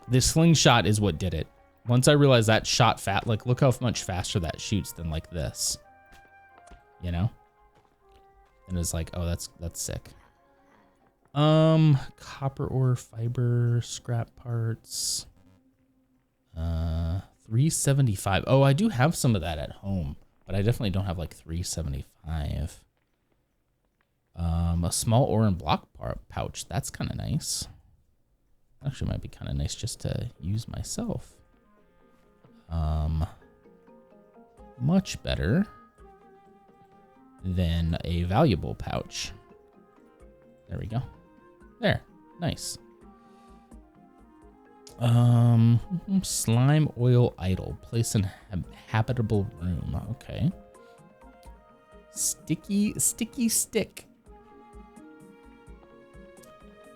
This slingshot is what did it. Once I realized that shot fat, like look how much faster that shoots than like this. You know? And it's like, oh, that's sick. Copper ore, fiber, scrap parts. 375. Oh, I do have some of that at home, but I definitely don't have like 375. A small ore and block pouch. That's kind of nice. Actually, might be kind of nice just to use myself. Much better. then a valuable pouch. There we go. There. Nice. Slime oil idol. Place in habitable room. Okay. Sticky stick.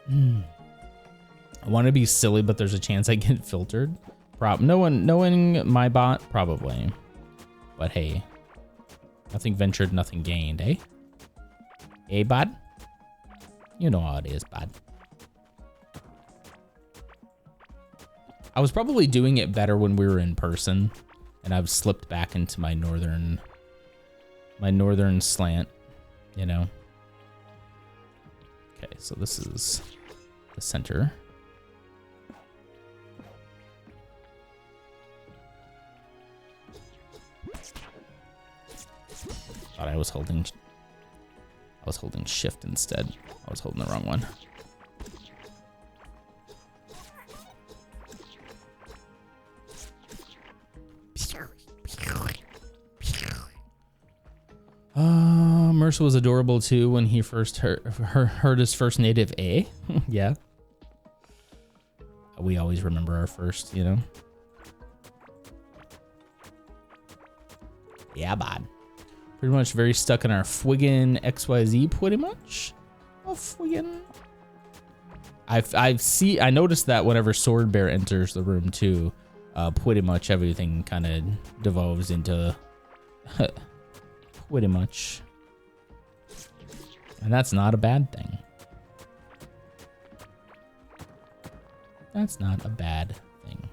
I want to be silly, but there's a chance I get filtered. Knowing my bot, probably. But hey, nothing ventured, nothing gained, eh? Hey, bud? You know how it is, bud. I was probably doing it better when we were in person, and I've slipped back into my northern slant, you know? Okay, so this is the center. Thought I was holding shift instead. I was holding the wrong one. Mercer was adorable too when he first heard his first native A. Yeah. We always remember our first, you know. Yeah, bud. Pretty much very stuck in our Fwiggin XYZ, pretty much. Oh, Fwiggin. I noticed that whenever Sword Bear enters the room too, pretty much everything kind of devolves into pretty much. And that's not a bad thing. That's not a bad thing.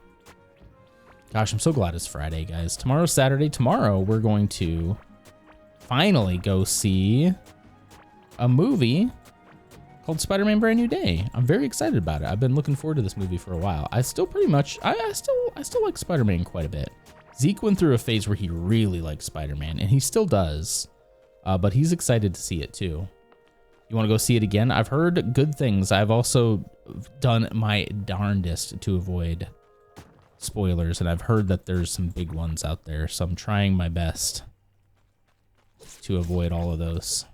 Gosh, I'm so glad it's Friday, guys. Tomorrow's Saturday. Tomorrow, we're going to finally go see a movie called Spider-Man Brand New Day. I'm very excited about it. I've been looking forward to this movie for a while. I still pretty much, I still like Spider-Man quite a bit. Zeke went through a phase where he really liked Spider-Man, and he still does, but he's excited to see it too. You want to go see it again? I've heard good things. I've also done my darndest to avoid spoilers, and I've heard that there's some big ones out there, so I'm trying my best to avoid all of those.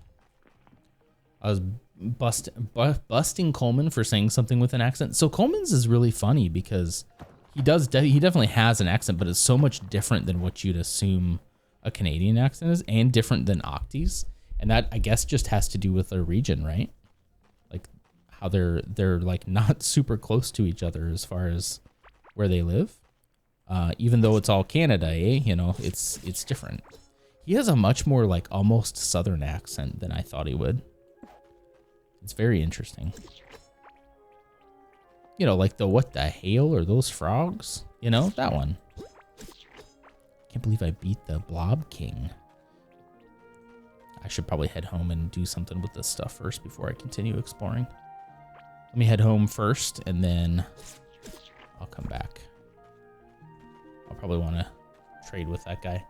I was busting Coleman for saying something with an accent. So Coleman's is really funny because he definitely has an accent, but it's so much different than what you'd assume a Canadian accent is, and different than Octi's. And that, I guess, just has to do with their region, right? Like how they're like not super close to each other as far as where they live. Even though it's all Canada, eh? You know, it's different. He has a much more like almost Southern accent than I thought he would. It's very interesting. You know, like the what the hell are those frogs? You know, that one. Can't believe I beat the Blob King. I should probably head home and do something with this stuff first before I continue exploring. Let me head home first, and then I'll come back. I'll probably want to trade with that guy.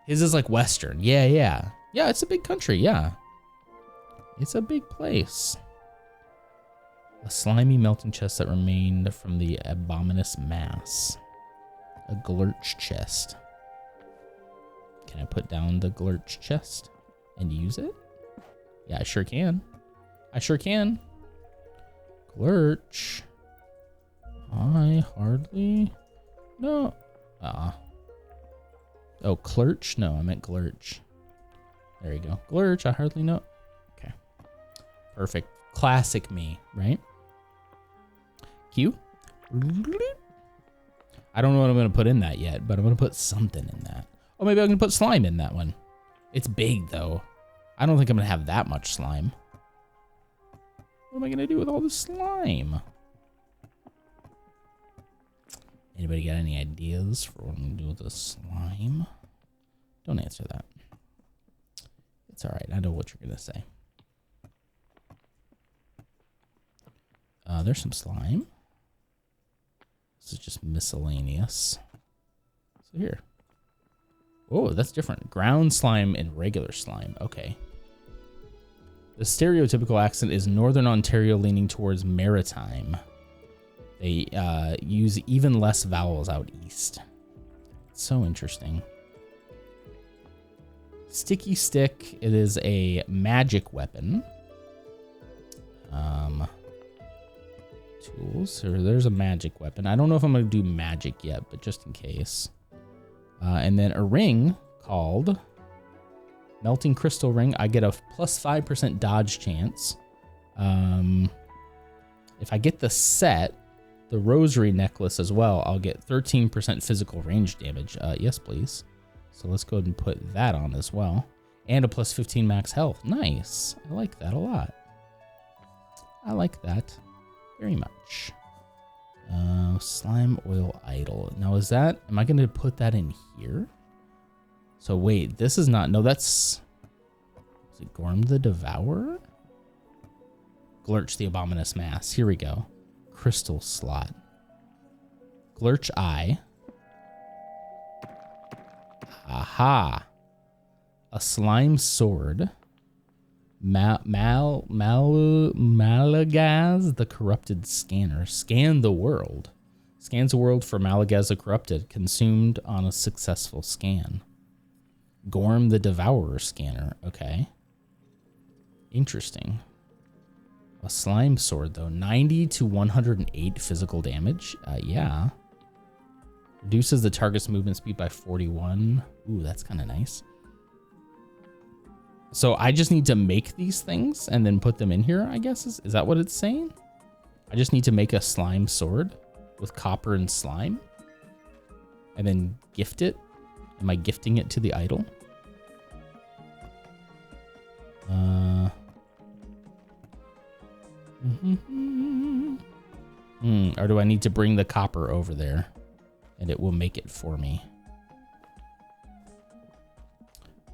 His is like Western. Yeah. Yeah, it's a big country, yeah. It's a big place. A slimy melting chest that remained from the abominous mass. A glurch chest. Can I put down the glurch chest and use it? Yeah, I sure can. Glurch. I hardly know. Oh, Klurch? No, I meant Glurch. There you go. Glurch, I hardly know. Okay. Perfect. Classic me, right? Q. I don't know what I'm going to put in that yet, but I'm going to put something in that. Oh, maybe I'm going to put slime in that one. It's big, though. I don't think I'm going to have that much slime. What am I going to do with all this slime? Anybody got any ideas for what I'm going to do with the slime? Don't answer that. It's all right. I know what you're going to say. There's some slime. This is just miscellaneous. So here. Oh, that's different. Ground slime and regular slime. Okay. The stereotypical accent is Northern Ontario leaning towards maritime. They use even less vowels out east. It's so interesting. Sticky stick. It is a magic weapon. Tools. So there's a magic weapon. I don't know if I'm going to do magic yet, but just in case. And then a ring called Melting Crystal Ring. I get a plus 5% dodge chance. If I get the set, the Rosary Necklace as well, I'll get 13% physical range damage. Yes, please. So let's go ahead and put that on as well. And a plus 15 max health. Nice. I like that a lot. I like that very much. Slime Oil Idol. Now is that, am I going to put that in here? So wait, this is not, no, that's, is it Gorm the Devourer? Glurch the Abominous Mass. Here we go. Crystal slot. Glurch Eye. Aha. A slime sword. Malagaz the Corrupted Scanner. Scan the world. Scans the world for Malagaz the Corrupted. Consumed on a successful scan. Gorm the Devourer Scanner. Okay. Interesting. A slime sword, though. 90 to 108 physical damage. Yeah. Reduces the target's movement speed by 41. Ooh, that's kind of nice. So I just need to make these things and then put them in here, I guess. Is that what it's saying? I just need to make a slime sword with copper and slime. And then gift it. Am I gifting it to the idol? Or do I need to bring the copper over there and it will make it for me?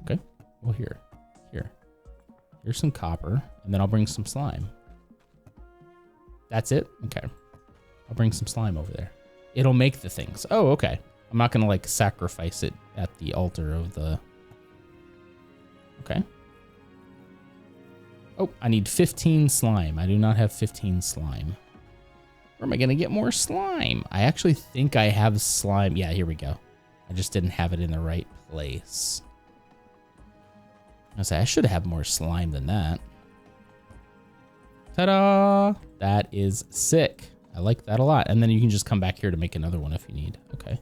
Okay. Well, here's some copper, and then I'll bring some slime. That's it? Okay. I'll bring some slime over there. It'll make the things. Oh, okay. I'm not gonna like sacrifice it at the altar of the... Okay. Oh, I need 15 slime. I do not have 15 slime. Where am I gonna get more slime? I actually think I have slime. Yeah, here we go. I just didn't have it in the right place. I should have more slime than that. Ta-da! That is sick. I like that a lot. And then you can just come back here to make another one if you need. Okay.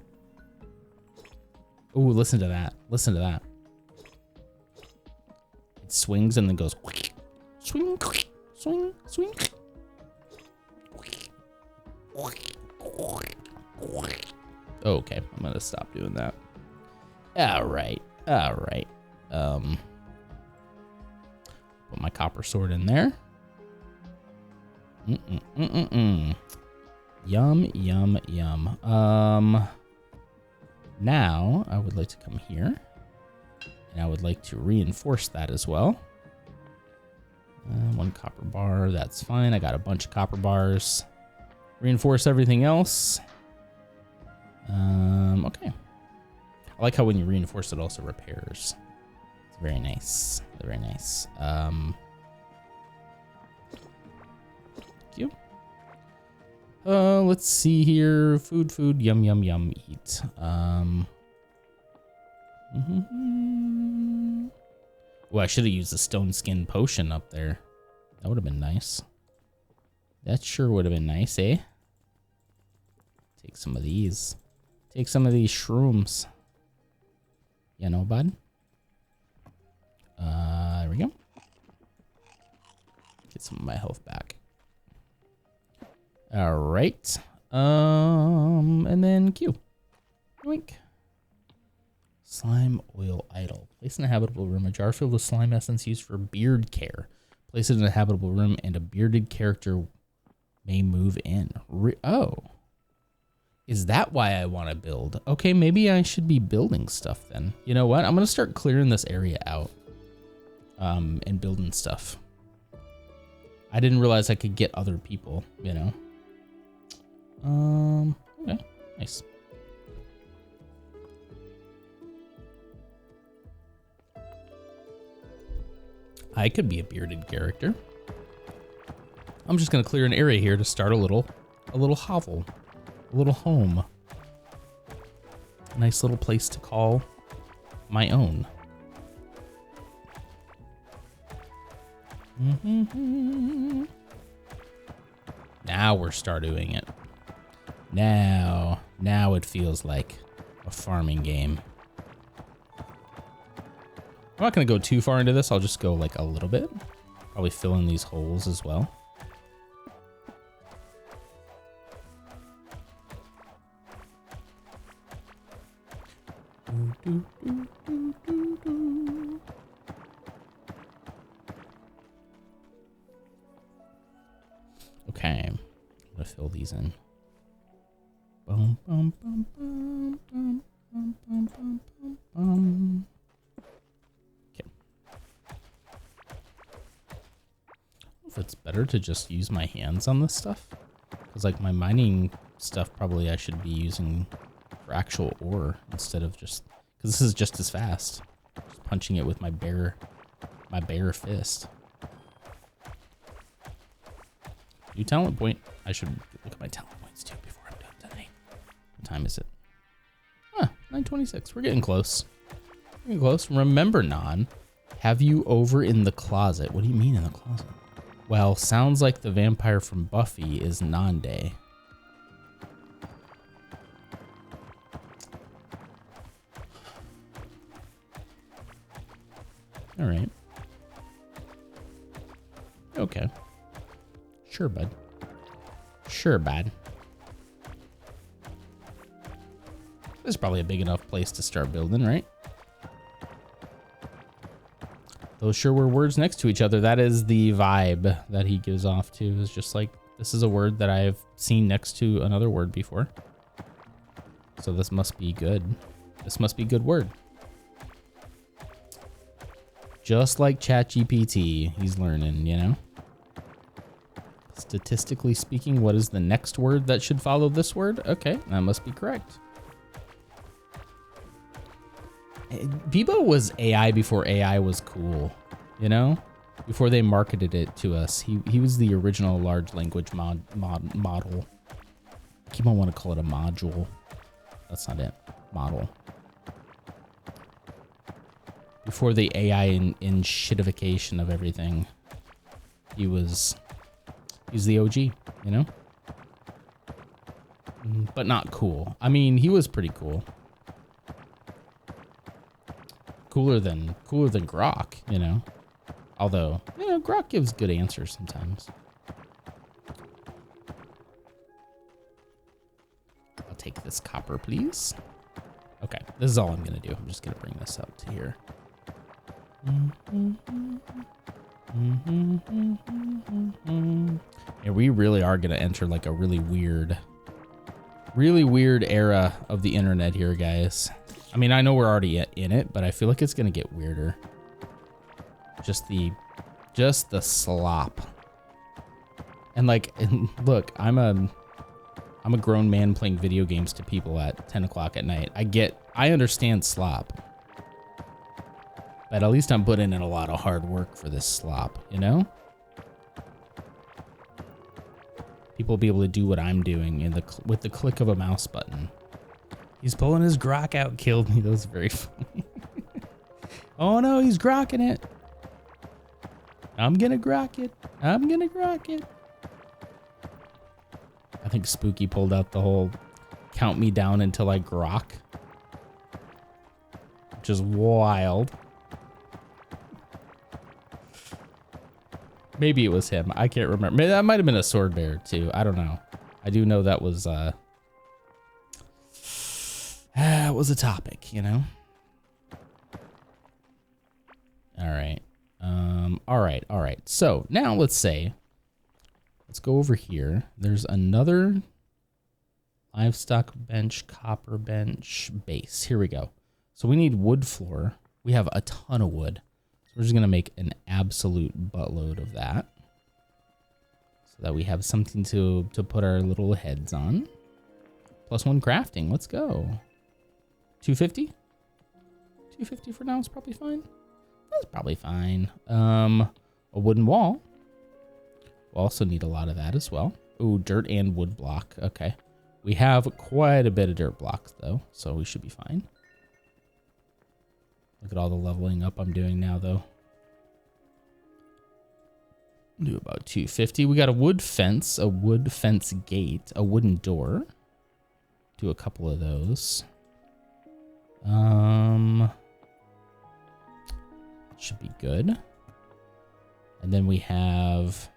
Ooh, listen to that. Listen to that. It swings and then goes... Swing, swing, swing. Okay, I'm gonna stop doing that. All right. Put my copper sword in there. Yum, yum, yum. Now I would like to come here, and I would like to reinforce that as well. One copper bar, that's fine. I got a bunch of copper bars. Reinforce everything else. Okay. I like how when you reinforce it also repairs. It's very nice. Very nice. Thank you. Let's see here. Food, yum, yum, yum, eat. Oh, I should have used the stone skin potion up there. That would have been nice. That sure would have been nice, eh? Take some of these. Take some of these shrooms. You know, bud? There we go. Get some of my health back. All right. And then Q. Yoink. Slime Oil Idol. Place in a habitable room. A jar filled with slime essence used for beard care. Place it in a habitable room and a bearded character may move in. Oh. Is that why I want to build? Okay, maybe I should be building stuff then. You know what? I'm going to start clearing this area out. And building stuff. I didn't realize I could get other people, you know. Okay, nice. I could be a bearded character. I'm just gonna clear an area here to start a little hovel, a little home. A nice little place to call my own. Now we're Stardewing it. Now it feels like a farming game. I'm not gonna go too far into this. I'll just go like a little bit. Probably fill in these holes as well. Okay, I'm gonna fill these in. Bum, bum, bum, bum, bum, bum, bum, bum, bum, bum. Okay. If it's better to just use my hands on this stuff, because like my mining stuff, probably I should be using for actual ore instead of just, because this is just as fast. Just punching it with my bare fist. New talent point. I should look at my talent points too before I'm done tonight. What time is it? 9:26. We're getting close. Getting close. Remember, Non, have you over in the closet? What do you mean in the closet? Well, sounds like the vampire from Buffy is Nande. All right. Okay. Sure, bud. Sure, bud. This is probably a big enough place to start building, right? Those sure were words next to each other. That is the vibe that he gives off to. It's just like, this is a word that I've seen next to another word before. So this must be good. This must be good word. Just like ChatGPT, he's learning, you know? Statistically speaking, what is the next word that should follow this word? Okay, that must be correct. Bebo was AI before AI was cool, you know? Before they marketed it to us. He was the original large language model. I keep on wanting to call it a module. That's not it. Model. Before the AI in shitification of everything, he's the OG, you know? But not cool. I mean, he was pretty cool. Cooler than Grok, you know? Although, you know, Grok gives good answers sometimes. I'll take this copper, please. Okay, this is all I'm gonna do. I'm just gonna bring this up to here. And we really are gonna enter like a really weird era of the internet here, guys. I mean, I know we're already in it, but I feel like it's gonna get weirder. Just the slop. And like, look, I'm a grown man playing video games to people at 10 o'clock at night. I understand slop. But at least I'm putting in a lot of hard work for this slop, you know? People will be able to do what I'm doing with the click of a mouse button. He's pulling his Grok out, killed me. That was very funny. Oh no, he's grokking it. I'm gonna grok it. I'm gonna grok it. I think Spooky pulled out the whole count me down until I grok. Which is wild. Maybe it was him. I can't remember. Maybe that might have been a sword bear too. I don't know. I do know that was it was a topic, you know? All right. So now let's go over here. There's another livestock bench, copper bench, base. Here we go. So we need wood floor. We have a ton of wood. So we're just gonna make an absolute buttload of that. So that we have something to put our little heads on. +1 crafting, let's go. 250? 250 for now is probably fine. That's probably fine. A wooden wall. We'll also need a lot of that as well. Ooh, dirt and wood block. Okay. We have quite a bit of dirt blocks though, so we should be fine. Look at all the leveling up I'm doing now though. Do about 250. We got a wood fence gate, a wooden door. Do a couple of those. Should be good. And then we have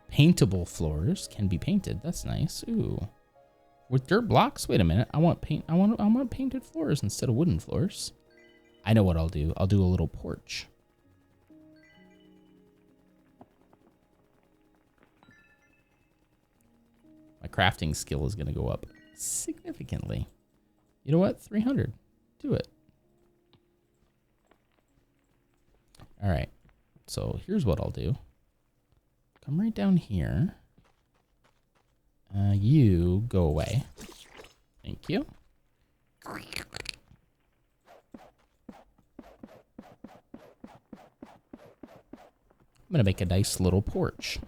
paintable floors, can be painted. That's nice. Ooh. With dirt blocks? Wait a minute. I want painted floors instead of wooden floors. I know what I'll do. I'll do a little porch. My crafting skill is going to go up significantly. You know what? 300. Do it. All right. So here's what I'll do. Come right down here. You go away. Thank you. I'm going to make a nice little porch.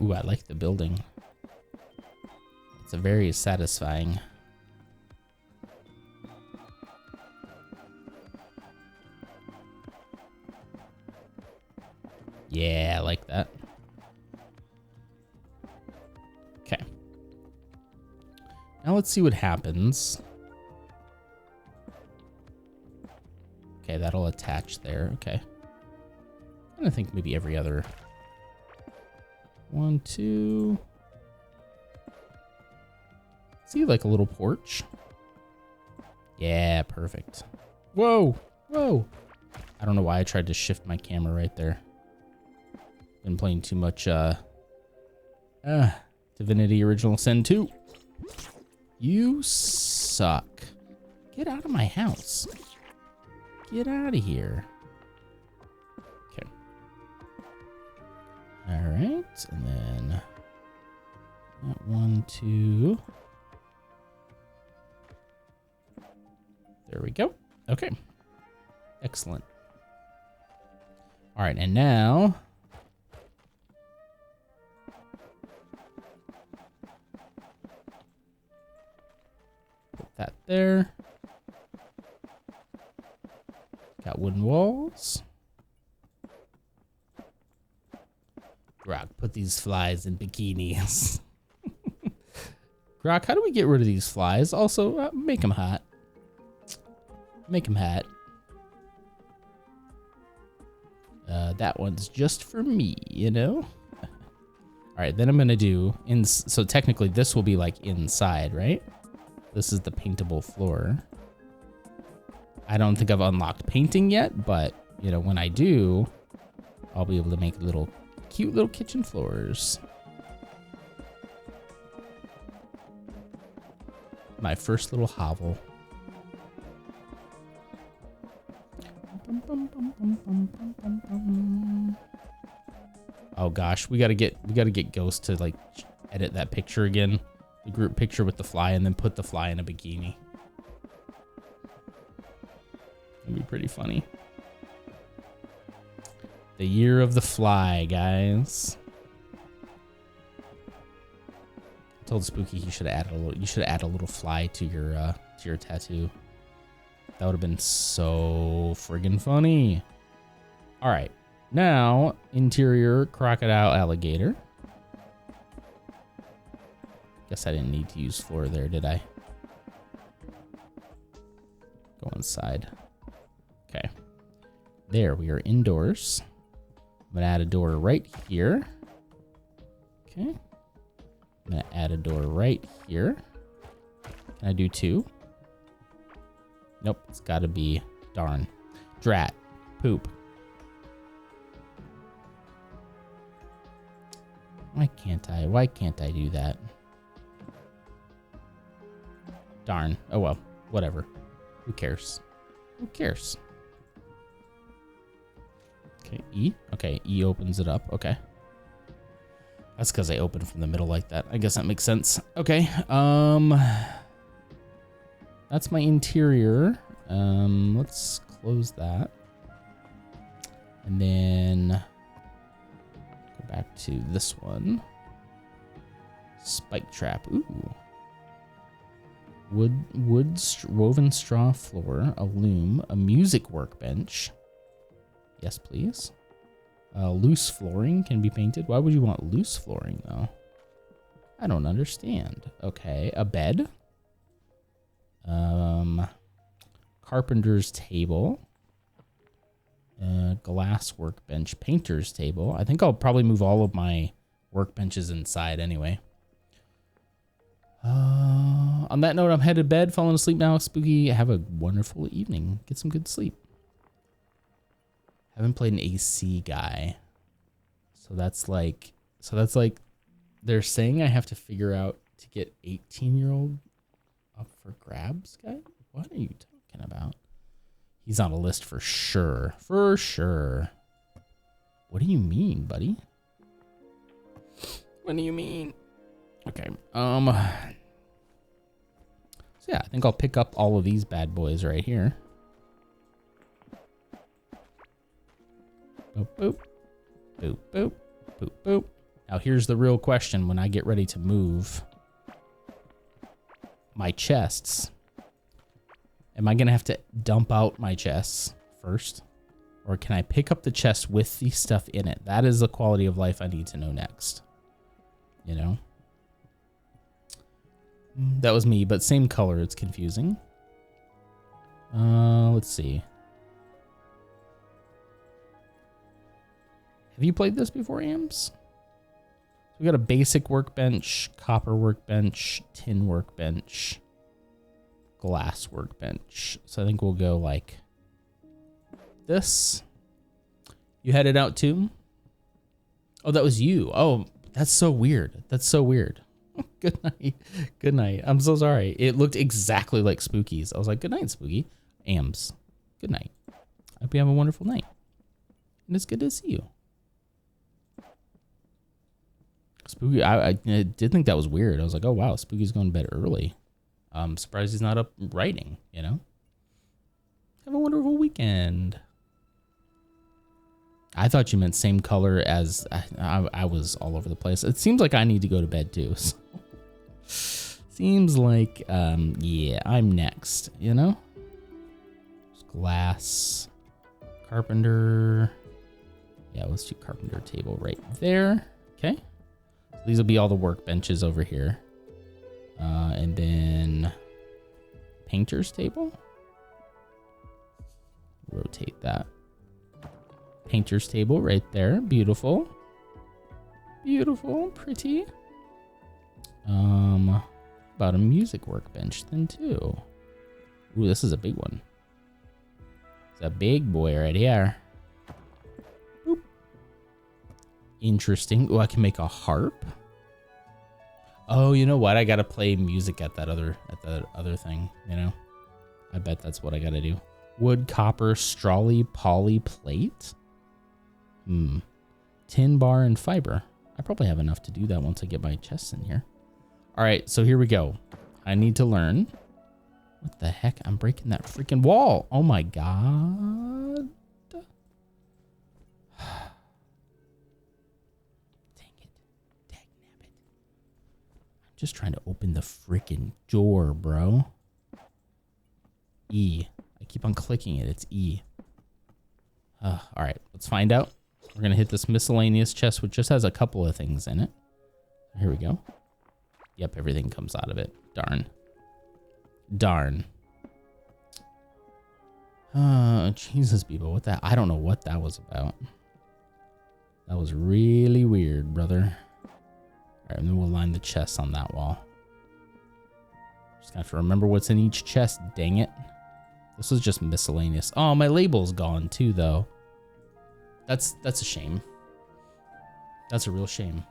Ooh, I like the building. It's a very satisfying. Yeah, I like that. Okay. Now let's see what happens. Okay, that'll attach there. Okay. I think maybe every other 1, 2. See, like a little porch. Yeah, perfect. Whoa, whoa. I don't know why I tried to shift my camera right there. Been playing too much Divinity Original Sin 2. You suck. Get out of my house. Get out of here. Okay. All right, and then that 1, 2. There we go. Okay. Excellent. All right, and now put that there. Got wooden walls. Grok, put these flies in bikinis. Grok, how do we get rid of these flies? Also, make them hot. Make them hot. That one's just for me, you know? All right, then I'm going to do... So technically, this will be like inside, right? This is the paintable floor. I don't think I've unlocked painting yet, but, you know, when I do, I'll be able to make little cute little kitchen floors. My first little hovel. Oh gosh, we gotta get Ghost to like edit that picture again, the group picture with the fly, and then put the fly in a bikini. That'd be pretty funny. The year of the fly, guys. I told Spooky he should have added a little. You should add a little fly to your tattoo. That would have been so friggin' funny. All right, now interior crocodile alligator. Guess I didn't need to use floor there, did I? Go inside. Okay. There, we are indoors. I'm gonna add a door right here. Okay. I'm gonna add a door right here. Can I do 2? Nope, it's gotta be, darn. Drat. Poop. Why can't I do that? Darn. Oh well, whatever. Who cares? Who cares? Okay, E. Okay, E opens it up. Okay. That's because I opened from the middle like that. I guess that makes sense. Okay. That's my interior. Let's close that. And then go back to this one. Spike trap. Ooh. Woven straw floor, a loom, a music workbench. Yes, please. Loose flooring can be painted. Why would you want loose flooring, though? I don't understand. Okay, a bed. Carpenter's table. Glass workbench. Painter's table. I think I'll probably move all of my workbenches inside anyway. On that note, I'm headed to bed, falling asleep now. Spooky, have a wonderful evening. Get some good sleep. Haven't played an AC guy. So that's like they're saying I have to figure out to get 18-year-old up for grabs guy? What are you talking about? He's on a list for sure. For sure. What do you mean, buddy? What do you mean? Okay. So yeah, I think I'll pick up all of these bad boys right here. Boop, boop. Boop, boop. Boop, boop. Now here's the real question when I get ready to move my chests. Am I going to have to dump out my chests first? Or can I pick up the chest with the stuff in it? That is the quality of life I need to know next. You know? That was me, but same color. It's confusing. Let's see. Have you played this before, Ams? So we got a basic workbench, copper workbench, tin workbench, glass workbench. So I think we'll go like this. You headed out too? Oh, that was you. Oh, that's so weird. That's so weird. Good night. Good night. I'm so sorry. It looked exactly like Spooky's. I was like, good night, Spooky. Ams. Good night. I hope you have a wonderful night. And it's good to see you. Spooky, I did think that was weird. I was like, oh, wow, Spooky's going to bed early. I'm surprised he's not up writing, you know? Have a wonderful weekend. I thought you meant same color as I was all over the place. It seems like I need to go to bed too. So. Seems like, yeah, I'm next, you know? Glass. Carpenter. Yeah, let's do carpenter table right there. Okay. So these will be all the workbenches over here. And then painter's table. Rotate that. Painter's table right there. Beautiful. Beautiful. Pretty. About a music workbench then too. Ooh, this is a big one. It's a big boy right here. Boop. Interesting. Oh, I can make a harp. Oh, you know what? I gotta play music at that other thing, you know? I bet that's what I gotta do. Wood, copper, strawly, poly, plate. Tin bar and fiber. I probably have enough to do that once I get my chests in here. All right, so here we go. I need to learn. What the heck? I'm breaking that freaking wall. Oh my god. Dang it. Dagnabbit. I'm just trying to open the freaking door, bro. E. I keep on clicking it. It's E. All right, let's find out. We're going to hit this miscellaneous chest, which just has a couple of things in it. Here we go. Yep, everything comes out of it. Darn. Darn. Jesus, people, what that? I don't know what that was about. That was really weird, brother. All right, and then we'll line the chests on that wall. Just gonna have to remember what's in each chest, dang it. This was just miscellaneous. Oh, my label's gone too, though. That's a shame. That's a real shame.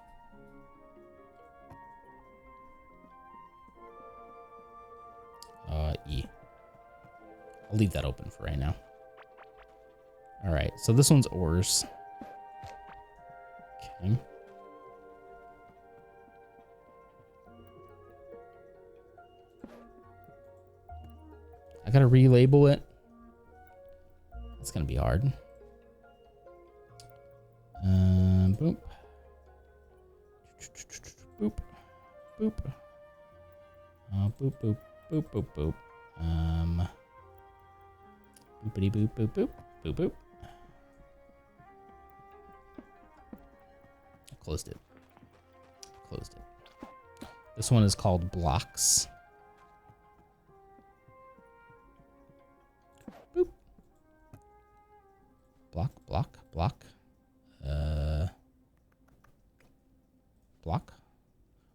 E. I'll leave that open for right now. All right, so this one's ores. Okay. I gotta relabel it. It's gonna be hard. Boop. Boop. boop. Boop, boop, boop, boop, boop. Boopity boop, boop, boop, boop, boop. I closed it. Closed it. This one is called blocks. Boop. Block, block, block. Block.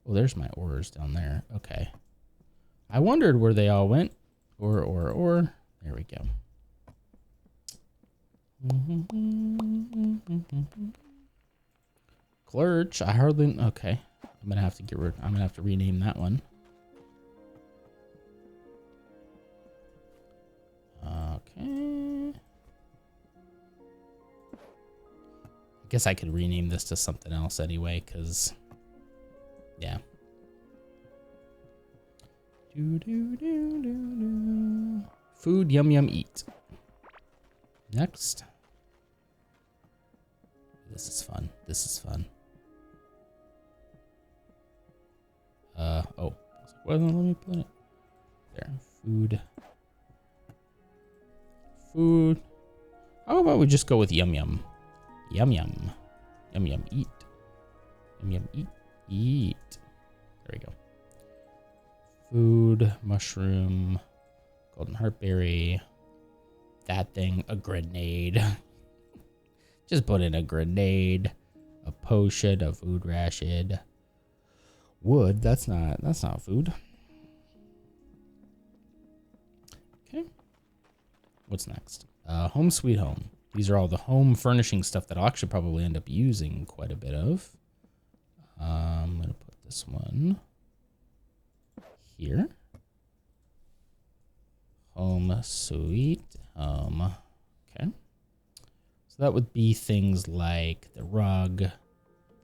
Oh, there's my ores down there. Okay. I wondered where they all went. Or. There we go. Clutch. I hardly. Okay. I'm gonna have to get rid. I'm gonna have to rename that one. Okay. I guess I could rename this to something else anyway, because. Yeah. Food, yum, yum, eat. Next. This is fun. This is fun. Oh. Why don't let me put it? There. Food. Food. How about we just go with yum, yum? Yum, yum. Yum, yum, eat. Yum, yum, eat. Eat. There we go. Food, mushroom, golden heartberry, that thing, a grenade. Just put in a grenade, a potion, a food ration. Wood, that's not food. Okay. What's next? Home sweet home. These are all the home furnishing stuff that I'll actually probably end up using quite a bit of. I'm gonna put this one here. Home sweet home. Okay. So that would be things like the rug,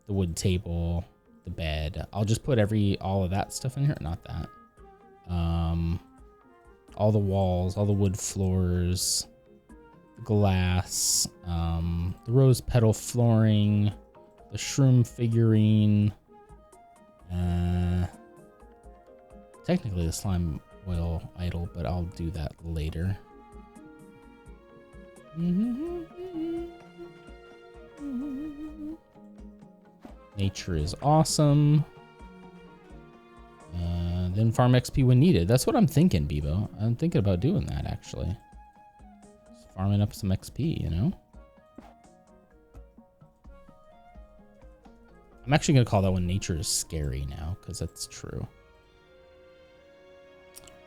the wood table, the bed. I'll just put all of that stuff in here. Not that. All the walls, all the wood floors, glass, the rose petal flooring, the shroom figurine. Technically the slime oil idol, but I'll do that later. Nature is awesome. Then farm XP when needed. That's what I'm thinking, Bebo. I'm thinking about doing that, actually. Just farming up some XP, you know? I'm actually going to call that one Nature is Scary now, because that's true.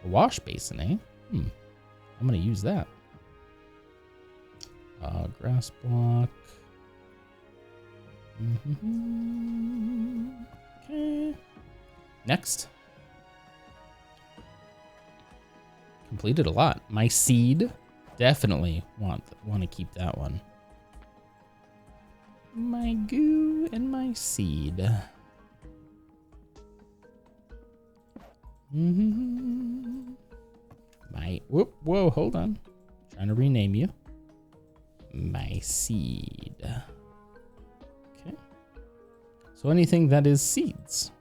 A wash basin, eh? I'm going to use that. Grass block. Okay. Next. Completed a lot. My seed. Definitely want to keep that one. My goo and my seed. Whoa, hold on. Trying to rename you. My seed. Okay. So anything that is seeds.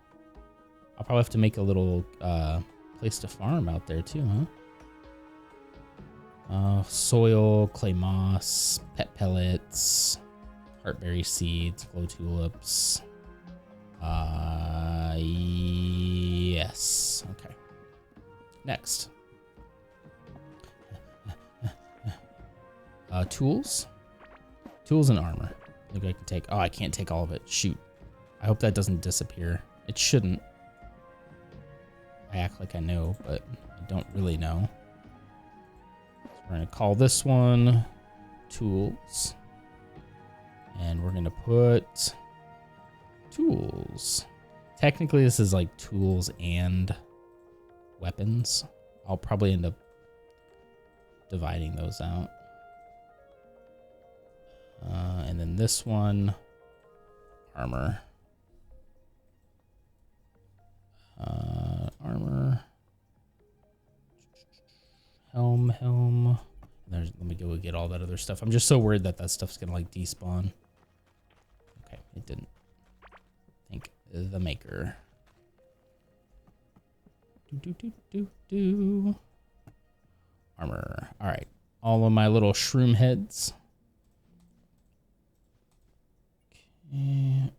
I'll probably have to make a little place to farm out there too, huh? Soil, clay moss, pet pellets, heartberry seeds, glow tulips. Yes. Okay. Next. Tools. Tools and armor. Maybe I can take. Oh, I can't take all of it. Shoot. I hope that doesn't disappear. It shouldn't. I act like I know, but I don't really know. So we're going to call this one tools. And we're going to put tools. Technically, this is like tools and weapons. I'll probably end up dividing those out. And then this one, armor. Armor. Helm. Let me go get all that other stuff. I'm just so worried that stuff's gonna like despawn. Okay, it didn't. Thank the maker. Armor. All right. All of my little shroom heads. Okay.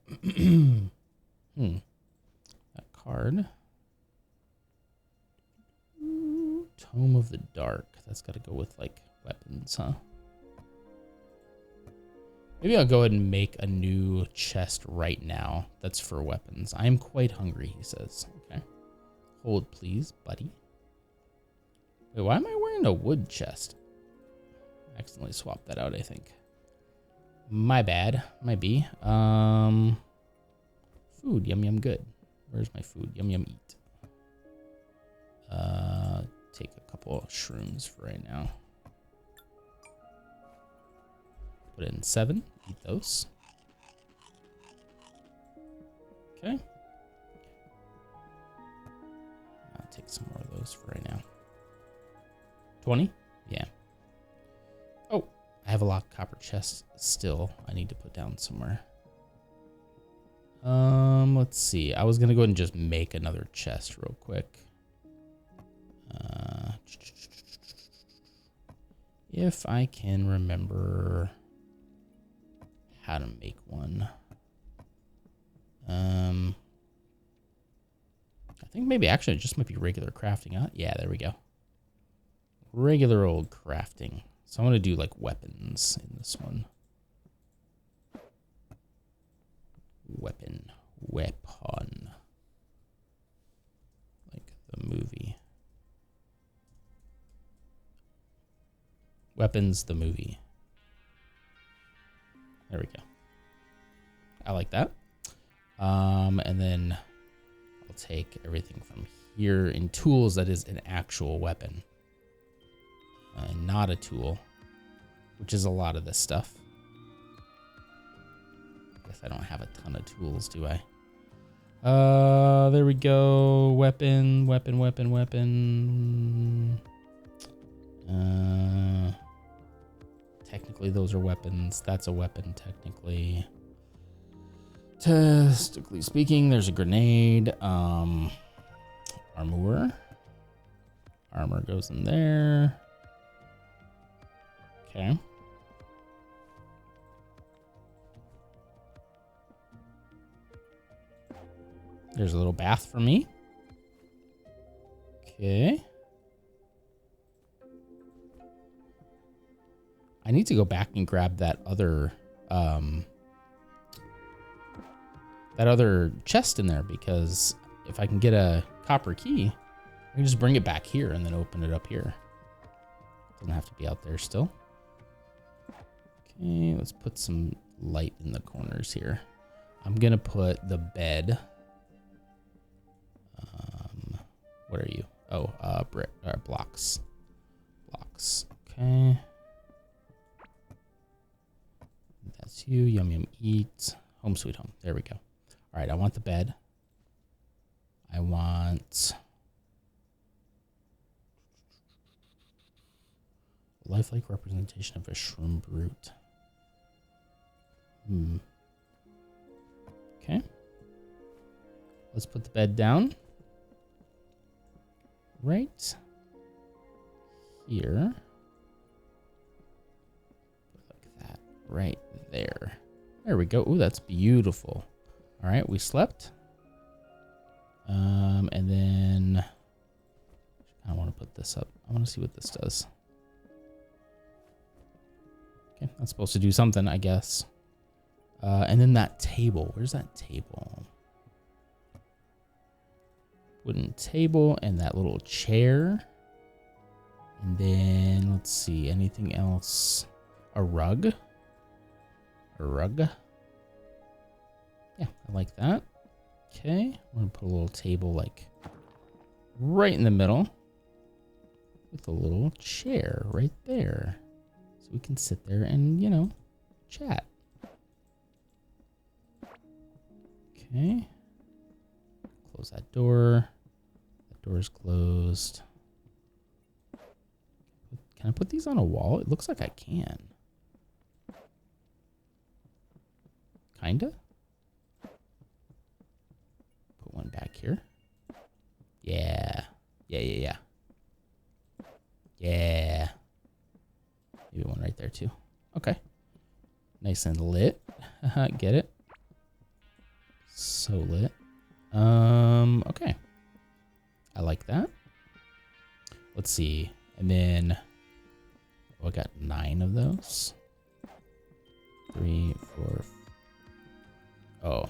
That card. Tome of the Dark. That's got to go with, like, weapons, huh? Maybe I'll go ahead and make a new chest right now. That's for weapons. I am quite hungry, he says. Okay. Hold, please, buddy. Wait, why am I wearing a wood chest? I accidentally swapped that out, I think. My bad. Might be. Food. Yum, yum, good. Where's my food? Yum, yum, eat. Take a couple of shrooms for right now. Put in 7. Eat those. Okay. I'll take some more of those for right now. 20? Yeah. Oh, I have a lot of copper chests still. I need to put down somewhere. Let's see. I was gonna go ahead and just make another chest real quick. If I can remember how to make one. I think maybe actually it just might be regular crafting, huh? Yeah, there we go. Regular old crafting. So I'm gonna do like weapons in this one. Weapon. Like the movie. Weapons, the movie. There we go. I like that. And then I'll take everything from here in tools that is an actual weapon. Not a tool, which is a lot of this stuff. Guess I don't have a ton of tools, do I? There we go. Weapon. Technically, those are weapons. That's a weapon, technically. Technically speaking, there's a grenade. Armor. Armor goes in there. Okay. There's a little bath for me. Okay. I need to go back and grab that other chest in there, because if I can get a copper key, I can just bring it back here and then open it up here. Doesn't have to be out there still. Okay, let's put some light in the corners here. I'm gonna put the bed. What are you? Oh, blocks. Blocks. Okay. That's you. Yum, yum, eat. Home sweet home. There we go. All right, I want the bed. I want a lifelike representation of a shroom brute. Okay. Let's put the bed down. Right here. Like that. Right there. There we go. Ooh, that's beautiful. All right, we slept. And then I want to put this up. I want to see what this does. Okay, that's supposed to do something, I guess. And then that table. Where's that table? Wooden table and that little chair. And then let's see, anything else? A rug. A rug. Yeah, I like that. Okay, I'm gonna put a little table like right in the middle with a little chair right there, so we can sit there and, you know, chat. Okay, close that door. That door is closed. Can I put these on a wall? It looks like I can. Kinda. Put one back here. Yeah, Yeah. Yeah. Maybe one right there too. Okay. Nice and lit. Get it? So lit. Okay. I like that. Let's see. And then I got 9 of those. 3, 4. Oh.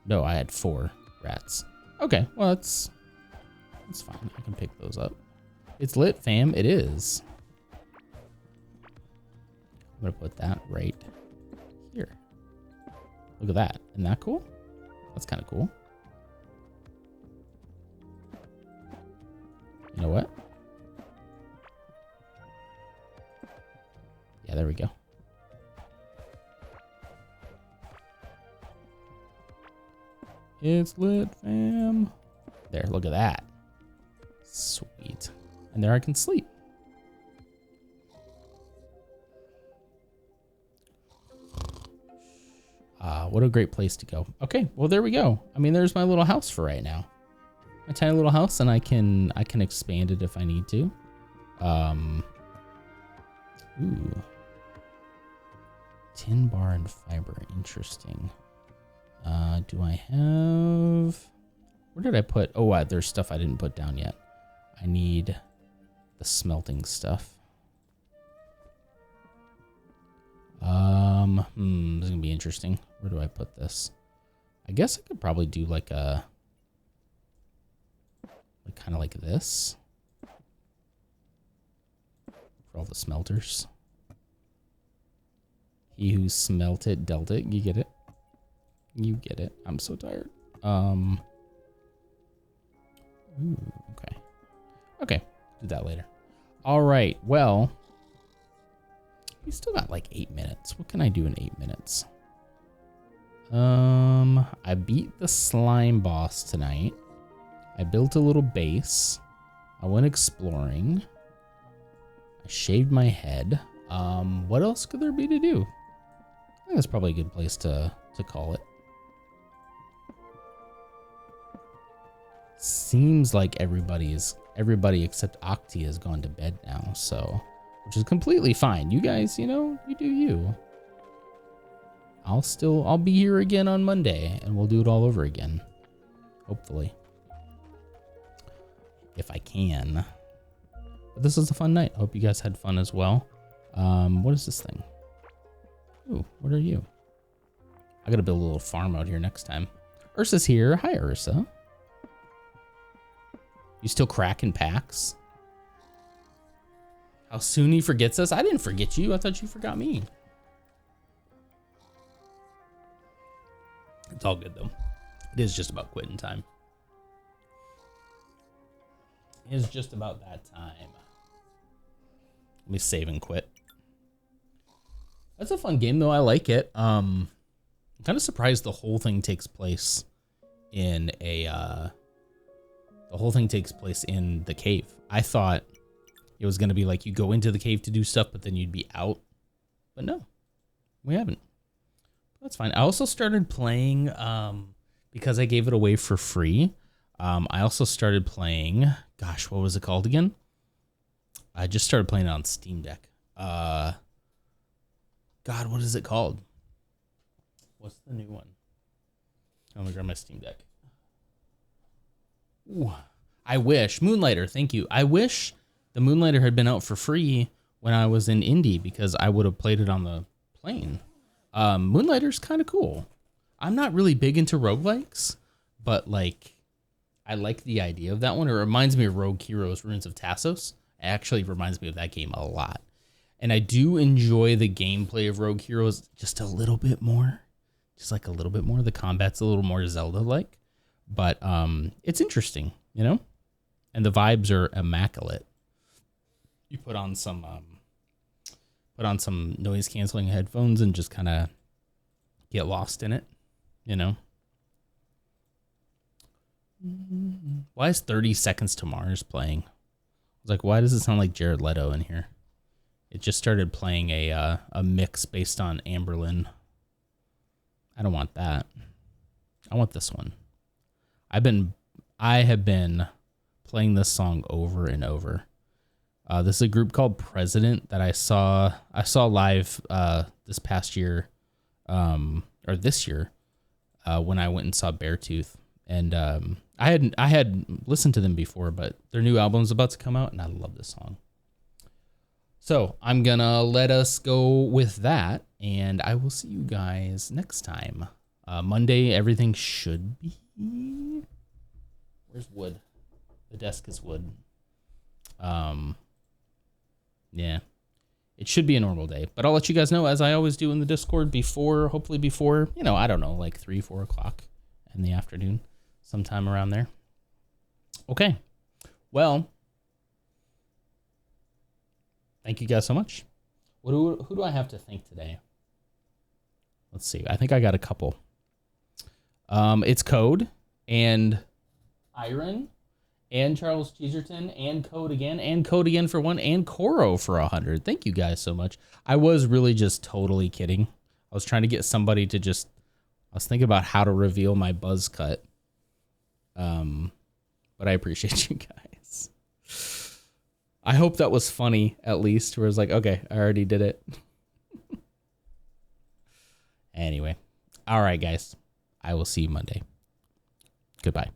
No, I had 4 rats. Okay, well that's fine. I can pick those up. It's lit, fam. It is. I'm gonna put that right here. Look at that. Isn't that cool? That's kind of cool. You know what? Yeah, there we go. It's lit, fam. There, look at that. Sweet. And there I can sleep. What a great place to go. Okay, well there we go. I mean, there's my little house for right now. My tiny little house, and I can expand it if I need to. Ooh. Tin bar and fiber, interesting. Do I have... Where did I put... Oh, there's stuff I didn't put down yet. I need the smelting stuff. This is gonna be interesting. Where do I put this? I guess I could probably do like a... kind of like this. For all the smelters. He who smelt it, dealt it. You get it? You get it. I'm so tired. Ooh, okay. Okay, do that later. All right, well, we still got like 8 minutes. What can I do in 8 minutes? I beat the slime boss tonight. I built a little base. I went exploring. I shaved my head. What else could there be to do? I think that's probably a good place to call it. Seems like everybody except Octi has gone to bed now, so, which is completely fine. You guys, you know, you do you. I'll be here again on Monday and we'll do it all over again. Hopefully. If I can. But this was a fun night. I hope you guys had fun as well. What is this thing? Ooh, what are you? I gotta build a little farm out here next time. Ursa's here. Hi, Ursa. You still cracking packs? How soon he forgets us? I didn't forget you. I thought you forgot me. It's all good though. It is just about quitting time. It is just about that time. Let me save and quit. That's a fun game though. I like it. I'm kind of surprised the whole thing takes place in a the whole thing takes place in the cave. I thought it was going to be like you go into the cave to do stuff, but then you'd be out. But no, we haven't. That's fine. I also started playing, because I gave it away for free. I also started playing, gosh, what was it called again? I just started playing it on Steam Deck. God, what is it called? What's the new one? I'm gonna grab my Steam Deck. Ooh, I wish. Moonlighter, thank you. I wish the Moonlighter had been out for free when I was in Indy because I would have played it on the plane. Moonlighter's kind of cool. I'm not really big into roguelikes, but like, I like the idea of that one. It reminds me of Rogue Heroes Ruins of Tassos. It actually reminds me of that game a lot. And I do enjoy the gameplay of Rogue Heroes just a little bit more. Just like a little bit more. The combat's a little more Zelda-like. But it's interesting, you know? And the vibes are immaculate. You put on some noise-canceling headphones and just kind of get lost in it, you know? Why is 30 Seconds to Mars playing? I was like, why does it sound like Jared Leto in here? It just started playing a mix based on Amberlynn. I don't want that. I want this one. I have been playing this song over and over. This is a group called President that I saw live this past year, or this year, when I went and saw Beartooth. And I had listened to them before, but their new album's about to come out, and I love this song. So I'm gonna let us go with that, and I will see you guys next time. Monday, everything should be... Where's wood? The desk is wood. Yeah. It should be a normal day, but I'll let you guys know, as I always do in the Discord, hopefully before, I don't know, like 3, 4 o'clock in the afternoon, sometime around there. Okay. Well, thank you guys so much. Who do I have to thank today? Let's see. I think I got a couple. It's Code and Iron and Charles Cheeserton and Code again for 1 and Coro for 100. Thank you guys so much. I was really just totally kidding. I was trying to get somebody to I was thinking about how to reveal my buzz cut. But I appreciate you guys. I hope that was funny, at least, where it's like, okay, I already did it. Anyway. All right, guys. I will see you Monday. Goodbye.